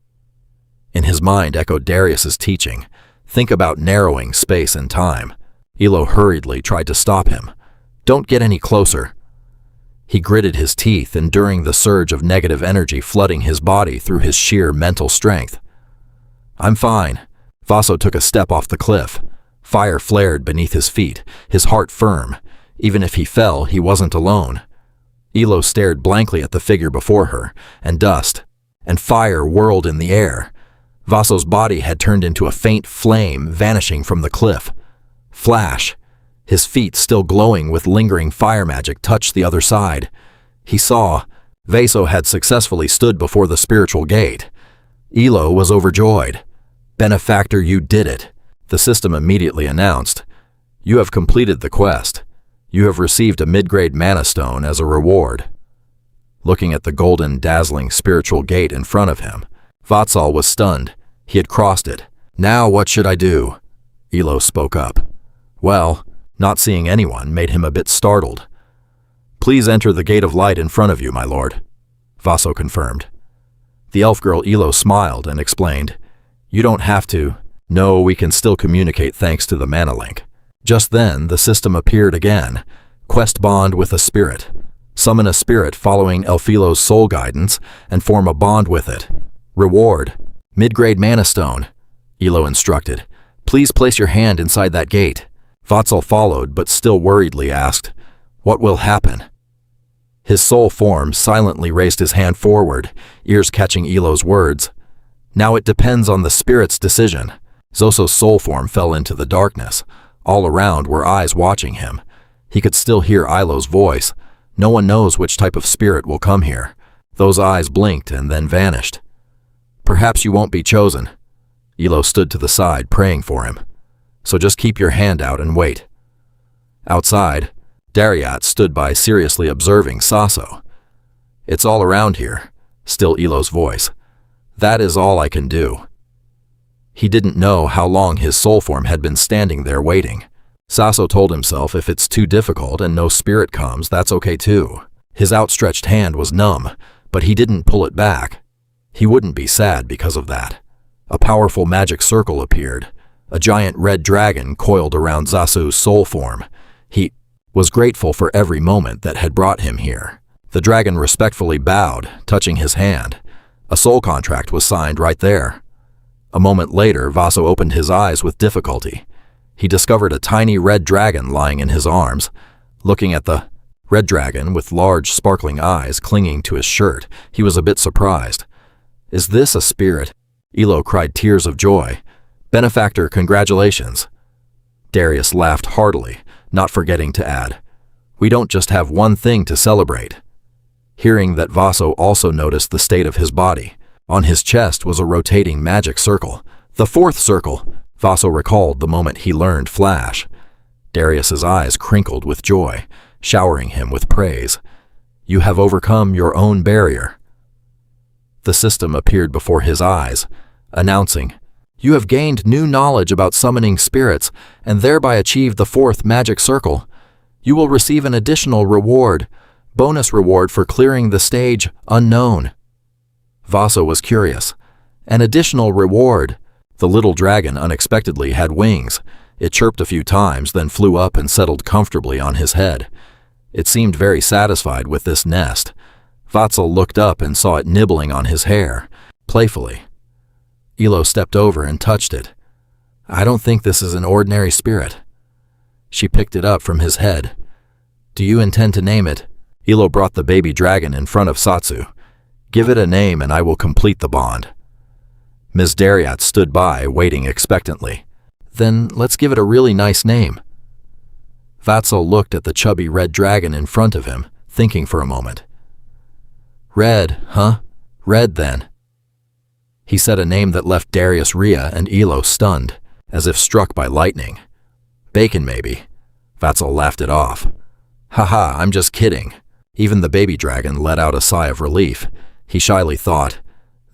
In his mind echoed Darius's teaching. Think about narrowing space and time. Elo hurriedly tried to stop him. Don't get any closer. He gritted his teeth, enduring the surge of negative energy flooding his body through his sheer mental strength. I'm fine. Vaso took a step off the cliff. Fire flared beneath his feet, his heart firm. Even if he fell, he wasn't alone. Elo stared blankly at the figure before her, and dust and fire whirled in the air. Vaso's body had turned into a faint flame, vanishing from the cliff. Flash! His feet, still glowing with lingering fire magic, touched the other side. He saw Vaso had successfully stood before the spiritual gate. Elo was overjoyed. Benefactor, you did it, the system immediately announced. You have completed the quest. You have received a mid-grade mana stone as a reward. Looking at the golden, dazzling spiritual gate in front of him, Vatsal was stunned. He had crossed it. Now what should I do? Elo spoke up. Well, not seeing anyone made him a bit startled. Please enter the gate of light in front of you, my lord, Vaso confirmed. The elf girl Elo smiled and explained, You don't have to. No, we can still communicate thanks to the mana link. Just then, the system appeared again. Quest bond with a spirit. Summon a spirit following Elfilo's soul guidance and form a bond with it. Reward. Mid-grade mana stone, Elo instructed. Please place your hand inside that gate. Vatsal followed, but still worriedly asked, What will happen? His soul form silently raised his hand forward, ears catching Elo's words. Now it depends on the spirit's decision. Zoso's soul form fell into the darkness. All around were eyes watching him. He could still hear Ilo's voice. No one knows which type of spirit will come here. Those eyes blinked and then vanished. Perhaps you won't be chosen. Elo stood to the side, praying for him. So just keep your hand out and wait. Outside, Dariat stood by, seriously observing Saso. It's all around here, still Elo's voice. That is all I can do. He didn't know how long his soul form had been standing there waiting. Saso told himself if it's too difficult and no spirit comes, that's okay too. His outstretched hand was numb, but he didn't pull it back. He wouldn't be sad because of that. A powerful magic circle appeared. A giant red dragon coiled around Zasu's soul form. He was grateful for every moment that had brought him here. The dragon respectfully bowed, touching his hand. A soul contract was signed right there. A moment later, Vaso opened his eyes with difficulty. He discovered a tiny red dragon lying in his arms. Looking at the red dragon with large sparkling eyes clinging to his shirt, he was a bit surprised. Is this a spirit? Elo cried tears of joy. Benefactor, congratulations. Darius laughed heartily, not forgetting to add, We don't just have one thing to celebrate. Hearing that, Vaso also noticed the state of his body. On his chest was a rotating magic circle. The fourth circle. Vaso recalled the moment he learned Flash. Darius's eyes crinkled with joy, showering him with praise. You have overcome your own barrier. The system appeared before his eyes, announcing, You have gained new knowledge about summoning spirits and thereby achieved the fourth magic circle. You will receive an additional reward, bonus reward for clearing the stage unknown. Vaso was curious. An additional reward. The little dragon unexpectedly had wings. It chirped a few times, then flew up and settled comfortably on his head. It seemed very satisfied with this nest. Vatsal looked up and saw it nibbling on his hair, playfully. Elo stepped over and touched it. I don't think this is an ordinary spirit. She picked it up from his head. Do you intend to name it? Elo brought the baby dragon in front of Satsu. Give it a name and I will complete the bond. Ms. Dariat stood by, waiting expectantly. Then let's give it a really nice name. Vatsal looked at the chubby red dragon in front of him, thinking for a moment. Red, huh? Red, then. He said a name that left Darius, Rhea, and Elo stunned, as if struck by lightning. Bacon, maybe. Vatsal laughed it off. Haha, I'm just kidding. Even the baby dragon let out a sigh of relief. He shyly thought.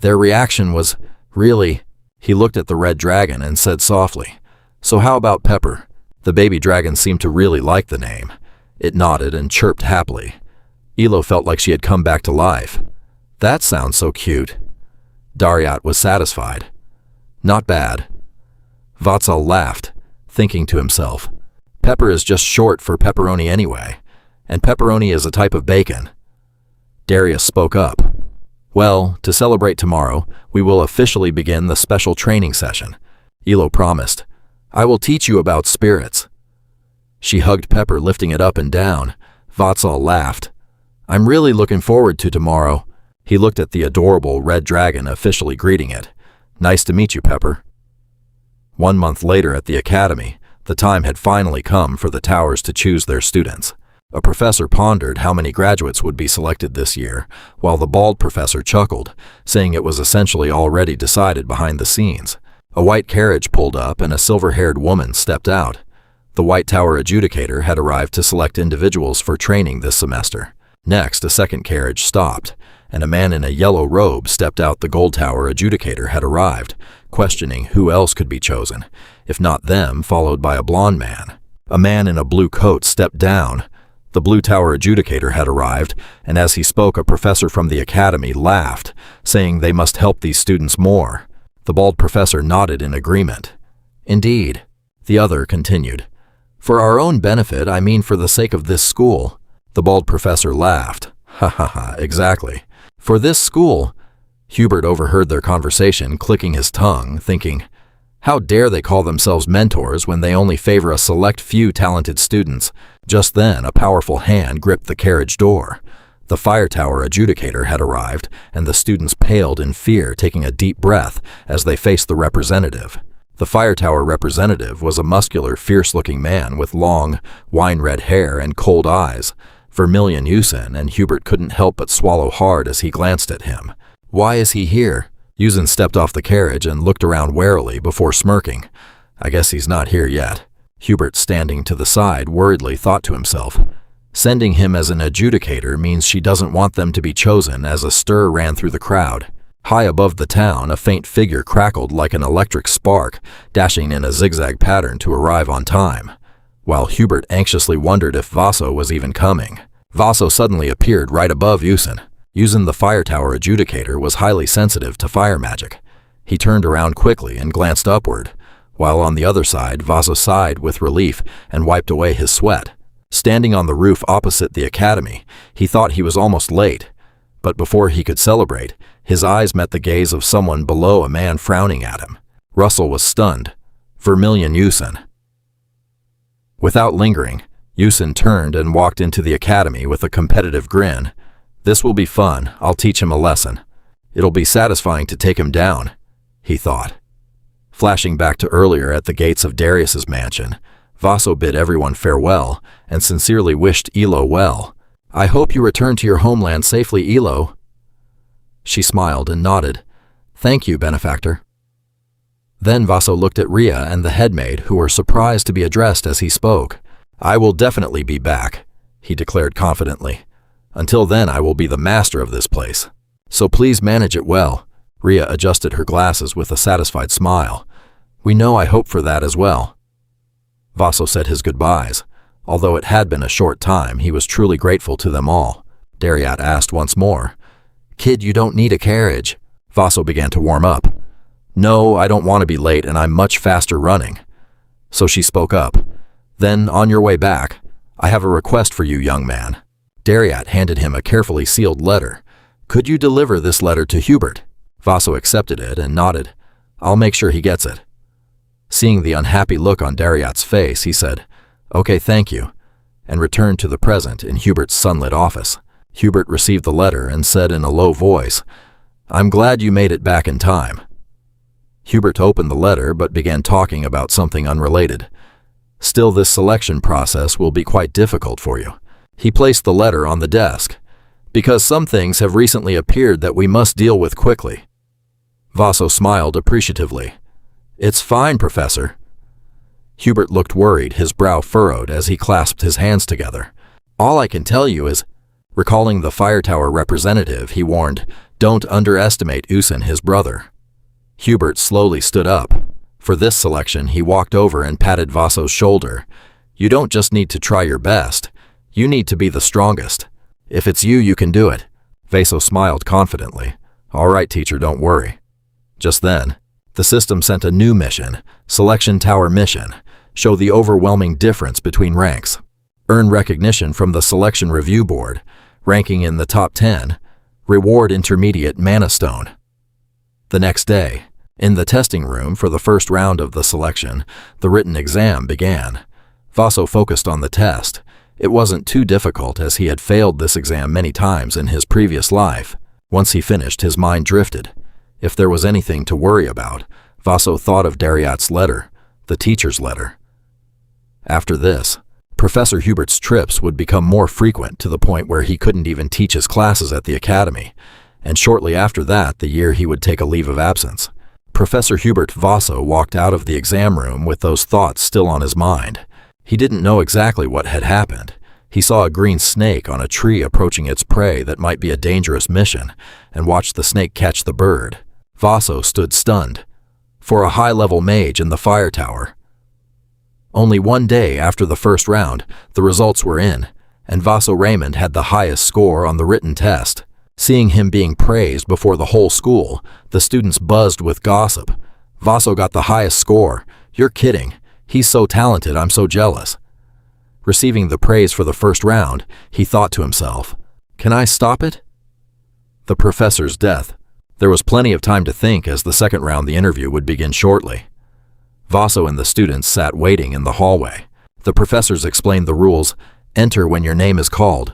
Their reaction was, really? He looked at the red dragon and said softly, So how about Pepper? The baby dragon seemed to really like the name. It nodded and chirped happily. Elo felt like she had come back to life. That sounds so cute. Dariat was satisfied. Not bad. Vatsal laughed, thinking to himself, Pepper is just short for pepperoni anyway, and pepperoni is a type of bacon. Darius spoke up. Well, to celebrate tomorrow, we will officially begin the special training session. Elo promised. I will teach you about spirits. She hugged Pepper, lifting it up and down. Vatsal laughed. I'm really looking forward to tomorrow. He looked at the adorable red dragon, officially greeting it. Nice to meet you, Pepper. 1 month later at the academy, the time had finally come for the towers to choose their students. A professor pondered how many graduates would be selected this year, while the bald professor chuckled, saying it was essentially already decided behind the scenes. A white carriage pulled up and a silver-haired woman stepped out. The White Tower adjudicator had arrived to select individuals for training this semester. Next, a second carriage stopped, and a man in a yellow robe stepped out. The Gold Tower adjudicator had arrived, questioning who else could be chosen, if not them, followed by a blonde man. A man in a blue coat stepped down. The Blue Tower adjudicator had arrived, and as he spoke, a professor from the academy laughed, saying they must help these students more. The bald professor nodded in agreement. Indeed. The other continued. For our own benefit, I mean for the sake of this school. The bald professor laughed. Ha ha ha, exactly. For this school. Hubert overheard their conversation, clicking his tongue, thinking, how dare they call themselves mentors when they only favor a select few talented students? Just then, a powerful hand gripped the carriage door. The fire tower adjudicator had arrived, and the students paled in fear, taking a deep breath as they faced the representative. The fire tower representative was a muscular, fierce-looking man with long, wine-red hair and cold eyes. Vermilion Yusin, and Hubert couldn't help but swallow hard as he glanced at him. Why is he here? Yusin stepped off the carriage and looked around warily before smirking. I guess he's not here yet. Hubert, standing to the side, worriedly thought to himself. Sending him as an adjudicator means she doesn't want them to be chosen, as a stir ran through the crowd. High above the town, a faint figure crackled like an electric spark, dashing in a zigzag pattern to arrive on time. While Hubert anxiously wondered if Vaso was even coming, Vaso suddenly appeared right above Yusin. Yusin, the fire tower adjudicator, was highly sensitive to fire magic. He turned around quickly and glanced upward, while on the other side, Vaso sighed with relief and wiped away his sweat. Standing on the roof opposite the academy, he thought he was almost late, but before he could celebrate, his eyes met the gaze of someone below, a man frowning at him. Russell was stunned. Vermilion Yusin. Without lingering, Yusin turned and walked into the academy with a competitive grin. This will be fun. I'll teach him a lesson. It'll be satisfying to take him down, he thought. Flashing back to earlier at the gates of Darius's mansion, Vaso bid everyone farewell and sincerely wished Elo well. I hope you return to your homeland safely, Elo. She smiled and nodded. Thank you, benefactor. Then Vaso looked at Ria and the headmaid, who were surprised to be addressed as he spoke. I will definitely be back, he declared confidently. Until then, I will be the master of this place. So please manage it well. Ria adjusted her glasses with a satisfied smile. We know I hope for that as well. Vaso said his goodbyes. Although it had been a short time, he was truly grateful to them all. Dariat asked once more. Kid, you don't need a carriage. Vaso began to warm up. No, I don't want to be late, and I'm much faster running. So she spoke up. Then, on your way back, I have a request for you, young man. Dariat handed him a carefully sealed letter. Could you deliver this letter to Hubert? Vaso accepted it and nodded. I'll make sure he gets it. Seeing the unhappy look on Dariat's face, he said, Okay, thank you, and returned to the present in Hubert's sunlit office. Hubert received the letter and said in a low voice, I'm glad you made it back in time. Hubert opened the letter but began talking about something unrelated. Still, this selection process will be quite difficult for you. He placed the letter on the desk. Because some things have recently appeared that we must deal with quickly. Vaso smiled appreciatively. It's fine, Professor. Hubert looked worried, his brow furrowed as he clasped his hands together. All I can tell you is, recalling the fire tower representative, he warned, don't underestimate Usin, his brother. Hubert slowly stood up. For this selection, he walked over and patted Vaso's shoulder. You don't just need to try your best. You need to be the strongest. If it's you, you can do it. Vaso smiled confidently. All right, teacher, don't worry. Just then, the system sent a new mission, Selection Tower Mission. Show the overwhelming difference between ranks. Earn recognition from the Selection Review Board, ranking in the top 10. Reward Intermediate Mana Stone. The next day, in the testing room for the first round of the selection, the written exam began. Vaso focused on the test. It wasn't too difficult as he had failed this exam many times in his previous life. Once he finished, his mind drifted. If there was anything to worry about, Vaso thought of Dariat's letter, the teacher's letter. After this, Professor Hubert's trips would become more frequent to the point where he couldn't even teach his classes at the academy, and shortly after that, the year he would take a leave of absence. Professor Hubert Vaso walked out of the exam room with those thoughts still on his mind. He didn't know exactly what had happened. He saw a green snake on a tree approaching its prey that might be a dangerous mission, and watched the snake catch the bird. Vaso stood stunned. For a high-level mage in the fire tower. Only one day after the first round, the results were in, and Vaso Raymond had the highest score on the written test. Seeing him being praised before the whole school, the students buzzed with gossip. Vaso got the highest score. You're kidding. He's so talented, I'm so jealous. Receiving the praise for the first round, he thought to himself, Can I stop it? The professor's death. There was plenty of time to think as the second round the interview would begin shortly. Vaso and the students sat waiting in the hallway. The professors explained the rules. Enter when your name is called.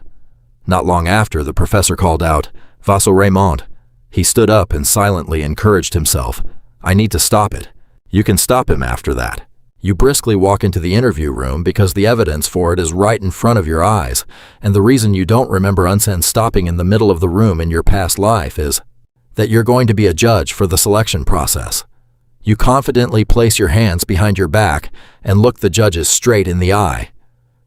Not long after, the professor called out, Vaso Raymond. He stood up and silently encouraged himself. I need to stop it. You can stop him after that. You briskly walk into the interview room because the evidence for it is right in front of your eyes, and the reason you don't remember Unsen stopping in the middle of the room in your past life is that you're going to be a judge for the selection process. You confidently place your hands behind your back and look the judges straight in the eye.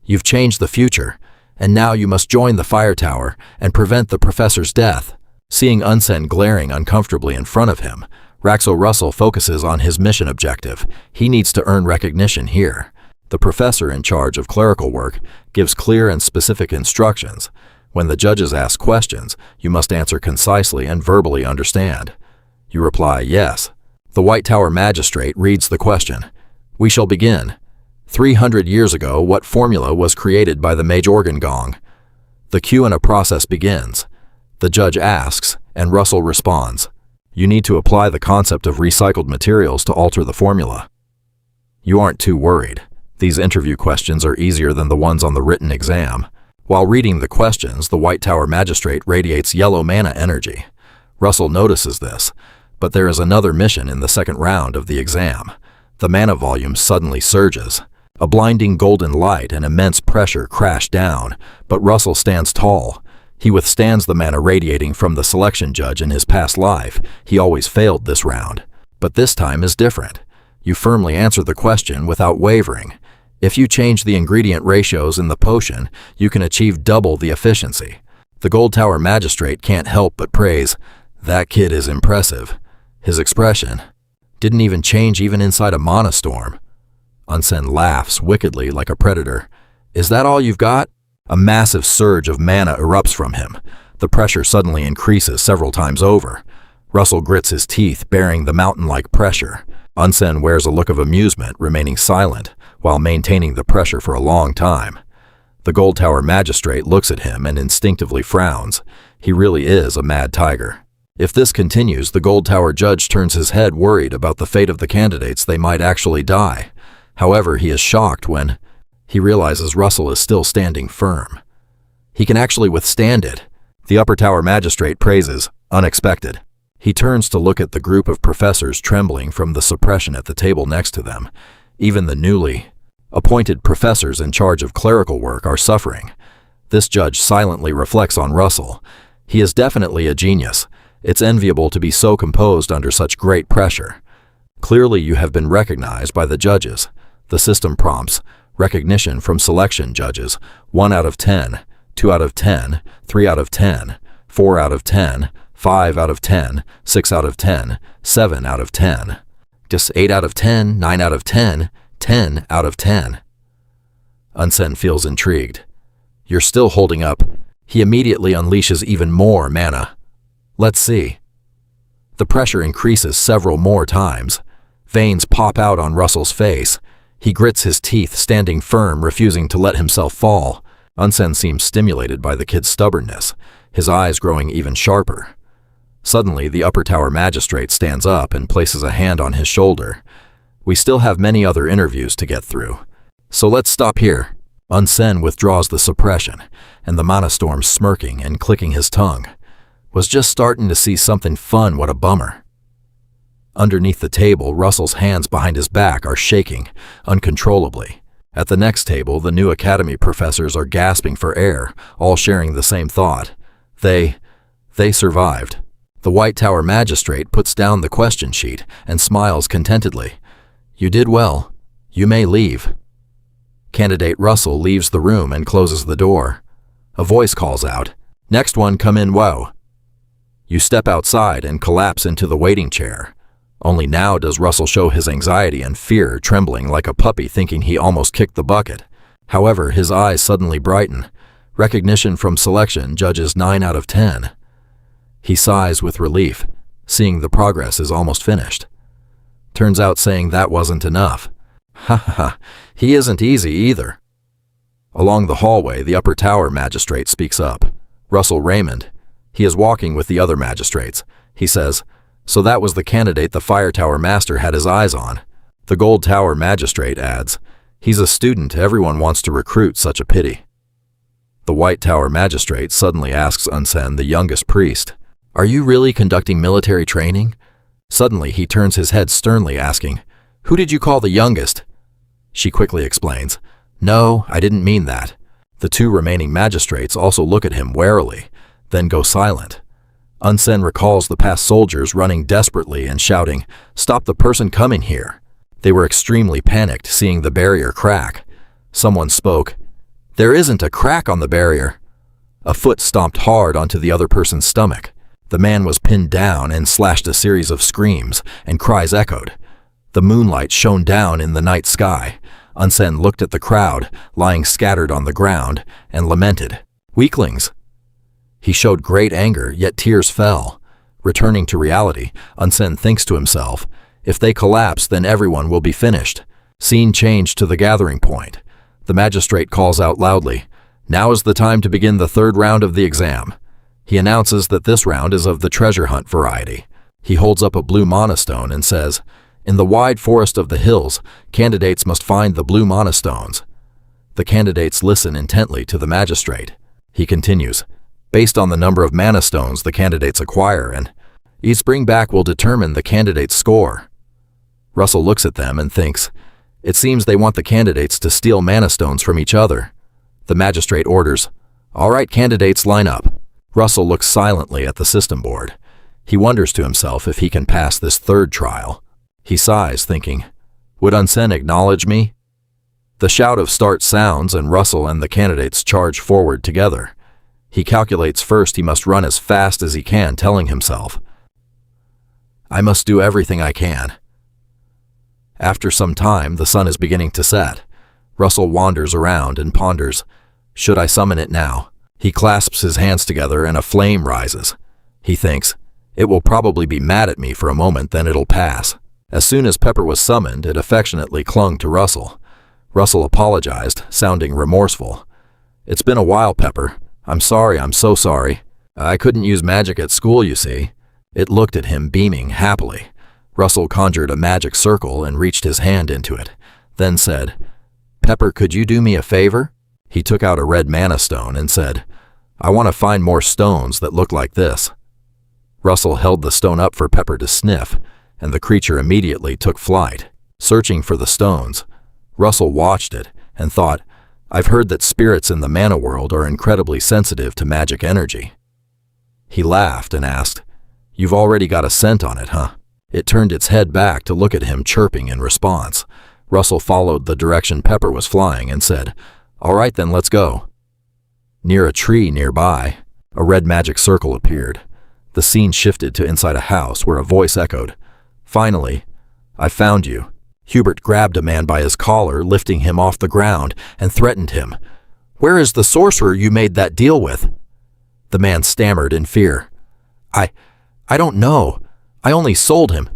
You've changed the future, and now you must join the fire tower and prevent the professor's death. Seeing Unsen glaring uncomfortably in front of him, Raxo Russell focuses on his mission objective. He needs to earn recognition here. The professor in charge of clerical work gives clear and specific instructions. When the judges ask questions, you must answer concisely and verbally understand. You reply, yes. The White Tower magistrate reads the question. We shall begin. 300 years ago, what formula was created by the Mage organ gong? The Q&A process begins. The judge asks, and Russell responds. You need to apply the concept of recycled materials to alter the formula. You aren't too worried. These interview questions are easier than the ones on the written exam. While reading the questions, the White Tower magistrate radiates yellow mana energy. Russell notices this, but there is another mission in the second round of the exam. The mana volume suddenly surges. A blinding golden light and immense pressure crash down, but Russell stands tall. He withstands the mana radiating from the selection judge in his past life. He always failed this round. But this time is different. You firmly answer the question without wavering. If you change the ingredient ratios in the potion, you can achieve double the efficiency. The Gold Tower magistrate can't help but praise, that kid is impressive. His expression didn't even change even inside a mana storm. Unsen laughs wickedly like a predator. Is that all you've got? A massive surge of mana erupts from him. The pressure suddenly increases several times over. Russell grits his teeth, bearing the mountain-like pressure. Unsen wears a look of amusement, remaining silent, while maintaining the pressure for a long time. The Gold Tower magistrate looks at him and instinctively frowns. He really is a mad tiger. If this continues, the Gold Tower judge turns his head worried about the fate of the candidates. They might actually die. However, he is shocked when he realizes Russell is still standing firm. He can actually withstand it. The Upper Tower magistrate praises, unexpected. He turns to look at the group of professors trembling from the suppression at the table next to them. Even the newly appointed professors in charge of clerical work are suffering. This judge silently reflects on Russell. He is definitely a genius. It's enviable to be so composed under such great pressure. Clearly you have been recognized by the judges. The system prompts recognition from selection judges, 1 out of 10, 2 out of 10, 3 out of 10, 4 out of 10, 5 out of 10, 6 out of 10, 7 out of 10. Just 8 out of 10, 9 out of 10, 10 out of 10. Unsen feels intrigued. You're still holding up. He immediately unleashes even more mana. Let's see. The pressure increases several more times. Veins pop out on Russell's face. He grits his teeth, standing firm, refusing to let himself fall. Unsen seems stimulated by the kid's stubbornness, his eyes growing even sharper. Suddenly, the Upper Tower magistrate stands up and places a hand on his shoulder. We still have many other interviews to get through, so let's stop here. Unsen withdraws the suppression, and the mana storm, smirking and clicking his tongue. Was just starting to see something fun, what a bummer. Underneath the table, Russell's hands behind his back are shaking uncontrollably. At the next table, the new academy professors are gasping for air, all sharing the same thought. They survived. The White Tower magistrate puts down the question sheet and smiles contentedly. You did well. You may leave. Candidate Russell leaves the room and closes the door. A voice calls out, Next one, come in, whoa. You step outside and collapse into the waiting chair. Only now does Russell show his anxiety and fear, trembling like a puppy thinking he almost kicked the bucket. However, his eyes suddenly brighten. Recognition from selection judges 9 out of 10. He sighs with relief, seeing the progress is almost finished. Turns out saying that wasn't enough. Ha ha ha, he isn't easy either. Along the hallway, the Upper Tower magistrate speaks up. Russell Raymond. He is walking with the other magistrates. he says. So that was the candidate the Fire Tower Master had his eyes on. The Gold Tower Magistrate adds, he's a student everyone wants to recruit, such a pity. The White Tower Magistrate suddenly asks Unsen, the youngest priest, are you really conducting military training? Suddenly he turns his head sternly, asking, who did you call the youngest? She quickly explains, no, I didn't mean that. The two remaining magistrates also look at him warily, then go silent. Unsen recalls the past soldiers running desperately and shouting, stop the person coming here. They were extremely panicked seeing the barrier crack. Someone spoke, there isn't a crack on the barrier. A foot stomped hard onto the other person's stomach. The man was pinned down and slashed. A series of screams and cries echoed. The moonlight shone down in the night sky. Unsen looked at the crowd, lying scattered on the ground, and lamented, weaklings. He showed great anger, yet tears fell. Returning to reality, Unsen thinks to himself, if they collapse, then everyone will be finished. Scene changed to the gathering point. The magistrate calls out loudly, now is the time to begin the third round of the exam. He announces that this round is of the treasure hunt variety. He holds up a blue monostone and says, in the wide forest of the hills, candidates must find the blue monostones. The candidates listen intently to the magistrate. He continues, based on the number of mana stones the candidates acquire, and each bring back will determine the candidate's score. Russell looks at them and thinks, it seems they want the candidates to steal mana stones from each other. The magistrate orders, all right, candidates, line up. Russell looks silently at the system board. He wonders to himself if he can pass this third trial. He sighs, thinking, would Unsen acknowledge me? The shout of start sounds and Russell and the candidates charge forward together. He calculates first he must run as fast as he can, telling himself, I must do everything I can. After some time, the sun is beginning to set. Russell wanders around and ponders, should I summon it now? He clasps his hands together and a flame rises. He thinks, it will probably be mad at me for a moment, then it'll pass. As soon as Pepper was summoned, it affectionately clung to Russell. Russell apologized, sounding remorseful. It's been a while, Pepper. I'm sorry, I'm so sorry. I couldn't use magic at school, you see. It looked at him, beaming happily. Russell conjured a magic circle and reached his hand into it, then said, Pepper, could you do me a favor? He took out a red mana stone and said, I want to find more stones that look like this. Russell held the stone up for Pepper to sniff, and the creature immediately took flight. Searching for the stones, Russell watched it and thought, I've heard that spirits in the mana world are incredibly sensitive to magic energy. He laughed and asked, You've already got a scent on it, huh? It turned its head back to look at him, chirping in response. Russell followed the direction Pepper was flying and said, All right then, let's go. Near a tree nearby, a red magic circle appeared. The scene shifted to inside a house where a voice echoed, Finally, I found you. Hubert grabbed a man by his collar, lifting him off the ground, and threatened him. Where is the sorcerer you made that deal with? The man stammered in fear. I don't know. I only sold him.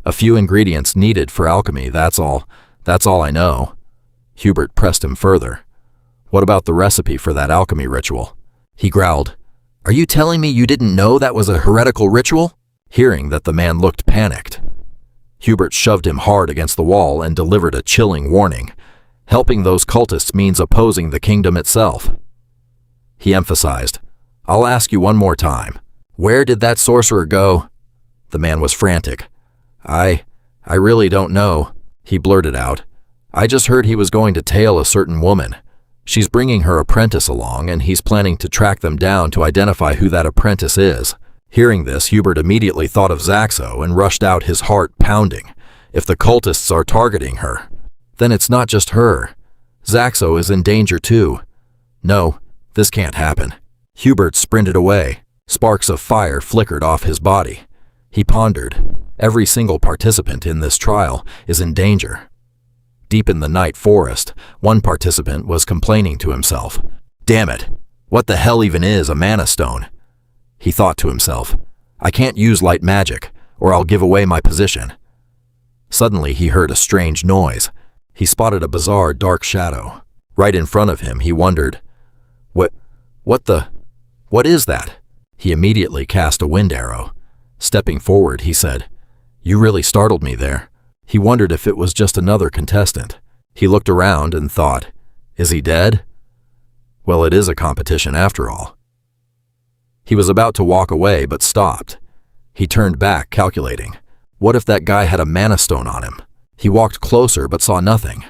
A few ingredients needed for alchemy, that's all. That's all I know. Hubert pressed him further. What about the recipe for that alchemy ritual? He growled. Are you telling me you didn't know that was a heretical ritual? Hearing that the man looked panicked, Hubert shoved him hard against the wall and delivered a chilling warning. Helping those cultists means opposing the kingdom itself. He emphasized, I'll ask you one more time. Where did that sorcerer go? The man was frantic. I really don't know, he blurted out. I just heard he was going to tail a certain woman. She's bringing her apprentice along, and he's planning to track them down to identify who that apprentice is. Hearing this, Hubert immediately thought of Zaxo and rushed out, his heart pounding. If the cultists are targeting her, then it's not just her. Zaxo is in danger too. No, this can't happen. Hubert sprinted away. Sparks of fire flickered off his body. He pondered. Every single participant in this trial is in danger. Deep in the night forest, one participant was complaining to himself. Damn it! What the hell even is a mana stone? He thought to himself, I can't use light magic, or I'll give away my position. Suddenly he heard a strange noise. He spotted a bizarre dark shadow. Right in front of him, he wondered, What is that? He immediately cast a wind arrow. Stepping forward, he said, "You really startled me there." He wondered if it was just another contestant. He looked around and thought, "Is he dead? Well, it is a competition after all." He was about to walk away but stopped. He turned back, calculating. What if that guy had a mana stone on him? He walked closer but saw nothing.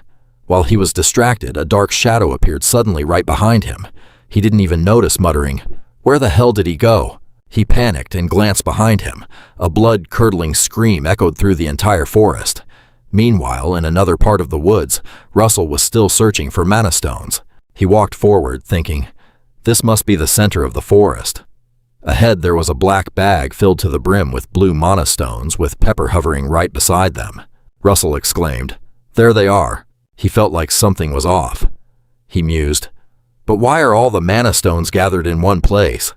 While he was distracted, a dark shadow appeared suddenly right behind him. He didn't even notice, muttering, "Where the hell did he go?" He panicked and glanced behind him. A blood-curdling scream echoed through the entire forest. Meanwhile, in another part of the woods, Russell was still searching for mana stones. He walked forward, thinking, this must be the center of the forest. Ahead there was a black bag filled to the brim with blue mana stones, with Pepper hovering right beside them. Russell exclaimed, "There they are." He felt like something was off. He mused, "But why are all the mana stones gathered in one place?"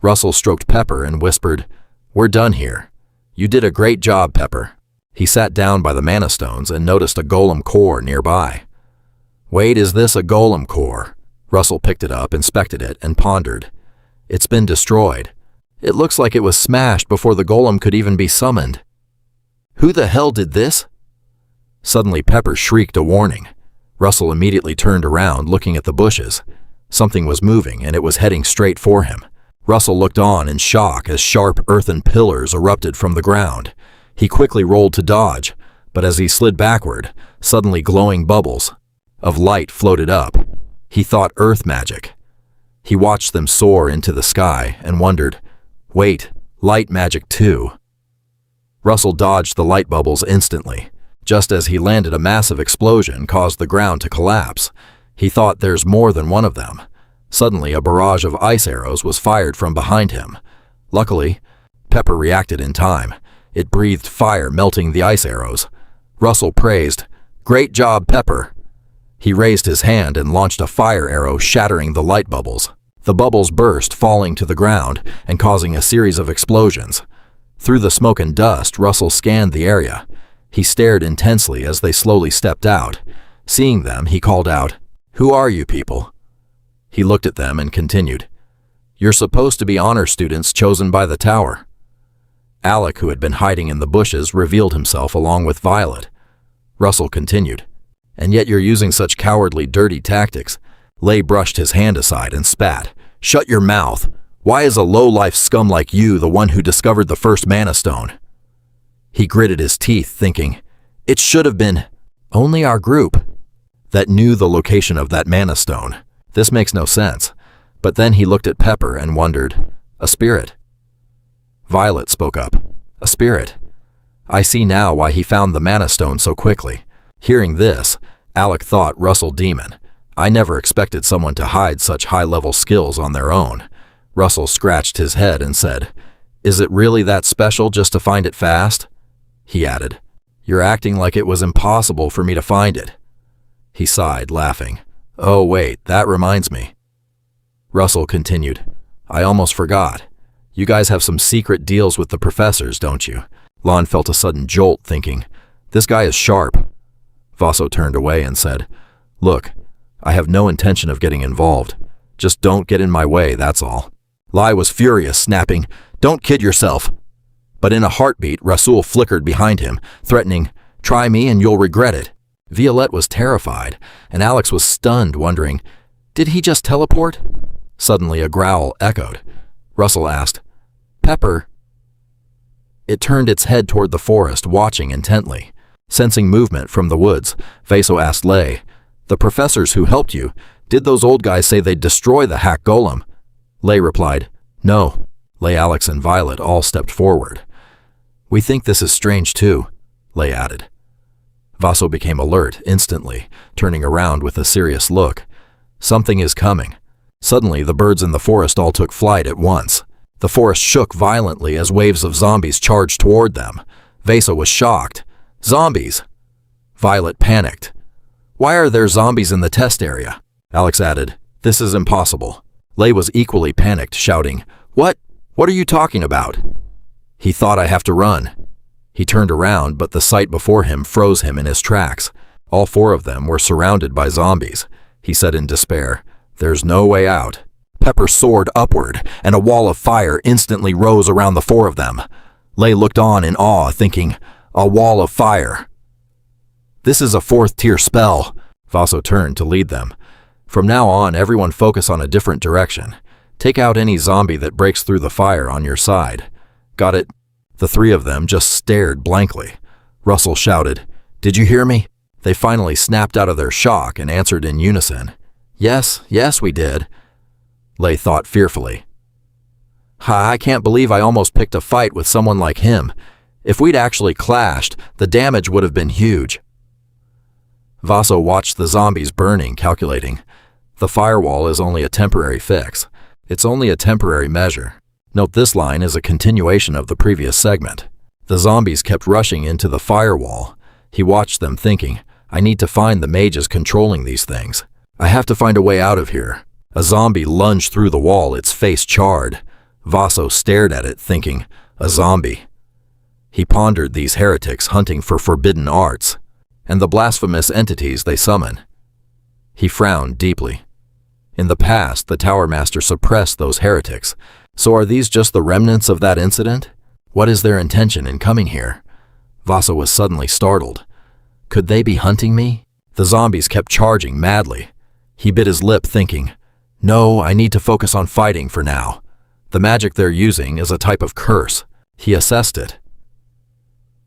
Russell stroked Pepper and whispered, "We're done here. You did a great job, Pepper." He sat down by the mana stones and noticed a golem core nearby. "Wait, is this a golem core?" Russell picked it up, inspected it, and pondered. "It's been destroyed. It looks like it was smashed before the golem could even be summoned. Who the hell did this?" Suddenly Pepper shrieked a warning. Russell immediately turned around, looking at the bushes. Something was moving, and it was heading straight for him. Russell looked on in shock as sharp earthen pillars erupted from the ground. He quickly rolled to dodge, but as he slid backward, suddenly glowing bubbles of light floated up. He thought earth magic. He watched them soar into the sky and wondered, wait, light magic too. Russell dodged the light bubbles instantly. Just as he landed, a massive explosion caused the ground to collapse. He thought there's more than one of them. Suddenly, a barrage of ice arrows was fired from behind him. Luckily, Pepper reacted in time. It breathed fire, melting the ice arrows. Russell praised, "Great job, Pepper." He raised his hand and launched a fire arrow, shattering the light bubbles. The bubbles burst, falling to the ground and causing a series of explosions. Through the smoke and dust, Russell scanned the area. He stared intensely as they slowly stepped out. Seeing them, he called out, "Who are you people?" He looked at them and continued, "You're supposed to be honor students chosen by the tower." Alec, who had been hiding in the bushes, revealed himself along with Violet. Russell continued, "And yet you're using such cowardly, dirty tactics." Lay brushed his hand aside and spat. "Shut your mouth. Why is a low-life scum like you the one who discovered the first mana stone?" He gritted his teeth, thinking, it should have been only our group that knew the location of that mana stone. This makes no sense. But then he looked at Pepper and wondered, a spirit? Violet spoke up, "A spirit. I see now why he found the mana stone so quickly." Hearing this, Alec thought, Russell demon. I never expected someone to hide such high-level skills on their own. Russell scratched his head and said, "Is it really that special just to find it fast?" He added, "You're acting like it was impossible for me to find it." He sighed, laughing. "Oh wait, that reminds me." Russell continued, "I almost forgot. You guys have some secret deals with the professors, don't you?" Lon felt a sudden jolt, thinking, this guy is sharp. Vaso turned away and said, "Look, I have no intention of getting involved. Just don't get in my way, that's all." Lai was furious, snapping, "Don't kid yourself." But in a heartbeat, Rasul flickered behind him, threatening, "Try me and you'll regret it." Violette was terrified, and Alex was stunned, wondering, did he just teleport? Suddenly a growl echoed. Russell asked, "Pepper?" It turned its head toward the forest, watching intently. Sensing movement from the woods, Vaso asked Lay, "The professors who helped you, did those old guys say they'd destroy the hack golem?" Lay replied, "No." Lay, Alex, and Violet all stepped forward. "We think this is strange too," Lay added. Vaso became alert instantly, turning around with a serious look. Something is coming. Suddenly, the birds in the forest all took flight at once. The forest shook violently as waves of zombies charged toward them. Vaso was shocked. Zombies! Violet panicked. "Why are there zombies in the test area?" Alex added, "This is impossible." Lay was equally panicked, shouting, What are you talking about?" He thought, "I have to run." He turned around, but the sight before him froze him in his tracks. All four of them were surrounded by zombies. He said in despair, "There's no way out." Pepper soared upward, and a wall of fire instantly rose around the four of them. Lei looked on in awe, thinking, a wall of fire. This is a 4th tier spell. Vaso turned to lead them. From now on, everyone focus on a different direction. Take out any zombie that breaks through the fire on your side. Got it? The 3 of them just stared blankly. Russell shouted, Did you hear me? They finally snapped out of their shock and answered in unison. Yes, we did. Lei thought fearfully. I can't believe I almost picked a fight with someone like him. If we'd actually clashed, the damage would have been huge. Vaso watched the zombies burning, calculating. The firewall is only a temporary fix. It's only a temporary measure. Note this line is a continuation of the previous segment. The zombies kept rushing into the firewall. He watched them thinking, I need to find the mages controlling these things. I have to find a way out of here. A zombie lunged through the wall, its face charred. Vaso stared at it, thinking, a zombie. He pondered these heretics hunting for forbidden arts, and the blasphemous entities they summon. He frowned deeply. In the past, the Tower Master suppressed those heretics. So are these just the remnants of that incident? What is their intention in coming here? Vaso was suddenly startled. Could they be hunting me? The zombies kept charging madly. He bit his lip, thinking, no, I need to focus on fighting for now. The magic they're using is a type of curse. He assessed it.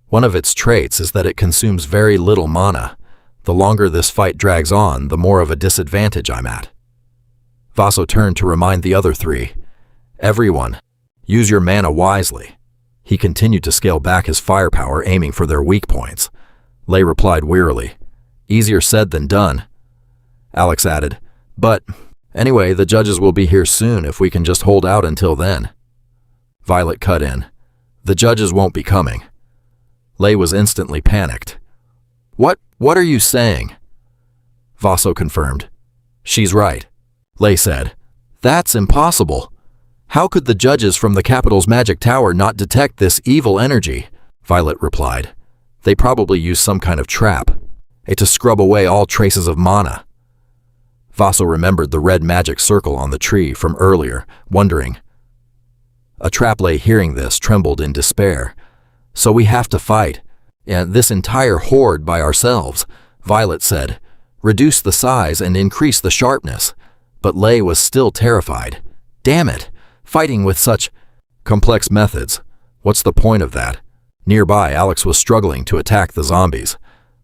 One of its traits is that it consumes very little mana. The longer this fight drags on, the more of a disadvantage I'm at. Vaso turned to remind the other 3. Everyone, use your mana wisely. He continued to scale back his firepower, aiming for their weak points. Lei replied wearily, easier said than done. Alex added, but anyway, the judges will be here soon if we can just hold out until then. Violet cut in, the judges won't be coming. Lei was instantly panicked. What are you saying? Vaso confirmed. She's right. Lei said, that's impossible. How could the judges from the capital's magic tower not detect this evil energy? Violet replied. They probably use some kind of trap, to scrub away all traces of mana. Vaso remembered the red magic circle on the tree from earlier, wondering. A trap lay hearing this trembled in despair. So we have to fight, and this entire horde by ourselves, Violet said. Reduce the size and increase the sharpness. But Lei was still terrified. Damn it! Fighting with such complex methods. What's the point of that? Nearby, Alex was struggling to attack the zombies.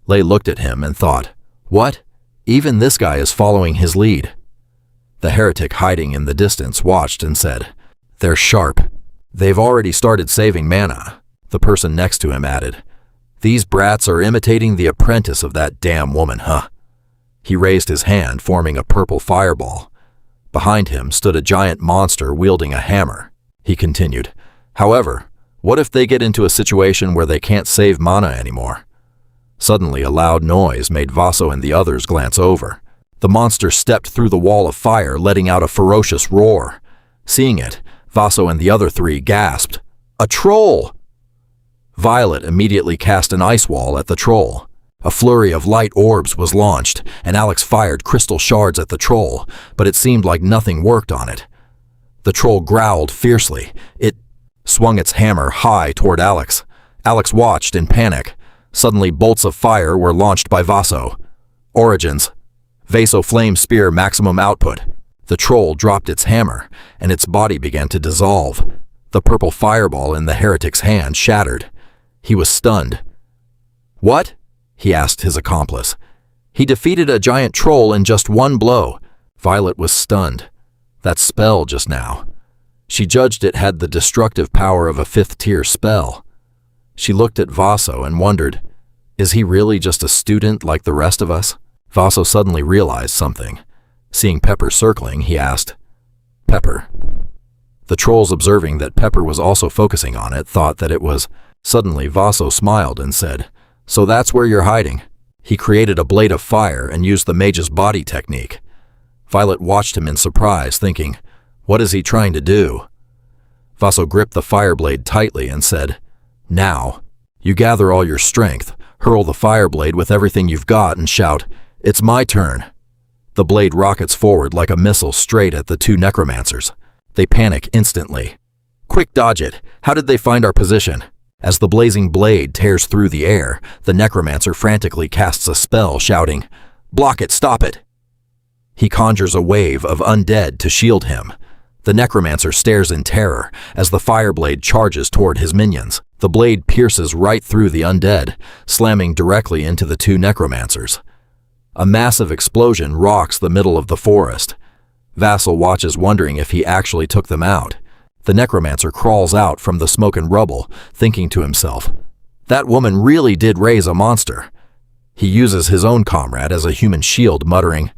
Lei looked at him and thought, what? Even this guy is following his lead. The heretic hiding in the distance watched and said, they're sharp. They've already started saving mana. The person next to him added, these brats are imitating the apprentice of that damn woman, huh? He raised his hand, forming a purple fireball. Behind him stood a giant monster wielding a hammer. He continued, however, what if they get into a situation where they can't save mana anymore? Suddenly, a loud noise made Vaso and the others glance over. The monster stepped through the wall of fire, letting out a ferocious roar. Seeing it, Vaso and the other 3 gasped, a troll! Violet immediately cast an ice wall at the troll. A flurry of light orbs was launched, and Alex fired crystal shards at the troll, but it seemed like nothing worked on it. The troll growled fiercely. It swung its hammer high toward Alex. Alex watched in panic. Suddenly, bolts of fire were launched by Vaso. Origins. Vaso Flame Spear maximum output. The troll dropped its hammer, and its body began to dissolve. The purple fireball in the heretic's hand shattered. He was stunned. What? He asked his accomplice. He defeated a giant troll in just one blow. Violet was stunned. That spell just now. She judged it had the destructive power of a 5th tier spell. She looked at Vaso and wondered, is he really just a student like the rest of us? Vaso suddenly realized something. Seeing Pepper circling, he asked, Pepper. The trolls, observing that Pepper was also focusing on it, thought that it was. Suddenly, Vaso smiled and said, so that's where you're hiding. He created a blade of fire and used the mage's body technique. Violet watched him in surprise, thinking, what is he trying to do? Vaso gripped the fire blade tightly and said, now, you gather all your strength, hurl the fire blade with everything you've got and shout, it's my turn. The blade rockets forward like a missile straight at the 2 necromancers. They panic instantly. Quick, dodge it. How did they find our position? As the blazing blade tears through the air, the necromancer frantically casts a spell, shouting, "Block it, stop it!" He conjures a wave of undead to shield him. The necromancer stares in terror as the fireblade charges toward his minions. The blade pierces right through the undead, slamming directly into the two necromancers. A massive explosion rocks the middle of the forest. Vassal watches, wondering if he actually took them out. The necromancer crawls out from the smoke and rubble, thinking to himself, "That woman really did raise a monster." He uses his own comrade as a human shield, muttering,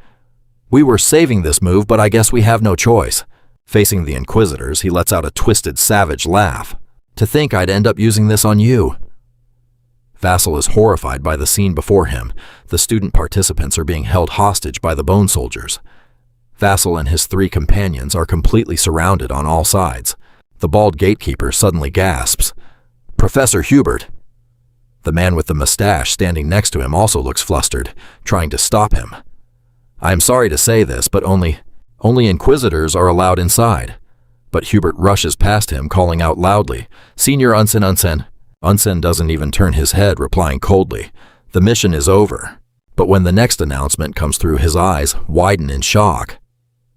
"We were saving this move, but I guess we have no choice." Facing the Inquisitors, he lets out a twisted, savage laugh. "To think I'd end up using this on you." Vassal is horrified by the scene before him. The student participants are being held hostage by the bone soldiers. Vassal and his 3 companions are completely surrounded on all sides. The bald gatekeeper suddenly gasps, "Professor Hubert!" The man with the mustache standing next to him also looks flustered, trying to stop him. "I am sorry to say this, but only Inquisitors are allowed inside." But Hubert rushes past him, calling out loudly, "Senior Unsen Unsen." Unsen doesn't even turn his head, replying coldly, "The mission is over." But when the next announcement comes through, his eyes widen in shock.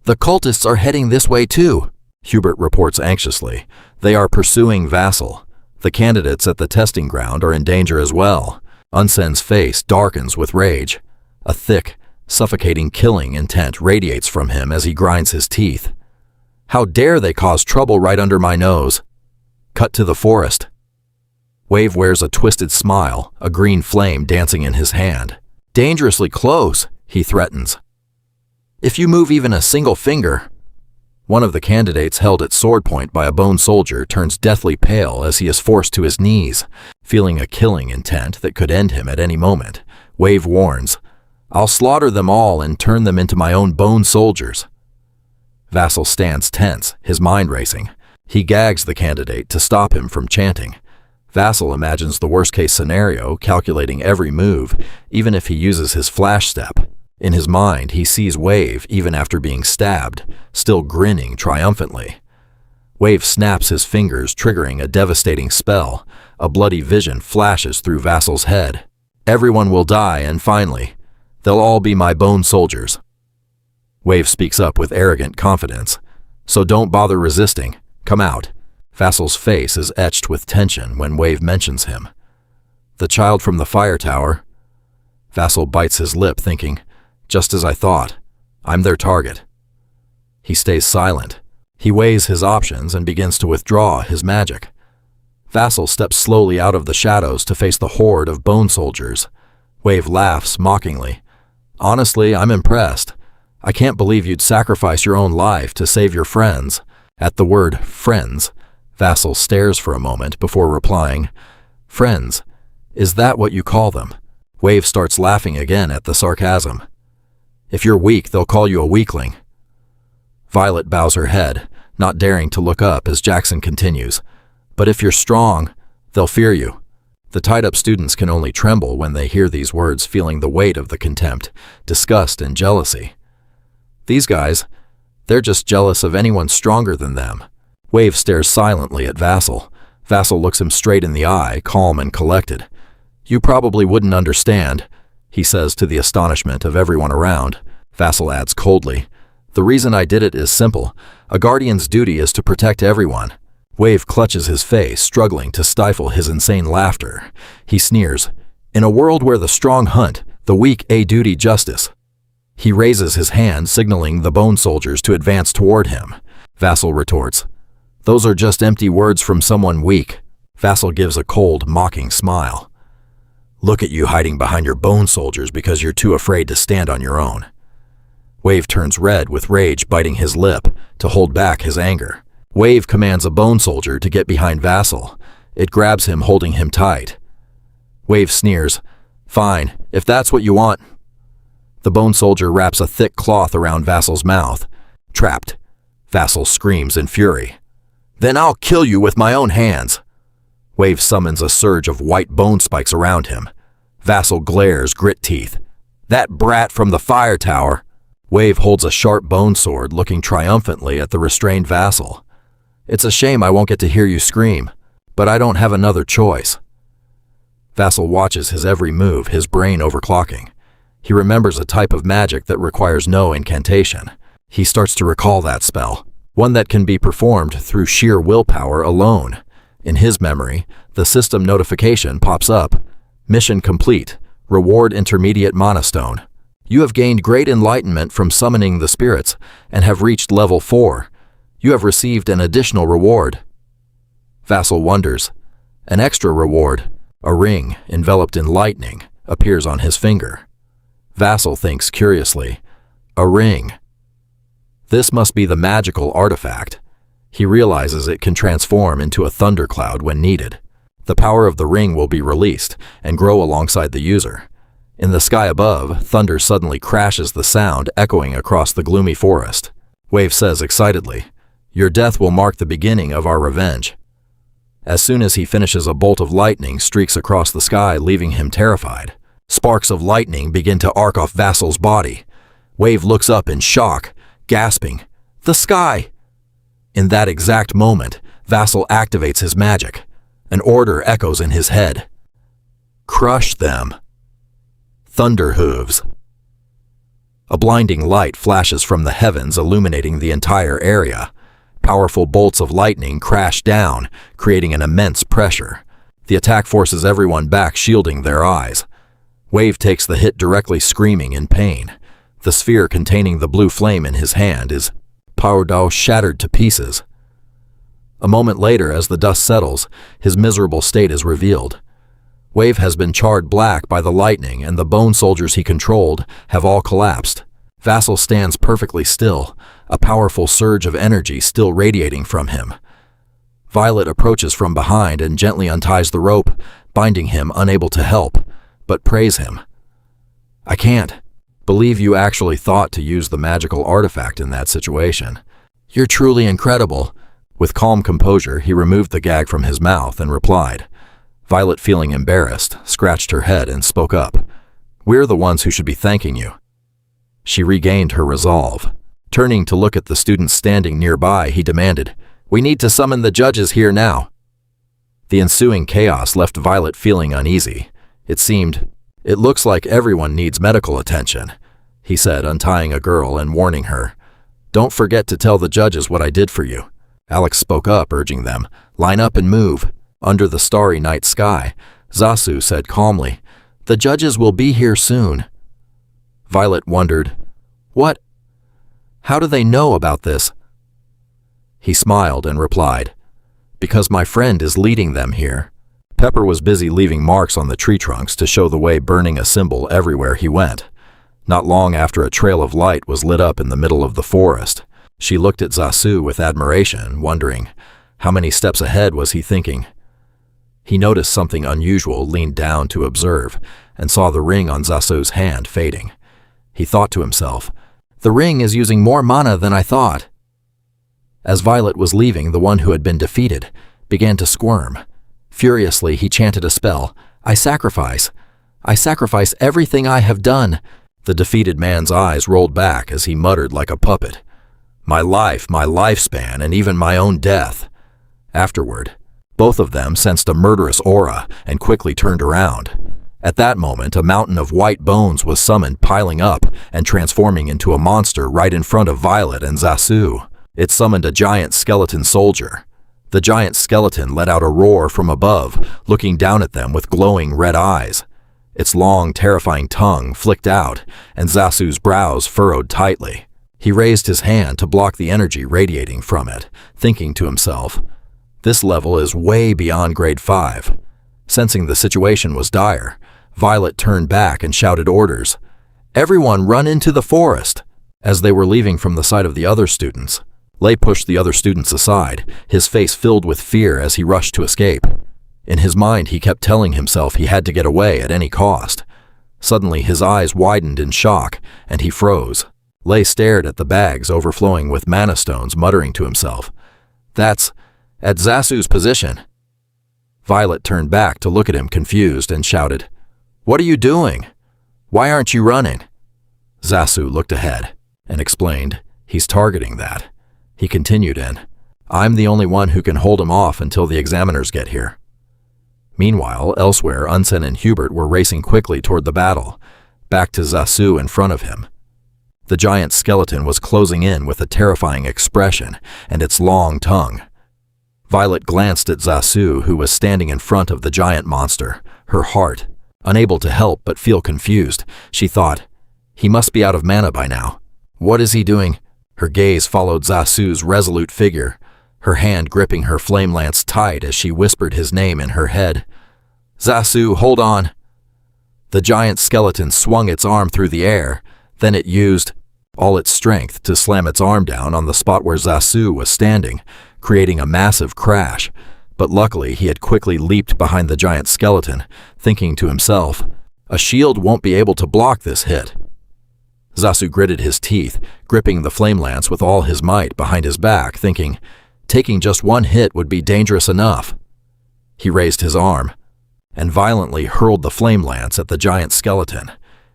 "The cultists are heading this way too," Hubert reports anxiously. "They are pursuing Vassal. The candidates at the testing ground are in danger as well." Unsen's face darkens with rage. A thick, suffocating killing intent radiates from him as he grinds his teeth. "How dare they cause trouble right under my nose?" Cut to the forest. Wave wears a twisted smile, a green flame dancing in his hand. "Dangerously close," he threatens. "If you move even a single finger." One of the candidates held at sword point by a bone soldier turns deathly pale as he is forced to his knees, feeling a killing intent that could end him at any moment. Wave warns, "I'll slaughter them all and turn them into my own bone soldiers." Vassal stands tense, his mind racing. He gags the candidate to stop him from chanting. Vassal imagines the worst-case scenario, calculating every move, even if he uses his flash step. In his mind, he sees Wave, even after being stabbed, still grinning triumphantly. Wave snaps his fingers, triggering a devastating spell. A bloody vision flashes through Vassal's head. "Everyone will die, and finally, they'll all be my bone soldiers." Wave speaks up with arrogant confidence. "So don't bother resisting. Come out." Vassal's face is etched with tension when Wave mentions him. "The child from the fire tower." Vassal bites his lip, thinking, "Just as I thought. I'm their target." He stays silent. He weighs his options and begins to withdraw his magic. Vassal steps slowly out of the shadows to face the horde of bone soldiers. Wave laughs mockingly. "Honestly, I'm impressed. I can't believe you'd sacrifice your own life to save your friends." At the word friends, Vassal stares for a moment before replying, "Friends, is that what you call them?" Wave starts laughing again at the sarcasm. "If you're weak, they'll call you a weakling." Violet bows her head, not daring to look up as Jackson continues, "But if you're strong, they'll fear you." The tied-up students can only tremble when they hear these words, feeling the weight of the contempt, disgust, and jealousy. These guys, they're just jealous of anyone stronger than them. Wave stares silently at Vassal. Vassal looks him straight in the eye, calm and collected. "You probably wouldn't understand," he says to the astonishment of everyone around. Vassal adds coldly, "The reason I did it is simple. A guardian's duty is to protect everyone." Wave clutches his face, struggling to stifle his insane laughter. He sneers, "In a world where the strong hunt, the weak a duty justice." He raises his hand, signaling the bone soldiers to advance toward him. Vassal retorts, "Those are just empty words from someone weak." Vassal gives a cold, mocking smile. "Look at you hiding behind your bone soldiers because you're too afraid to stand on your own." Wave turns red with rage, biting his lip to hold back his anger. Wave commands a bone soldier to get behind Vassal. It grabs him, holding him tight. Wave sneers, "Fine, if that's what you want." The bone soldier wraps a thick cloth around Vassal's mouth. "Trapped," Vassal screams in fury. "Then I'll kill you with my own hands." Wave summons a surge of white bone spikes around him. Vassal glares, grit teeth. "That brat from the fire tower." Wave holds a sharp bone sword, looking triumphantly at the restrained Vassal. It's a shame I won't get to hear you scream, but I don't have another choice. Vassal watches his every move, his brain overclocking. He remembers a type of magic that requires no incantation. He starts to recall that spell, one that can be performed through sheer willpower alone. In his memory, the system notification pops up. Mission complete. Reward intermediate mana stone. You have gained great enlightenment from summoning the spirits and have reached level 4. You have received an additional reward. Vassal wonders. An extra reward, a ring enveloped in lightning, appears on his finger. Vassal thinks curiously. A ring. This must be the magical artifact. He realizes it can transform into a thundercloud when needed. The power of the ring will be released and grow alongside the user. In the sky above, thunder suddenly crashes, the sound echoing across the gloomy forest. Wave says excitedly, "Your death will mark the beginning of our revenge." As soon as he finishes, a bolt of lightning streaks across the sky, leaving him terrified. Sparks of lightning begin to arc off Vassal's body. Wave looks up in shock, gasping, "The sky!" In that exact moment, Vassal activates his magic. An order echoes in his head. Crush them. Thunder hooves. A blinding light flashes from the heavens, illuminating the entire area. Powerful bolts of lightning crash down, creating an immense pressure. The attack forces everyone back, shielding their eyes. Wave takes the hit directly, screaming in pain. The sphere containing the blue flame in his hand is shattered to pieces. A moment later, as the dust settles, his miserable state is revealed. Wave has been charred black by the lightning, and the bone soldiers he controlled have all collapsed. Vassal stands perfectly still, a powerful surge of energy still radiating from him. Violet approaches from behind and gently unties the rope, binding him, unable to help, but praise him. "I can't believe you actually thought to use the magical artifact in that situation. You're truly incredible." With calm composure, he removed the gag from his mouth and replied. Violet, feeling embarrassed, scratched her head and spoke up. "We're the ones who should be thanking you." She regained her resolve. Turning to look at the students standing nearby, he demanded, "We need to summon the judges here now." The ensuing chaos left Violet feeling uneasy. It looks like everyone needs medical attention," he said, untying a girl and warning her. "Don't forget to tell the judges what I did for you." Alex spoke up, urging them, "Line up and move." Under the starry night sky, Zasu said calmly, "The judges will be here soon." Violet wondered, "What? How do they know about this?" He smiled and replied, "Because my friend is leading them here." Pepper was busy leaving marks on the tree trunks to show the way, burning a symbol everywhere he went. Not long after, a trail of light was lit up in the middle of the forest. She looked at Zasu with admiration, wondering, how many steps ahead was he thinking? He noticed something unusual, leaned down to observe, and saw the ring on Zasu's hand fading. He thought to himself, "The ring is using more mana than I thought." As Violet was leaving, the one who had been defeated began to squirm. Furiously, he chanted a spell. I sacrifice everything I have done." The defeated man's eyes rolled back as he muttered like a puppet, My life, my lifespan, and even my own death." Afterward, both of them sensed a murderous aura and quickly turned around. At that moment, a mountain of white bones was summoned, piling up and transforming into a monster right in front of Violet and Zasu. It summoned a giant skeleton soldier. The giant skeleton let out a roar from above, looking down at them with glowing red eyes. Its long, terrifying tongue flicked out, and Zasu's brows furrowed tightly. He raised his hand to block the energy radiating from it, thinking to himself, "This level is way beyond grade 5. Sensing the situation was dire, Violet turned back and shouted orders. "Everyone run into the forest!" As they were leaving from the side of the other students, Lei pushed the other students aside, his face filled with fear as he rushed to escape. In his mind, he kept telling himself he had to get away at any cost. Suddenly, his eyes widened in shock, and he froze. Lei stared at the bags overflowing with mana stones, muttering to himself, "That's at Zasu's position." Violet turned back to look at him, confused, and shouted, "What are you doing? Why aren't you running?" Zasu looked ahead and explained, "He's targeting that." He continued in, I'm the only one who can hold him off until the examiners get here." Meanwhile, elsewhere, Unsen and Hubert were racing quickly toward the battle, back to Zasu in front of him. The giant skeleton was closing in with a terrifying expression and its long tongue. Violet glanced at Zasu, who was standing in front of the giant monster, her heart. Unable to help but feel confused, she thought, "He must be out of mana by now. What is he doing?" Her gaze followed Zasu's resolute figure, her hand gripping her flame lance tight as she whispered his name in her head. "Zasu, hold on." The giant skeleton swung its arm through the air, then it used all its strength to slam its arm down on the spot where Zasu was standing, creating a massive crash. But luckily, he had quickly leaped behind the giant skeleton, thinking to himself, "A shield won't be able to block this hit." Zasu gritted his teeth, gripping the flame lance with all his might behind his back, thinking, taking just one hit would be dangerous enough. He raised his arm and violently hurled the flame lance at the giant skeleton.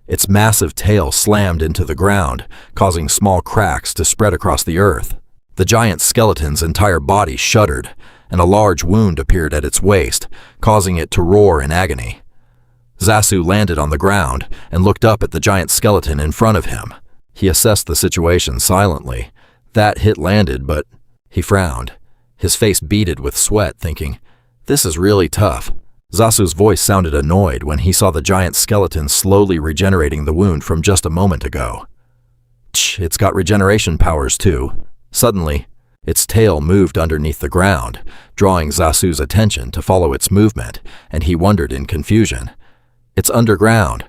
Its massive tail slammed into the ground, causing small cracks to spread across the earth. The giant skeleton's entire body shuddered, and a large wound appeared at its waist, causing it to roar in agony. Zasu landed on the ground and looked up at the giant skeleton in front of him. He assessed the situation silently. That hit landed, but he frowned, his face beaded with sweat, thinking, "This is really tough." Zasu's voice sounded annoyed when he saw the giant skeleton slowly regenerating the wound from just a moment ago. "Tch, it's got regeneration powers too." Suddenly, its tail moved underneath the ground, drawing Zasu's attention to follow its movement, and he wondered in confusion. "It's underground."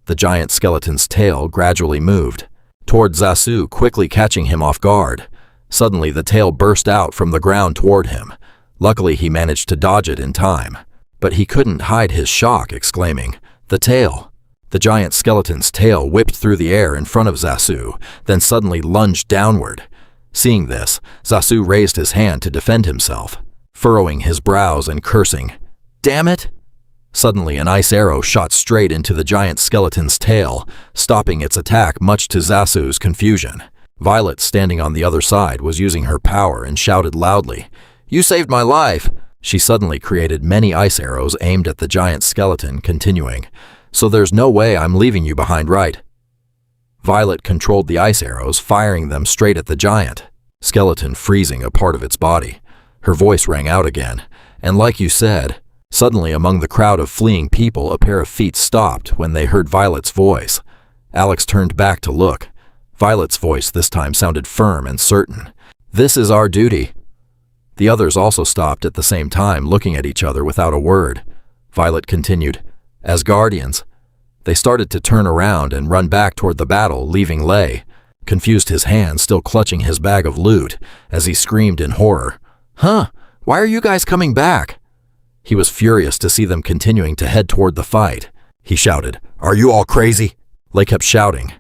The giant skeleton's tail gradually moved toward Zasu, quickly catching him off guard. Suddenly, the tail burst out from the ground toward him. Luckily, he managed to dodge it in time. But he couldn't hide his shock, exclaiming, "The tail!" The giant skeleton's tail whipped through the air in front of Zasu, then suddenly lunged downward. Seeing this, Zasu raised his hand to defend himself, furrowing his brows and cursing, "Damn it!" Suddenly, an ice arrow shot straight into the giant skeleton's tail, stopping its attack much to Zasu's confusion. Violet, standing on the other side, was using her power and shouted loudly, "You saved my life!" She suddenly created many ice arrows aimed at the giant skeleton, continuing, "So there's no way I'm leaving you behind, right?" Violet controlled the ice arrows, firing them straight at the giant skeleton, freezing a part of its body. Her voice rang out again, and like you said, suddenly among the crowd of fleeing people, a pair of feet stopped when they heard Violet's voice. Alex turned back to look. Violet's voice this time sounded firm and certain. "This is our duty." The others also stopped at the same time, looking at each other without a word. Violet continued, "As guardians." They started to turn around and run back toward the battle, leaving Lei, confused, his hand still clutching his bag of loot, as he screamed in horror, "Huh? Why are you guys coming back?" He was furious to see them continuing to head toward the fight. He shouted, "Are you all crazy?" Lei kept shouting,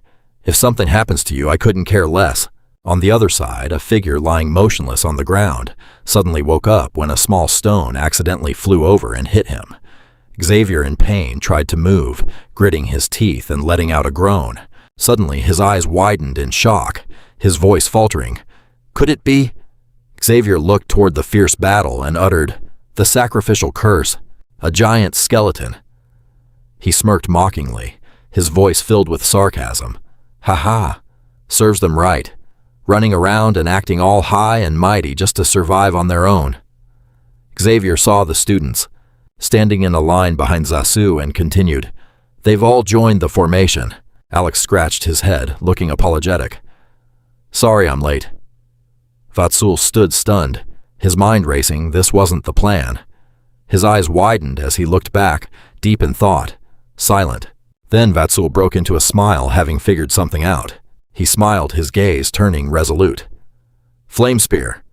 "If something happens to you, I couldn't care less." On the other side, a figure lying motionless on the ground suddenly woke up when a small stone accidentally flew over and hit him. Xavier, in pain, tried to move, gritting his teeth and letting out a groan. Suddenly, his eyes widened in shock, his voice faltering. "Could it be?" Xavier looked toward the fierce battle and uttered, "The sacrificial curse, a giant skeleton." He smirked mockingly, his voice filled with sarcasm. "Ha ha, serves them right. Running around and acting all high and mighty just to survive on their own." Xavier saw the students, standing in a line behind Zasu, and continued, "They've all joined the formation." Alex scratched his head, looking apologetic. "Sorry I'm late." Vatsul stood stunned, his mind racing. This wasn't the plan. His eyes widened as he looked back, deep in thought, silent. Then Vatsul broke into a smile, having figured something out. He smiled, his gaze turning resolute. "Flame Spear,"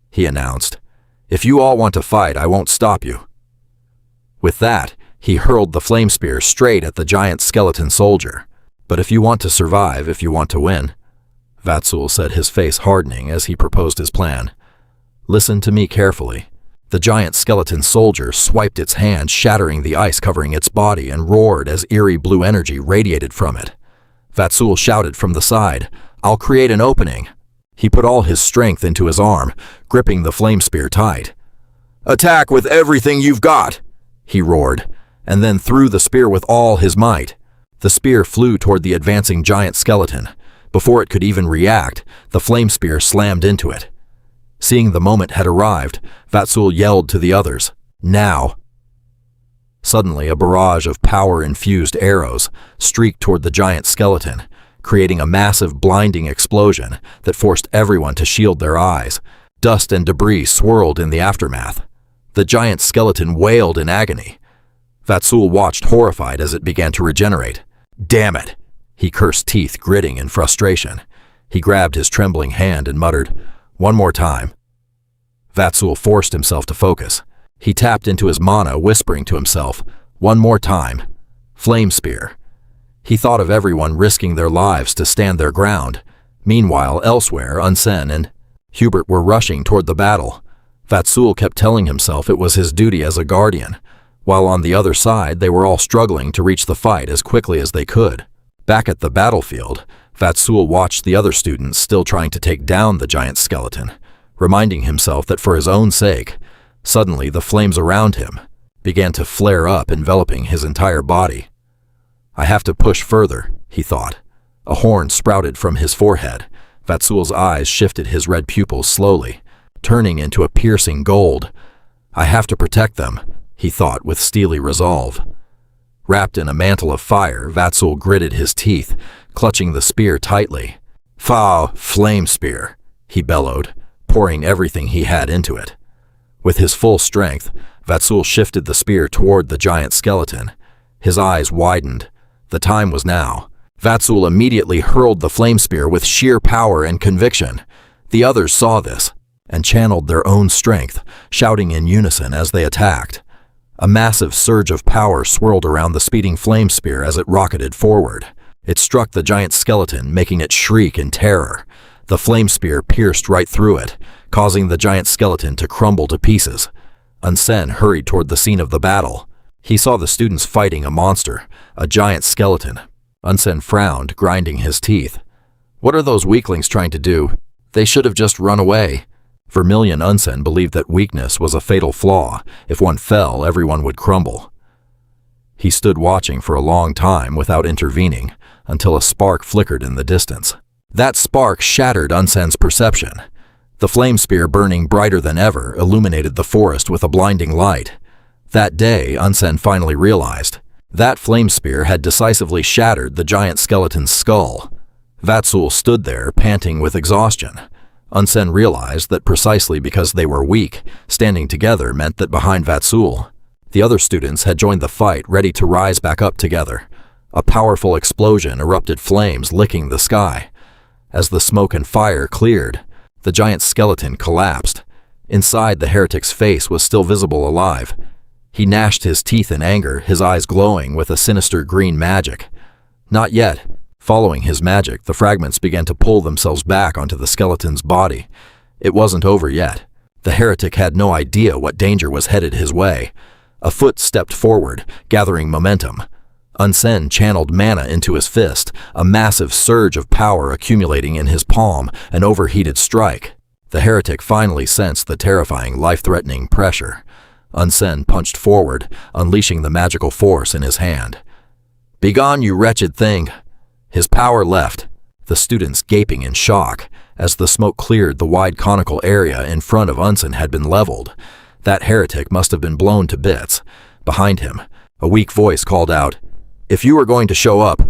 he announced. "If you all want to fight, I won't stop you." With that, he hurled the flame spear straight at the giant skeleton soldier. "But if you want to survive, if you want to win," Vatsul said, his face hardening as he proposed his plan. "Listen to me carefully." The giant skeleton soldier swiped its hand, shattering the ice covering its body, and roared as eerie blue energy radiated from it. Vatsul shouted from the side, "I'll create an opening." He put all his strength into his arm, gripping the flame spear tight. "Attack with everything you've got!" he roared, and then threw the spear with all his might. The spear flew toward the advancing giant skeleton. Before it could even react, the flame spear slammed into it. Seeing the moment had arrived, Vatsul yelled to the others, "Now!" Suddenly, a barrage of power-infused arrows streaked toward the giant skeleton, creating a massive, blinding explosion that forced everyone to shield their eyes. Dust and debris swirled in the aftermath. The giant skeleton wailed in agony. Vatsul watched horrified as it began to regenerate. "Damn it!" He cursed, teeth gritting in frustration. He grabbed his trembling hand and muttered, "One more time." Vatsul forced himself to focus. He tapped into his mana, whispering to himself, "One more time. Flame spear." He thought of everyone risking their lives to stand their ground. Meanwhile, elsewhere, Unsen and Hubert were rushing toward the battle. Vatsul kept telling himself it was his duty as a guardian, while on the other side they were all struggling to reach the fight as quickly as they could. Back at the battlefield, Vatsul watched the other students still trying to take down the giant skeleton, reminding himself that for his own sake, suddenly the flames around him began to flare up, enveloping his entire body. "I have to push further," he thought. A horn sprouted from his forehead. Vatsul's eyes shifted, his red pupils slowly, turning into a piercing gold. "I have to protect them," he thought with steely resolve. Wrapped in a mantle of fire, Vatsul gritted his teeth, clutching the spear tightly. Flame spear," he bellowed, pouring everything he had into it. With his full strength, Vatsul shifted the spear toward the giant skeleton. His eyes widened. The time was now. Vatsul immediately hurled the flame spear with sheer power and conviction. The others saw this and channeled their own strength, shouting in unison as they attacked. A massive surge of power swirled around the speeding flame spear as it rocketed forward. It struck the giant skeleton, making it shriek in terror. The flame spear pierced right through it, causing the giant skeleton to crumble to pieces. Unsen hurried toward the scene of the battle. He saw the students fighting a monster, a giant skeleton. Unsen frowned, grinding his teeth. "What are those weaklings trying to do? They should have just run away." Vermilion Unsen believed that weakness was a fatal flaw. If one fell, everyone would crumble. He stood watching for a long time without intervening, until a spark flickered in the distance. That spark shattered Unsen's perception. The flame spear, burning brighter than ever, illuminated the forest with a blinding light. That day, Unsen finally realized, that flame spear had decisively shattered the giant skeleton's skull. Vatsul stood there, panting with exhaustion. Unsen realized that precisely because they were weak, standing together meant that behind Vatsul, the other students had joined the fight, ready to rise back up together. A powerful explosion erupted, flames licking the sky. As the smoke and fire cleared, the giant skeleton collapsed. Inside, the heretic's face was still visible, alive. He gnashed his teeth in anger, his eyes glowing with a sinister green magic. Not yet. Following his magic, the fragments began to pull themselves back onto the skeleton's body. It wasn't over yet. The heretic had no idea what danger was headed his way. A foot stepped forward, gathering momentum. Unsen channeled mana into his fist, a massive surge of power accumulating in his palm, an overheated strike. The heretic finally sensed the terrifying, life-threatening pressure. Unsen punched forward, unleashing the magical force in his hand. "Begone, you wretched thing!" His power left, the students gaping in shock. As the smoke cleared, the wide conical area in front of Unsen had been leveled. That heretic must have been blown to bits. Behind him, a weak voice called out, "If you were going to show up,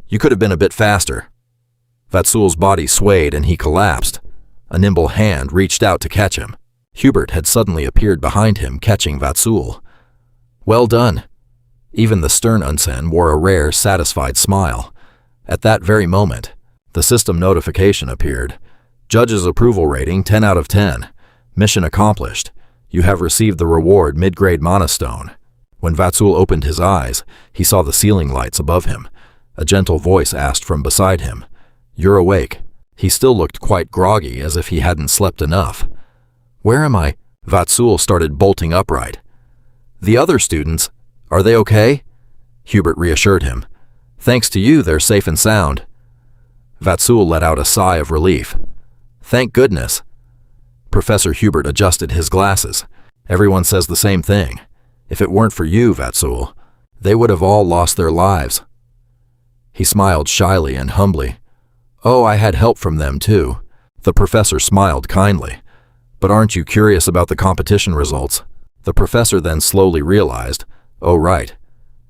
you could have been a bit faster." Vatsul's body swayed and he collapsed. A nimble hand reached out to catch him. Hubert had suddenly appeared behind him, catching Vatsul. "Well done." Even the stern Unsen wore a rare, satisfied smile. At that very moment, the system notification appeared. Judge's approval rating 10 out of 10. Mission accomplished. You have received the reward mid-grade mana stone. When Vatsul opened his eyes, he saw the ceiling lights above him. A gentle voice asked from beside him, "You're awake." He still looked quite groggy, as if he hadn't slept enough. "Where am I?" Vatsul started bolting upright. "The other students, are they okay?" Hubert reassured him. "Thanks to you, they're safe and sound." Vatsul let out a sigh of relief. Thank goodness. Professor Hubert adjusted his glasses. Everyone says the same thing. If it weren't for you, Vatsul, they would have all lost their lives. He smiled shyly and humbly. Oh, I had help from them too. The professor smiled kindly. But aren't you curious about the competition results? The professor then slowly realized, oh right.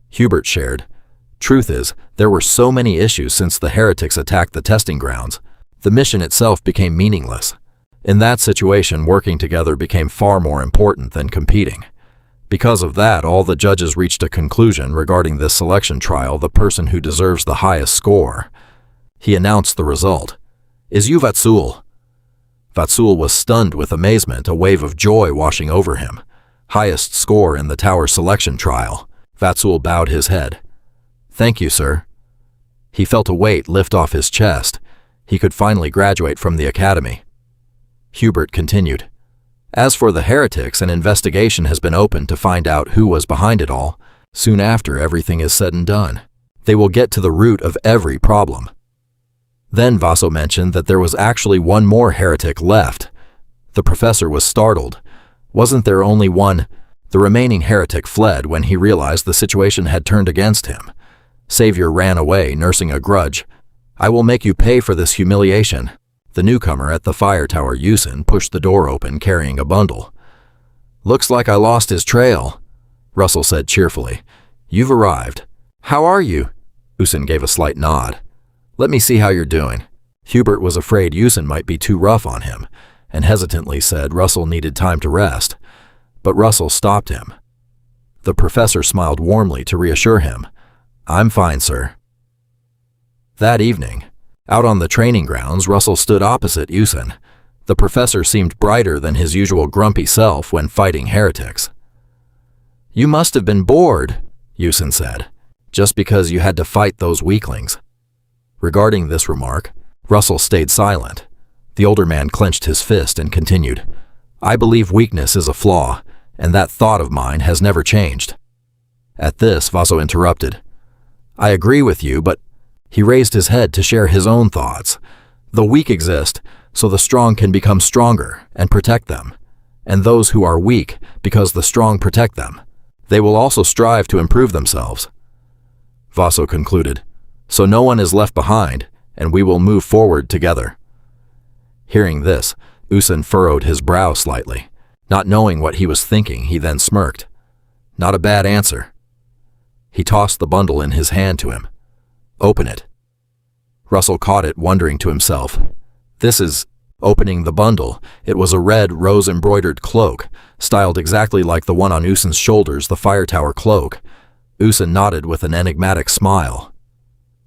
Hubert shared. Truth is, there were so many issues since the heretics attacked the testing grounds. The mission itself became meaningless. In that situation, working together became far more important than competing. Because of that, all the judges reached a conclusion regarding this selection trial, the person who deserves the highest score. He announced the result. Is you Vatsul? Vatsul was stunned with amazement, a wave of joy washing over him. Highest score in the tower selection trial. Vatsul bowed his head. Thank you, sir. He felt a weight lift off his chest. He could finally graduate from the academy. Hubert continued. As for the heretics, an investigation has been opened to find out who was behind it all. Soon after everything is said and done, they will get to the root of every problem. Then Vaso mentioned that there was actually one more heretic left. The professor was startled. Wasn't there only one? The remaining heretic fled when he realized the situation had turned against him. Savior ran away, nursing a grudge. I will make you pay for this humiliation. The newcomer at the fire tower, Yusin, pushed the door open carrying a bundle. Looks like I lost his trail, Russell said cheerfully. You've arrived. How are you? Yusin gave a slight nod. Let me see how you're doing. Hubert was afraid Yusin might be too rough on him, and hesitantly said Russell needed time to rest. But Russell stopped him. The professor smiled warmly to reassure him. I'm fine, sir. That evening, out on the training grounds, Russell stood opposite Yusin. The professor seemed brighter than his usual grumpy self when fighting heretics. You must have been bored, Yusin said, just because you had to fight those weaklings. Regarding this remark, Russell stayed silent. The older man clenched his fist and continued, I believe weakness is a flaw, and that thought of mine has never changed. At this, Vaso interrupted. I agree with you, but he raised his head to share his own thoughts. The weak exist, so the strong can become stronger and protect them. And those who are weak, because the strong protect them, they will also strive to improve themselves. Vaso concluded, so no one is left behind, and we will move forward together. Hearing this, Yusin furrowed his brow slightly. Not knowing what he was thinking, he then smirked. Not a bad answer. He tossed the bundle in his hand to him. Open it. Russell caught it, wondering to himself. This is... Opening the bundle, it was a red rose-embroidered cloak, styled exactly like the one on Yusin's shoulders, the fire tower cloak. Yusin nodded with an enigmatic smile.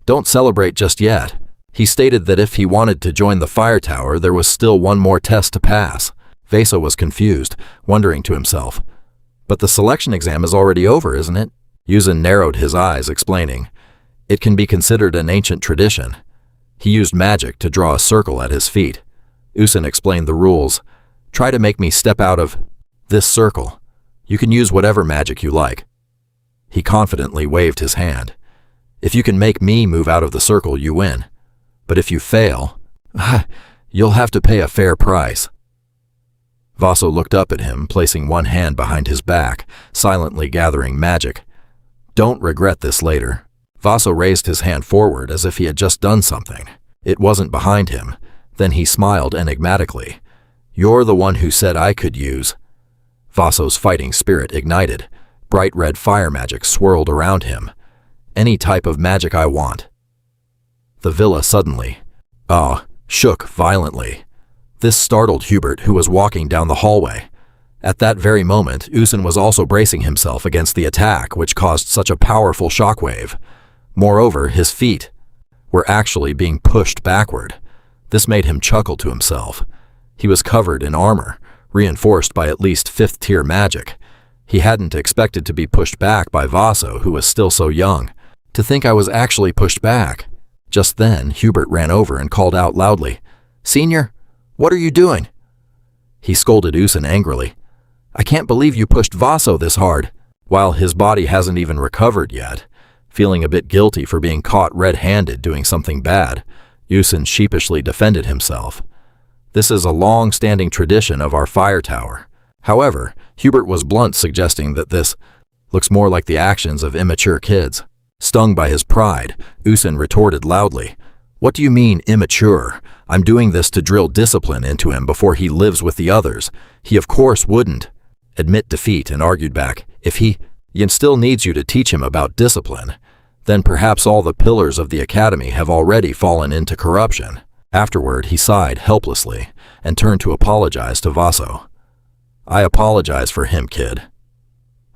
Don't celebrate just yet. He stated that if he wanted to join the fire tower, there was still one more test to pass. Vaso was confused, wondering to himself. But the selection exam is already over, isn't it? Yusin narrowed his eyes, explaining. It can be considered an ancient tradition. He used magic to draw a circle at his feet. Yusin explained the rules. Try to make me step out of this circle. You can use whatever magic you like. He confidently waved his hand. If you can make me move out of the circle, you win. But if you fail, you'll have to pay a fair price. Vaso looked up at him, placing one hand behind his back, silently gathering magic. Don't regret this later. Vaso raised his hand forward as if he had just done something. It wasn't behind him. Then he smiled enigmatically. You're the one who said I could use. Vaso's fighting spirit ignited. Bright red fire magic swirled around him. Any type of magic I want. The villa suddenly, shook violently. This startled Hubert, who was walking down the hallway. At that very moment, Yusin was also bracing himself against the attack, which caused such a powerful shockwave. Moreover, his feet were actually being pushed backward. This made him chuckle to himself. He was covered in armor, reinforced by at least 5th-tier magic. He hadn't expected to be pushed back by Vaso, who was still so young. To think I was actually pushed back. Just then, Hubert ran over and called out loudly, Senior, what are you doing? He scolded Yusin angrily. I can't believe you pushed Vaso this hard, while his body hasn't even recovered yet. Feeling a bit guilty for being caught red-handed doing something bad, Yusin sheepishly defended himself. This is a long-standing tradition of our fire tower. However, Hubert was blunt, suggesting that this looks more like the actions of immature kids. Stung by his pride, Usin retorted loudly, "What do you mean, immature? I'm doing this to drill discipline into him before he lives with the others. He of course wouldn't admit defeat," and argued back, "If he still needs you to teach him about discipline, then perhaps all the pillars of the academy have already fallen into corruption." Afterward, he sighed helplessly and turned to apologize to Vaso. "I apologize for him, kid."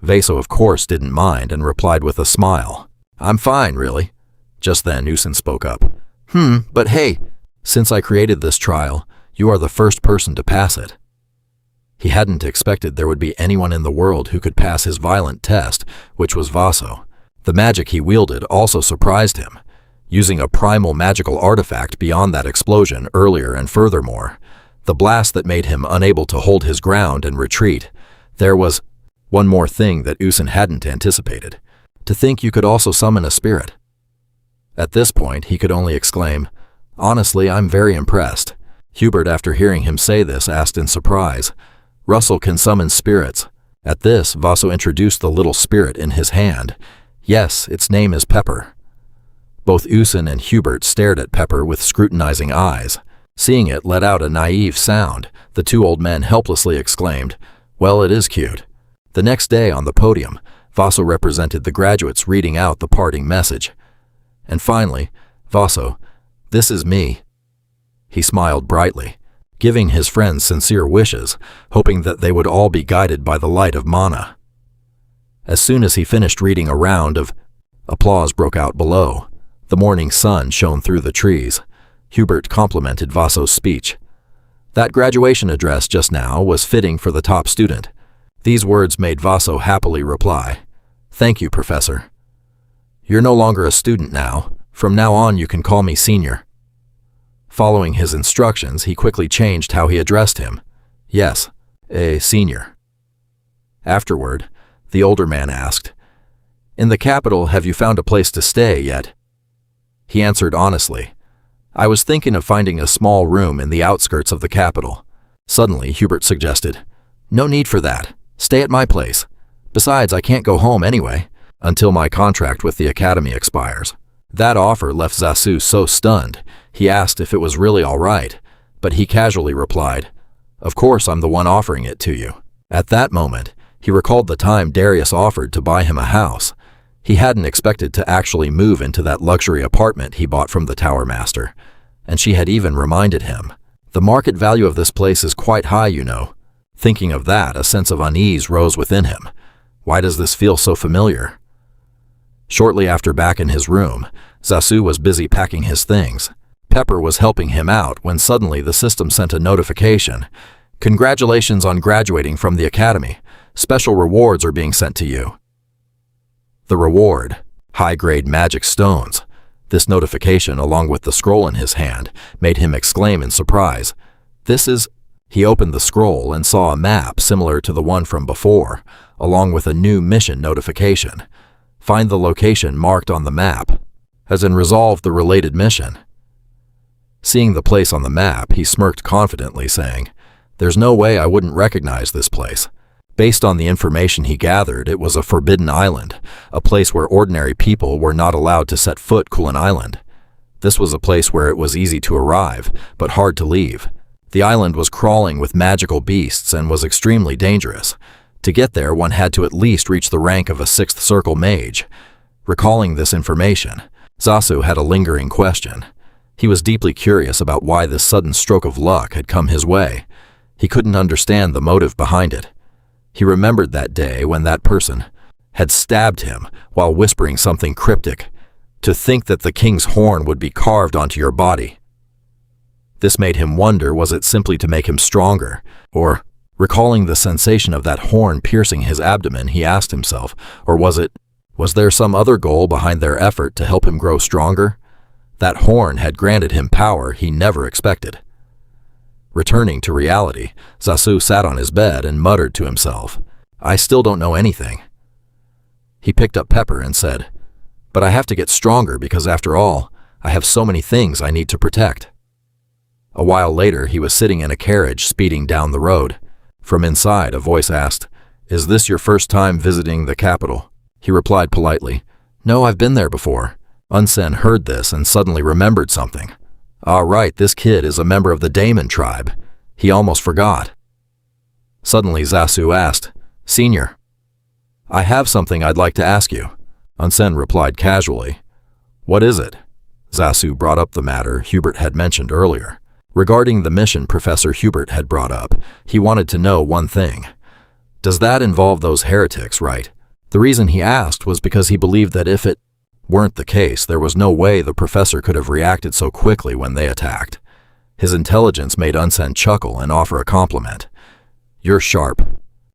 Vaso, of course, didn't mind and replied with a smile, "I'm fine, really." Just then, Usin spoke up. But hey, since I created this trial, you are the first person to pass it." He hadn't expected there would be anyone in the world who could pass his violent test, which was Vaso. The magic he wielded also surprised him, using a primal magical artifact beyond that explosion earlier, and furthermore, the blast that made him unable to hold his ground and retreat. There was one more thing that Usin hadn't anticipated: to think you could also summon a spirit. At this point, he could only exclaim, "Honestly, I'm very impressed." Hubert, after hearing him say this, asked in surprise, "Russell can summon spirits?" At this, Vaso introduced the little spirit in his hand. "Yes, its name is Pepper." Both Usin and Hubert stared at Pepper with scrutinizing eyes. Seeing it let out a naive sound, the two old men helplessly exclaimed, "Well, it is cute." The next day on the podium, Vaso represented the graduates, reading out the parting message. And finally, "Vaso, this is me." He smiled brightly, giving his friends sincere wishes, hoping that they would all be guided by the light of mana. As soon as he finished reading, a round of applause broke out below. The morning sun shone through the trees. Hubert complimented Vaso's speech. "That graduation address just now was fitting for the top student." These words made Vaso happily reply, "Thank you, Professor. You're no longer a student now. From now on, you can call me Senior." Following his instructions, he quickly changed how he addressed him. "Yes, a senior." Afterward, the older man asked, "In the capital, have you found a place to stay yet?" He answered honestly, "I was thinking of finding a small room in the outskirts of the capital." Suddenly, Hubert suggested, "No need for that. Stay at my place. Besides, I can't go home anyway, until my contract with the academy expires." That offer left Zasu so stunned, he asked if it was really all right, but he casually replied, "Of course I'm the one offering it to you." At that moment, he recalled the time Darius offered to buy him a house. He hadn't expected to actually move into that luxury apartment he bought from the Tower Master, and she had even reminded him, "The market value of this place is quite high, you know." Thinking of that, a sense of unease rose within him. Why does this feel so familiar? Shortly after, back in his room, Zasu was busy packing his things. Pepper was helping him out when suddenly the system sent a notification. "Congratulations on graduating from the academy. Special rewards are being sent to you." The reward: high-grade magic stones. This notification, along with the scroll in his hand, made him exclaim in surprise, "This is..." He opened the scroll and saw a map similar to the one from before, along with a new mission notification. Find the location marked on the map, as in resolve the related mission. Seeing the place on the map, he smirked confidently, saying, "There's no way I wouldn't recognize this place." Based on the information he gathered, it was a forbidden island, a place where ordinary people were not allowed to set foot. Kulin Island. This was a place where it was easy to arrive, but hard to leave. The island was crawling with magical beasts and was extremely dangerous. To get there, one had to at least reach the rank of a 6th Circle Mage. Recalling this information, Zasu had a lingering question. He was deeply curious about why this sudden stroke of luck had come his way. He couldn't understand the motive behind it. He remembered that day when that person had stabbed him while whispering something cryptic. To think that the king's horn would be carved onto your body. This made him wonder, was it simply to make him stronger? Or, recalling the sensation of that horn piercing his abdomen, he asked himself, or was there some other goal behind their effort to help him grow stronger? That horn had granted him power he never expected. Returning to reality, Zasu sat on his bed and muttered to himself, "I still don't know anything." He picked up Pepper and said, "But I have to get stronger because after all, I have so many things I need to protect." A while later, he was sitting in a carriage speeding down the road. From inside, a voice asked, "Is this your first time visiting the capital?" He replied politely, "No, I've been there before." Unsen heard this and suddenly remembered something. "Ah, right, this kid is a member of the Daemon tribe. He almost forgot." Suddenly, Zasu asked, "Senior, I have something I'd like to ask you." Unsen replied casually, "What is it?" Zasu brought up the matter Hubert had mentioned earlier. Regarding the mission Professor Hubert had brought up, he wanted to know one thing. Does that involve those heretics, right? The reason he asked was because he believed that if it weren't the case, there was no way the professor could have reacted so quickly when they attacked. His intelligence made Unsen chuckle and offer a compliment. "You're sharp."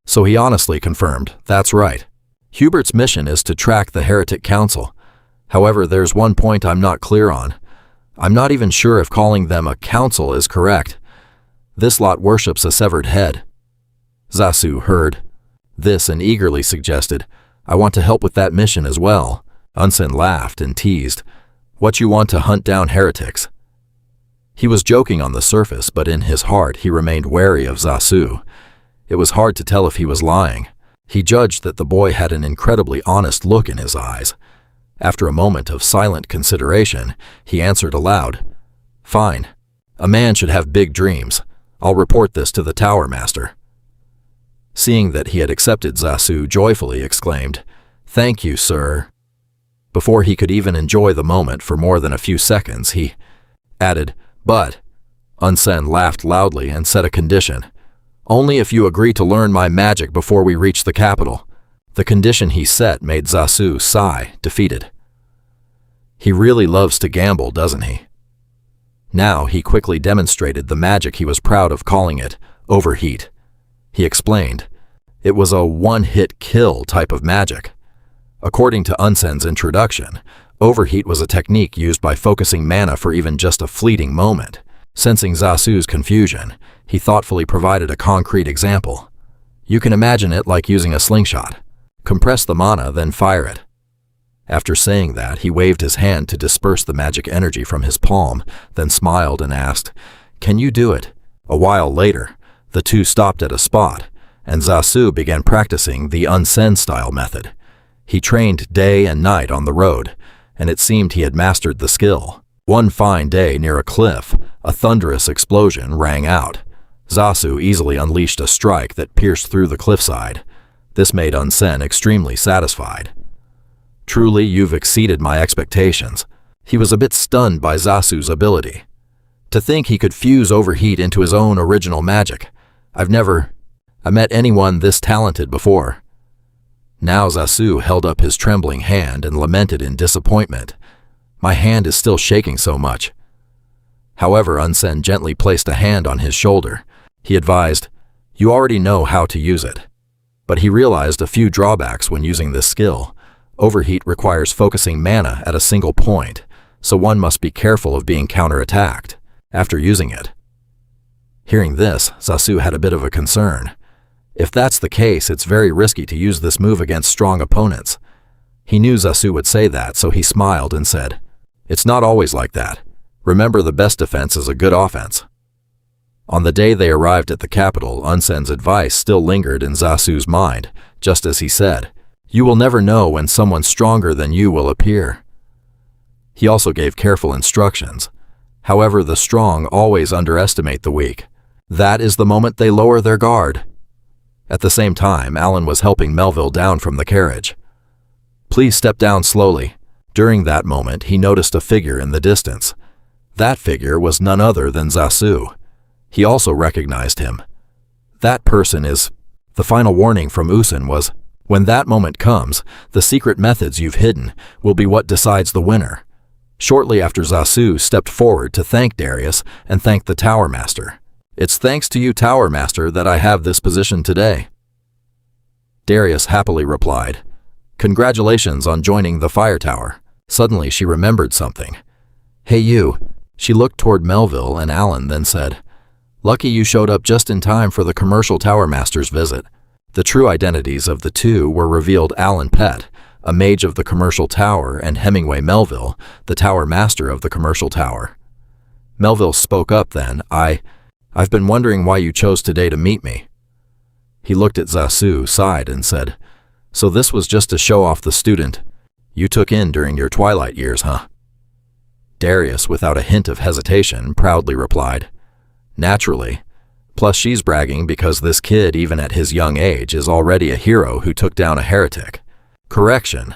So he honestly confirmed, "That's right. Hubert's mission is to track the Heretic Council. However, there's one point I'm not clear on. I'm not even sure if calling them a council is correct. This lot worships a severed head." Zasu heard this and eagerly suggested, "I want to help with that mission as well." Unsen laughed and teased, "What, you want to hunt down heretics?" He was joking on the surface, but in his heart he remained wary of Zasu. It was hard to tell if he was lying. He judged that the boy had an incredibly honest look in his eyes. After a moment of silent consideration, he answered aloud, "Fine. A man should have big dreams. I'll report this to the Tower Master." Seeing that he had accepted, Zasu joyfully exclaimed, "Thank you, sir." Before he could even enjoy the moment for more than a few seconds, he added, "But," Unsen laughed loudly and set a condition, "only if you agree to learn my magic before we reach the capital." The condition he set made Zasu sigh, defeated. He really loves to gamble, doesn't he? Now he quickly demonstrated the magic he was proud of calling it, overheat. He explained, it was a one-hit kill type of magic. According to Unsen's introduction, overheat was a technique used by focusing mana for even just a fleeting moment. Sensing Zasu's confusion, he thoughtfully provided a concrete example. You can imagine it like using a slingshot. Compress the mana, then fire it. After saying that, he waved his hand to disperse the magic energy from his palm, then smiled and asked, "Can you do it?" A while later, the two stopped at a spot, and Zasu began practicing the Unsen-style method. He trained day and night on the road, and it seemed he had mastered the skill. One fine day near a cliff, a thunderous explosion rang out. Zasu easily unleashed a strike that pierced through the cliffside. This made Unsen extremely satisfied. "Truly, you've exceeded my expectations." He was a bit stunned by Zasu's ability. To think he could fuse overheat into his own original magic. I met anyone this talented before. Now Zasu held up his trembling hand and lamented in disappointment. "My hand is still shaking so much." However, Unsen gently placed a hand on his shoulder. He advised, "You already know how to use it." But he realized a few drawbacks when using this skill. Overheat requires focusing mana at a single point, so one must be careful of being counterattacked after using it. Hearing this, Zasu had a bit of a concern. If that's the case, it's very risky to use this move against strong opponents. He knew Zasu would say that, so he smiled and said, "It's not always like that. Remember, the best defense is a good offense." On the day they arrived at the capital, Unsen's advice still lingered in Zasu's mind, just as he said, "You will never know when someone stronger than you will appear." He also gave careful instructions. However, the strong always underestimate the weak. That is the moment they lower their guard. At the same time, Alan was helping Melville down from the carriage. "Please step down slowly." During that moment, he noticed a figure in the distance. That figure was none other than Zasu. He also recognized him. That person is... The final warning from Usun was, when that moment comes, the secret methods you've hidden will be what decides the winner. Shortly after, Zasu stepped forward to thank Darius and thank the Tower Master. "It's thanks to you, Tower Master, that I have this position today." Darius happily replied, "Congratulations on joining the Fire Tower." Suddenly she remembered something. "Hey you." She looked toward Melville and Alan, then said, "Lucky you showed up just in time for the Commercial Tower Master's visit." The true identities of the two were revealed: Alan Pett, a mage of the Commercial Tower, and Hemingway Melville, the Tower Master of the Commercial Tower. Melville spoke up then. I've been wondering why you chose today to meet me. He looked at Zasu, sighed, and said, So this was just to show off the student you took in during your twilight years, huh? Darius, without a hint of hesitation, proudly replied, Naturally. Plus she's bragging because this kid, even at his young age, is already a hero who took down a heretic. Correction.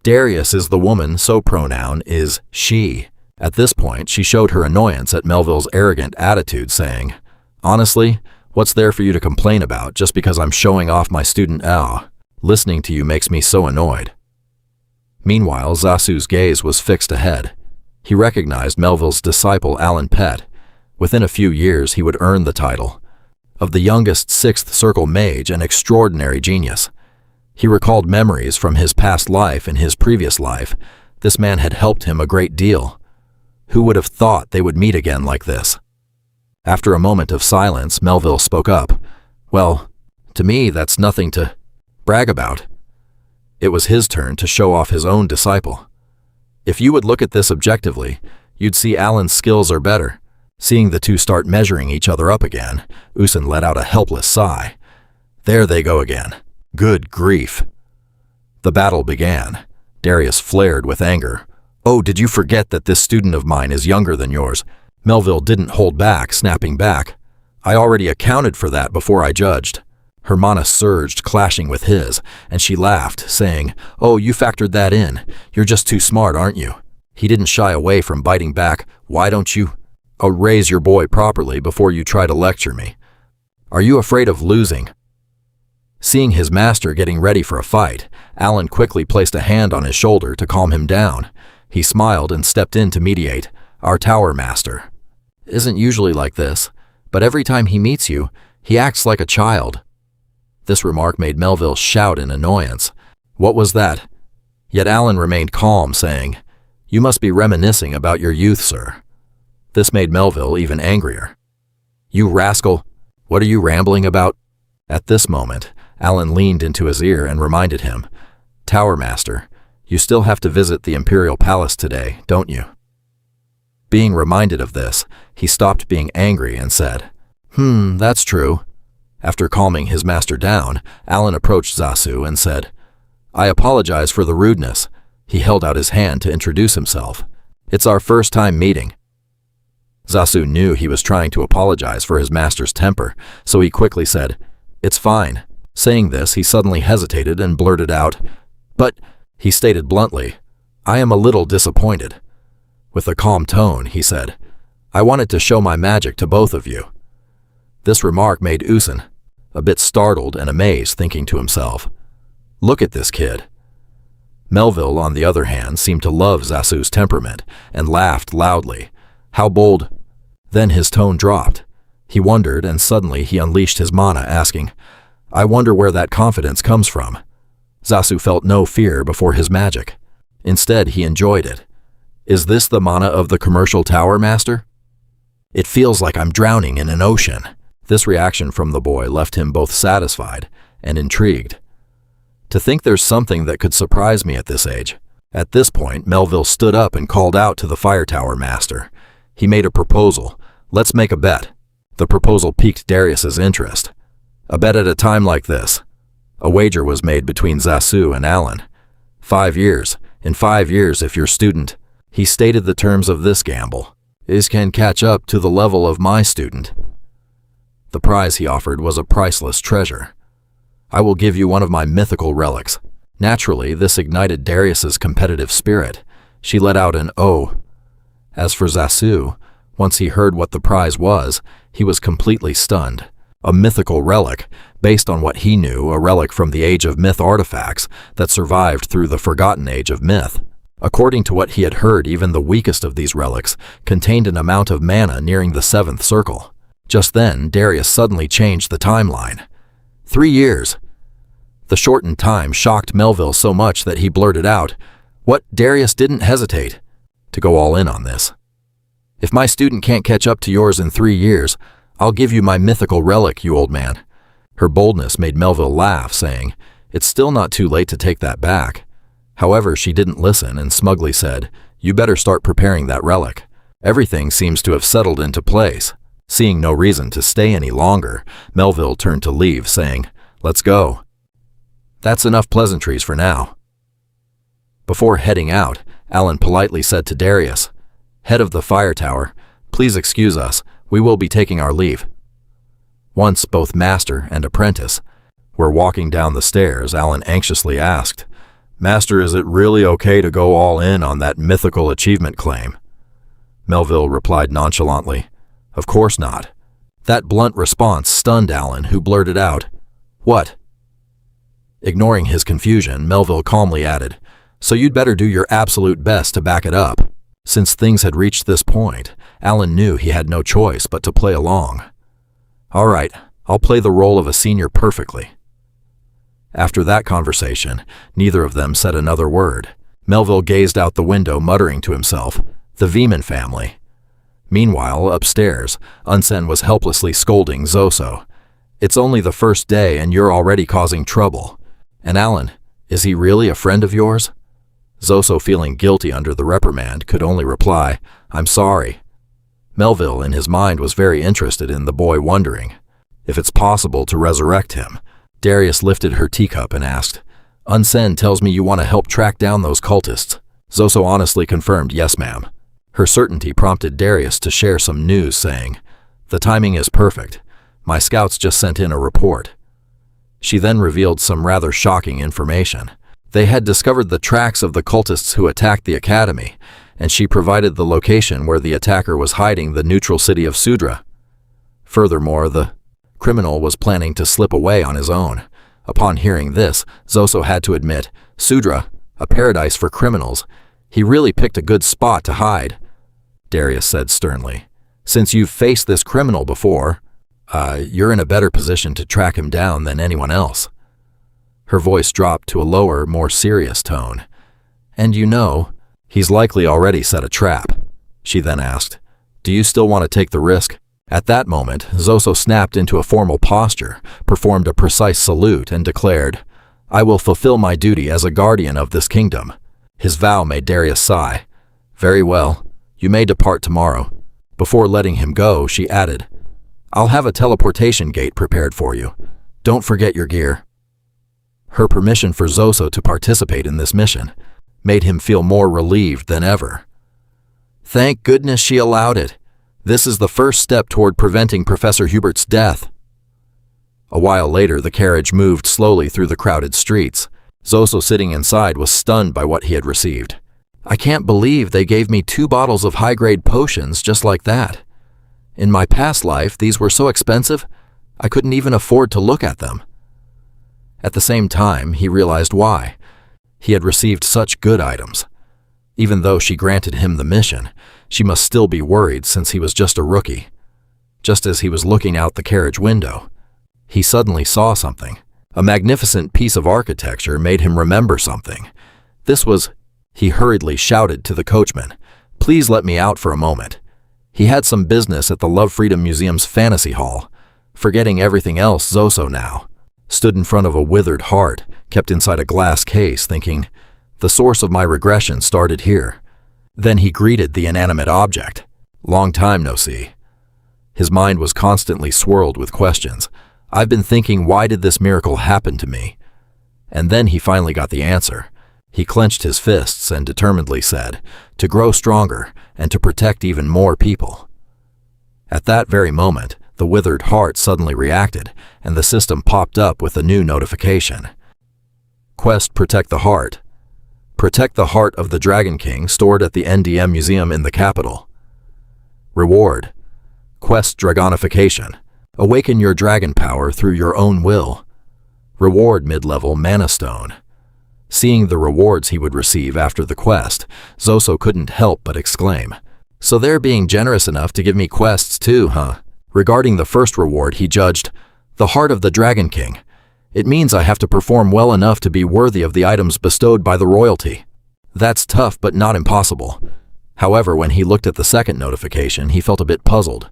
Darius is the woman, so pronoun is she. At this point, she showed her annoyance at Melville's arrogant attitude, saying, Honestly, what's there for you to complain about just because I'm showing off my student? Listening to you makes me so annoyed. Meanwhile, Zasu's gaze was fixed ahead. He recognized Melville's disciple Alan Pett. Within a few years, he would earn the title of the youngest Sixth Circle Mage, an extraordinary genius. He recalled memories from his past life and his previous life. This man had helped him a great deal. Who would have thought they would meet again like this? After a moment of silence, Melville spoke up. Well, to me, that's nothing to brag about. It was his turn to show off his own disciple. If you would look at this objectively, you'd see Alan's skills are better. Seeing the two start measuring each other up again, Usun let out a helpless sigh. There they go again. Good grief. The battle began. Darius flared with anger. Oh, did you forget that this student of mine is younger than yours? Melville didn't hold back, snapping back. I already accounted for that before I judged. Her mana surged, clashing with his, and she laughed, saying, Oh, you factored that in. You're just too smart, aren't you? He didn't shy away from biting back. Why don't you raise your boy properly before you try to lecture me? Are you afraid of losing? Seeing his master getting ready for a fight, Alan quickly placed a hand on his shoulder to calm him down. He smiled and stepped in to mediate. Our tower master isn't usually like this, but every time he meets you, he acts like a child. This remark made Melville shout in annoyance. What was that? Yet Alan remained calm, saying, You must be reminiscing about your youth, sir. This made Melville even angrier. You rascal, what are you rambling about? At this moment, Alan leaned into his ear and reminded him, Tower Master, you still have to visit the Imperial Palace today, don't you? Being reminded of this, he stopped being angry and said, That's true. After calming his master down, Alan approached Zasu and said, I apologize for the rudeness. He held out his hand to introduce himself. It's our first time meeting. Zasu knew he was trying to apologize for his master's temper, so he quickly said, It's fine. Saying this, he suddenly hesitated and blurted out, But, he stated bluntly, I am a little disappointed. With a calm tone, he said, I wanted to show my magic to both of you. This remark made Usun a bit startled and amazed, thinking to himself, Look at this kid. Melville, on the other hand, seemed to love Zasu's temperament and laughed loudly. How bold. Then his tone dropped. He wondered, and suddenly he unleashed his mana, asking, I wonder where that confidence comes from. Zasu felt no fear before his magic. Instead, he enjoyed it. Is this the mana of the commercial tower master? It feels like I'm drowning in an ocean. This reaction from the boy left him both satisfied and intrigued. To think there's something that could surprise me at this age. At this point, Melville stood up and called out to the fire tower master. He made a proposal. Let's make a bet. The proposal piqued Darius's interest. A bet at a time like this. A wager was made between Zasu and Alan. 5 years. In 5 years, if your student, he stated the terms of this gamble, can catch up to the level of my student. The prize he offered was a priceless treasure. I will give you one of my mythical relics. Naturally, this ignited Darius's competitive spirit. She let out an "oh." As for Zasu, once he heard what the prize was, he was completely stunned. A mythical relic, based on what he knew, a relic from the Age of Myth artifacts that survived through the Forgotten Age of Myth. According to what he had heard, even the weakest of these relics contained an amount of mana nearing the 7th circle. Just then, Darius suddenly changed the timeline. 3 years. The shortened time shocked Melville so much that he blurted out, What? Darius didn't hesitate to go all in on this. If my student can't catch up to yours in 3 years, I'll give you my mythical relic, you old man. Her boldness made Melville laugh, saying, It's still not too late to take that back. However, she didn't listen and smugly said, You better start preparing that relic. Everything seems to have settled into place. Seeing no reason to stay any longer, Melville turned to leave, saying, "Let's go." "That's enough pleasantries for now." Before heading out, Alan politely said to Darius, head of the fire tower, "Please excuse us, we will be taking our leave." Once both master and apprentice were walking down the stairs, Alan anxiously asked, "Master, is it really okay to go all in on that mythical achievement claim?" Melville replied nonchalantly, "Of course not." That blunt response stunned Alan, who blurted out, "What?" Ignoring his confusion, Melville calmly added, "So you'd better do your absolute best to back it up." Since things had reached this point, Alan knew he had no choice but to play along. "All right, I'll play the role of a senior perfectly." After that conversation, neither of them said another word. Melville gazed out the window, muttering to himself, "The Veman family." Meanwhile, upstairs, Unsen was helplessly scolding Zoso. "It's only the first day and you're already causing trouble. And Alan, is he really a friend of yours?" Zoso, feeling guilty under the reprimand, could only reply, "I'm sorry." Melville, in his mind, was very interested in the boy, wondering if it's possible to resurrect him. Darius lifted her teacup and asked, "Unsen tells me you want to help track down those cultists." Zoso honestly confirmed, "Yes, ma'am." Her certainty prompted Darius to share some news, saying, "The timing is perfect. My scouts just sent in a report." She then revealed some rather shocking information. They had discovered the tracks of the cultists who attacked the academy, and she provided the location where the attacker was hiding, the neutral city of Sudra. Furthermore, the criminal was planning to slip away on his own. Upon hearing this, Zoso had to admit, Sudra, a paradise for criminals, he really picked a good spot to hide. Darius said sternly, "Since you've faced this criminal before, you're in a better position to track him down than anyone else." Her voice dropped to a lower, more serious tone. "And you know, he's likely already set a trap." She then asked, "Do you still want to take the risk?" At that moment, Zoso snapped into a formal posture, performed a precise salute, and declared, "I will fulfill my duty as a guardian of this kingdom." His vow made Darius sigh. "Very well, you may depart tomorrow." Before letting him go, she added, "I'll have a teleportation gate prepared for you. Don't forget your gear." Her permission for Zoso to participate in this mission made him feel more relieved than ever. Thank goodness she allowed it. This is the first step toward preventing Professor Hubert's death. A while later, the carriage moved slowly through the crowded streets. Zoso, sitting inside, was stunned by what he had received. "I can't believe they gave me 2 bottles of high-grade potions just like that. In my past life, these were so expensive, I couldn't even afford to look at them." At the same time, he realized why. He had received such good items. Even though she granted him the mission, she must still be worried since he was just a rookie. Just as he was looking out the carriage window, he suddenly saw something. A magnificent piece of architecture made him remember something. He hurriedly shouted to the coachman, "Please let me out for a moment." He had some business at the Love Freedom Museum's fantasy hall. Forgetting everything else, Zoso now stood in front of a withered heart kept inside a glass case, thinking, the source of my regression started here. Then he greeted the inanimate object. Long time no see. His mind was constantly swirled with questions. I've been thinking, why did this miracle happen to me? And then he finally got the answer. He clenched his fists and determinedly said, to grow stronger and to protect even more people. At that very moment, the withered heart suddenly reacted, and the system popped up with a new notification. Quest: Protect the Heart. Protect the heart of the Dragon King stored at the NDM Museum in the capital. Reward: Quest Dragonification. Awaken your dragon power through your own will. Reward: Mid-level Mana Stone. Seeing the rewards he would receive after the quest, Zoso couldn't help but exclaim, "So they're being generous enough to give me quests too, huh?" Regarding the first reward, he judged, the Heart of the Dragon King. It means I have to perform well enough to be worthy of the items bestowed by the royalty. That's tough but not impossible. However, when he looked at the second notification, he felt a bit puzzled.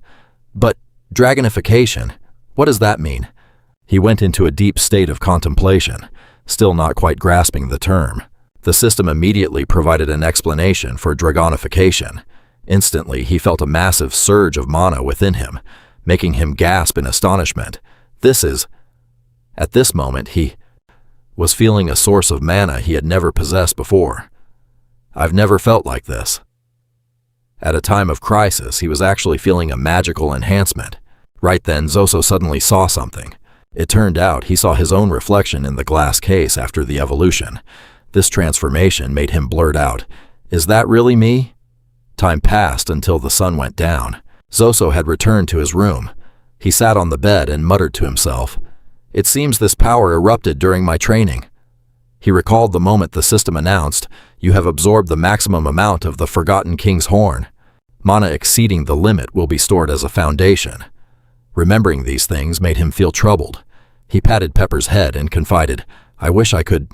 But dragonification, what does that mean? He went into a deep state of contemplation, still not quite grasping the term. The system immediately provided an explanation for dragonification. Instantly, he felt a massive surge of mana within him, making him gasp in astonishment. At this moment, he was feeling a source of mana he had never possessed before. I've never felt like this. At a time of crisis, he was actually feeling a magical enhancement. Right then, Zoso suddenly saw something. It turned out he saw his own reflection in the glass case after the evolution. This transformation made him blurt out, "Is that really me?" Time passed until the sun went down. Zoso had returned to his room. He sat on the bed and muttered to himself, "It seems this power erupted during my training." He recalled the moment the system announced, "You have absorbed the maximum amount of the Forgotten King's Horn. Mana exceeding the limit will be stored as a foundation." Remembering these things made him feel troubled. He patted Pepper's head and confided, "I wish I could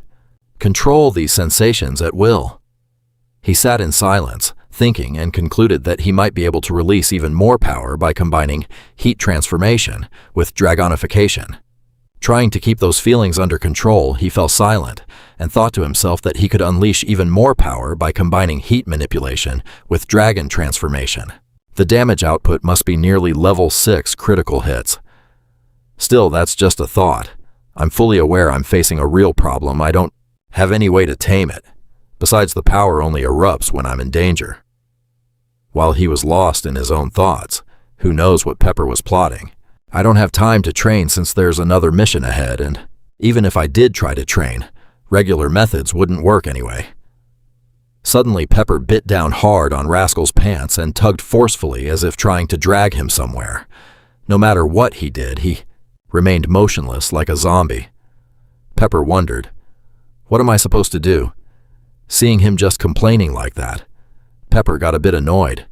control these sensations at will." He sat in silence, thinking, and concluded that he might be able to release even more power by combining heat transformation with dragonification. Trying to keep those feelings under control, he fell silent and thought to himself that he could unleash even more power by combining heat manipulation with dragon transformation. The damage output must be nearly level 6 critical hits. Still, that's just a thought. I'm fully aware I'm facing a real problem. I don't have any way to tame it. Besides, the power only erupts when I'm in danger. While he was lost in his own thoughts, who knows what Pepper was plotting? I don't have time to train since there's another mission ahead, and even if I did try to train, regular methods wouldn't work anyway. Suddenly, Pepper bit down hard on Rascal's pants and tugged forcefully as if trying to drag him somewhere. No matter what he did, he remained motionless like a zombie. Pepper wondered, what am I supposed to do? Seeing him just complaining like that, Pepper got a bit annoyed.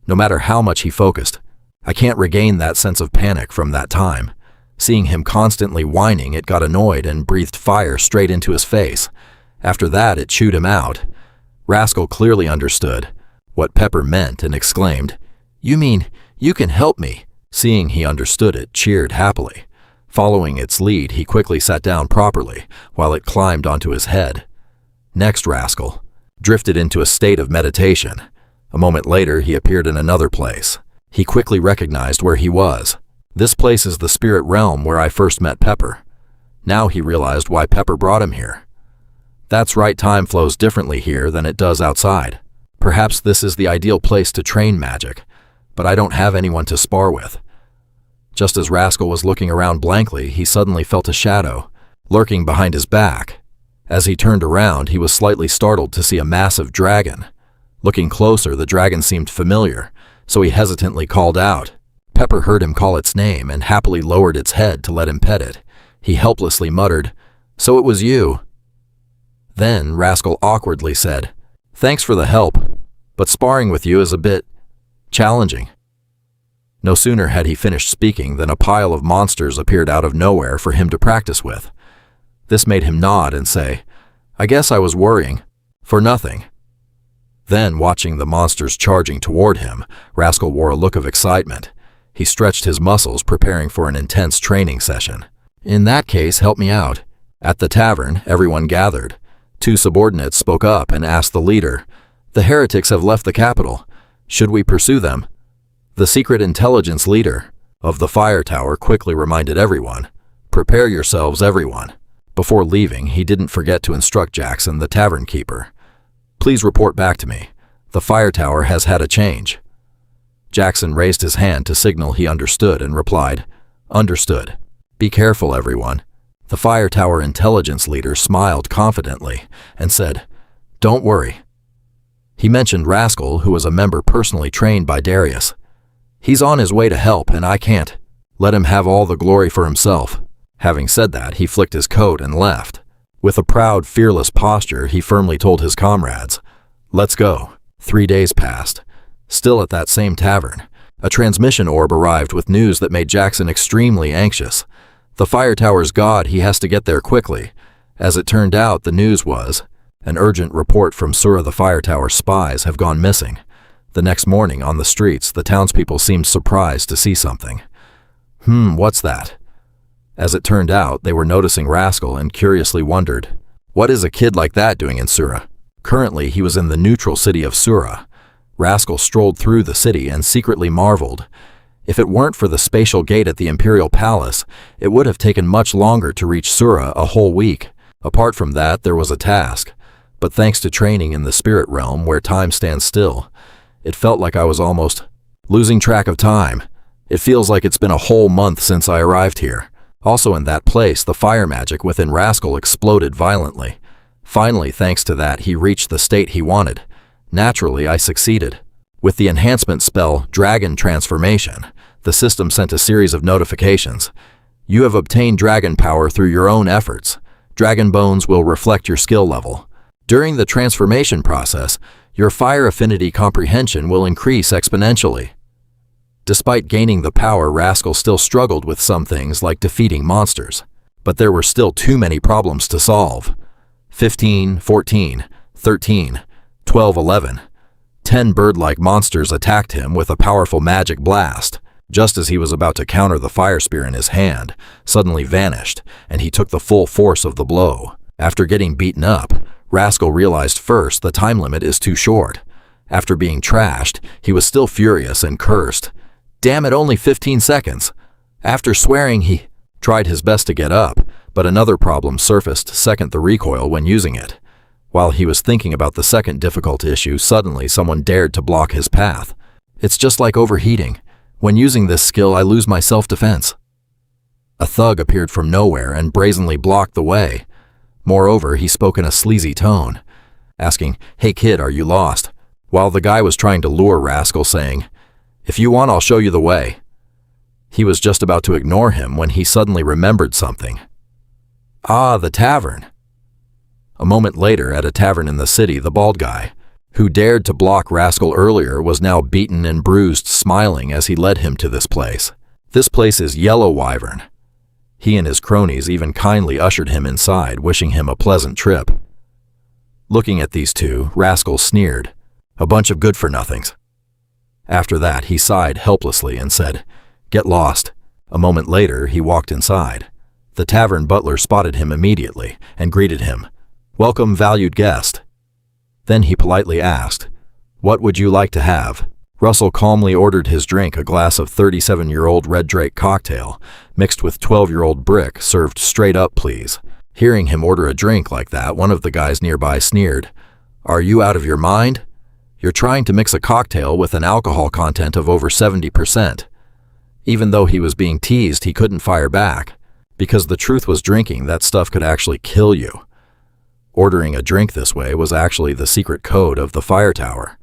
No matter how much he focused, I can't regain that sense of panic from that time. Seeing him constantly whining, it got annoyed and breathed fire straight into his face. After that, it chewed him out. Rascal clearly understood what Pepper meant and exclaimed, "You mean you can help me?" Seeing he understood it, cheered happily. Following its lead, he quickly sat down properly while it climbed onto his head. Next, Rascal drifted into a state of meditation. A moment later, he appeared in another place. He quickly recognized where he was. This place is the spirit realm where I first met Pepper. Now he realized why Pepper brought him here. That's right, time flows differently here than it does outside. Perhaps this is the ideal place to train magic, but I don't have anyone to spar with. Just as Rascal was looking around blankly, he suddenly felt a shadow lurking behind his back. As he turned around, he was slightly startled to see a massive dragon. Looking closer, the dragon seemed familiar, so he hesitantly called out. Pepper heard him call its name and happily lowered its head to let him pet it. He helplessly muttered, "So it was you." Then Rascal awkwardly said, "Thanks for the help, but sparring with you is a bit challenging." No sooner had he finished speaking than a pile of monsters appeared out of nowhere for him to practice with. This made him nod and say, "I guess I was worrying for nothing." Then, watching the monsters charging toward him, Rascal wore a look of excitement. He stretched his muscles, preparing for an intense training session. "In that case, help me out." At the tavern, everyone gathered. Two subordinates spoke up and asked the leader, "The heretics have left the capital. Should we pursue them?" The secret intelligence leader of the fire tower quickly reminded everyone, "Prepare yourselves, everyone." Before leaving, he didn't forget to instruct Jackson, the tavern keeper. "Please report back to me. The fire tower has had a change." Jackson raised his hand to signal he understood and replied, "Understood. Be careful, everyone." The fire tower intelligence leader smiled confidently and said, "Don't worry." He mentioned Rascal, who was a member personally trained by Darius. "He's on his way to help, and I can't let him have all the glory for himself." Having said that, he flicked his coat and left. With a proud, fearless posture, he firmly told his comrades, "Let's go." 3 days passed. Still at that same tavern, a transmission orb arrived with news that made Jackson extremely anxious. The fire tower's god, he has to get there quickly. As it turned out, the news was an urgent report from Sura. The fire tower spies have gone missing. The next morning, on the streets, the townspeople seemed surprised to see something. What's that? As it turned out, they were noticing Rascal and curiously wondered, what is a kid like that doing in Sura? Currently, he was in the neutral city of Sura. Rascal strolled through the city and secretly marveled. If it weren't for the spatial gate at the Imperial Palace, it would have taken much longer to reach Sura, a whole week. Apart from that, there was a task. But thanks to training in the spirit realm where time stands still, it felt like I was almost losing track of time. It feels like it's been a whole month since I arrived here. Also in that place, the fire magic within Rascal exploded violently. Finally, thanks to that, he reached the state he wanted. Naturally, I succeeded. With the enhancement spell, Dragon Transformation, the system sent a series of notifications. You have obtained dragon power through your own efforts. Dragon bones will reflect your skill level. During the transformation process, your fire affinity comprehension will increase exponentially. Despite gaining the power, Rascal still struggled with some things like defeating monsters. But there were still too many problems to solve. 15, 14, 13, 12, 11. 10 bird-like monsters attacked him with a powerful magic blast. Just as he was about to counter, the fire spear in his hand suddenly vanished, and he took the full force of the blow. After getting beaten up, Rascal realized first the time limit is too short. After being trashed, he was still furious and cursed. Damn it, only 15 seconds. After swearing, he tried his best to get up, but another problem surfaced, second the recoil when using it. While he was thinking about the second difficult issue, suddenly someone dared to block his path. It's just like overheating. When using this skill, I lose my self-defense. A thug appeared from nowhere and brazenly blocked the way. Moreover, he spoke in a sleazy tone, asking, "Hey kid, are you lost?" While the guy was trying to lure Rascal, saying, "If you want, I'll show you the way." He was just about to ignore him when he suddenly remembered something. Ah, the tavern. A moment later, at a tavern in the city, the bald guy, who dared to block Rascal earlier, was now beaten and bruised, smiling as he led him to this place. This place is Yellow Wyvern. He and his cronies even kindly ushered him inside, wishing him a pleasant trip. Looking at these two, Rascal sneered. A bunch of good-for-nothings. After that, he sighed helplessly and said, "Get lost." A moment later, he walked inside. The tavern butler spotted him immediately and greeted him. "Welcome, valued guest." Then he politely asked, "What would you like to have?" Russell calmly ordered his drink, a glass of 37-year-old Red Drake cocktail, mixed with 12-year-old Brick, served straight up, please. Hearing him order a drink like that, one of the guys nearby sneered, "Are you out of your mind? You're trying to mix a cocktail with an alcohol content of over 70%. Even though he was being teased, he couldn't fire back, because the truth was drinking that stuff could actually kill you. Ordering a drink this way was actually the secret code of the fire tower.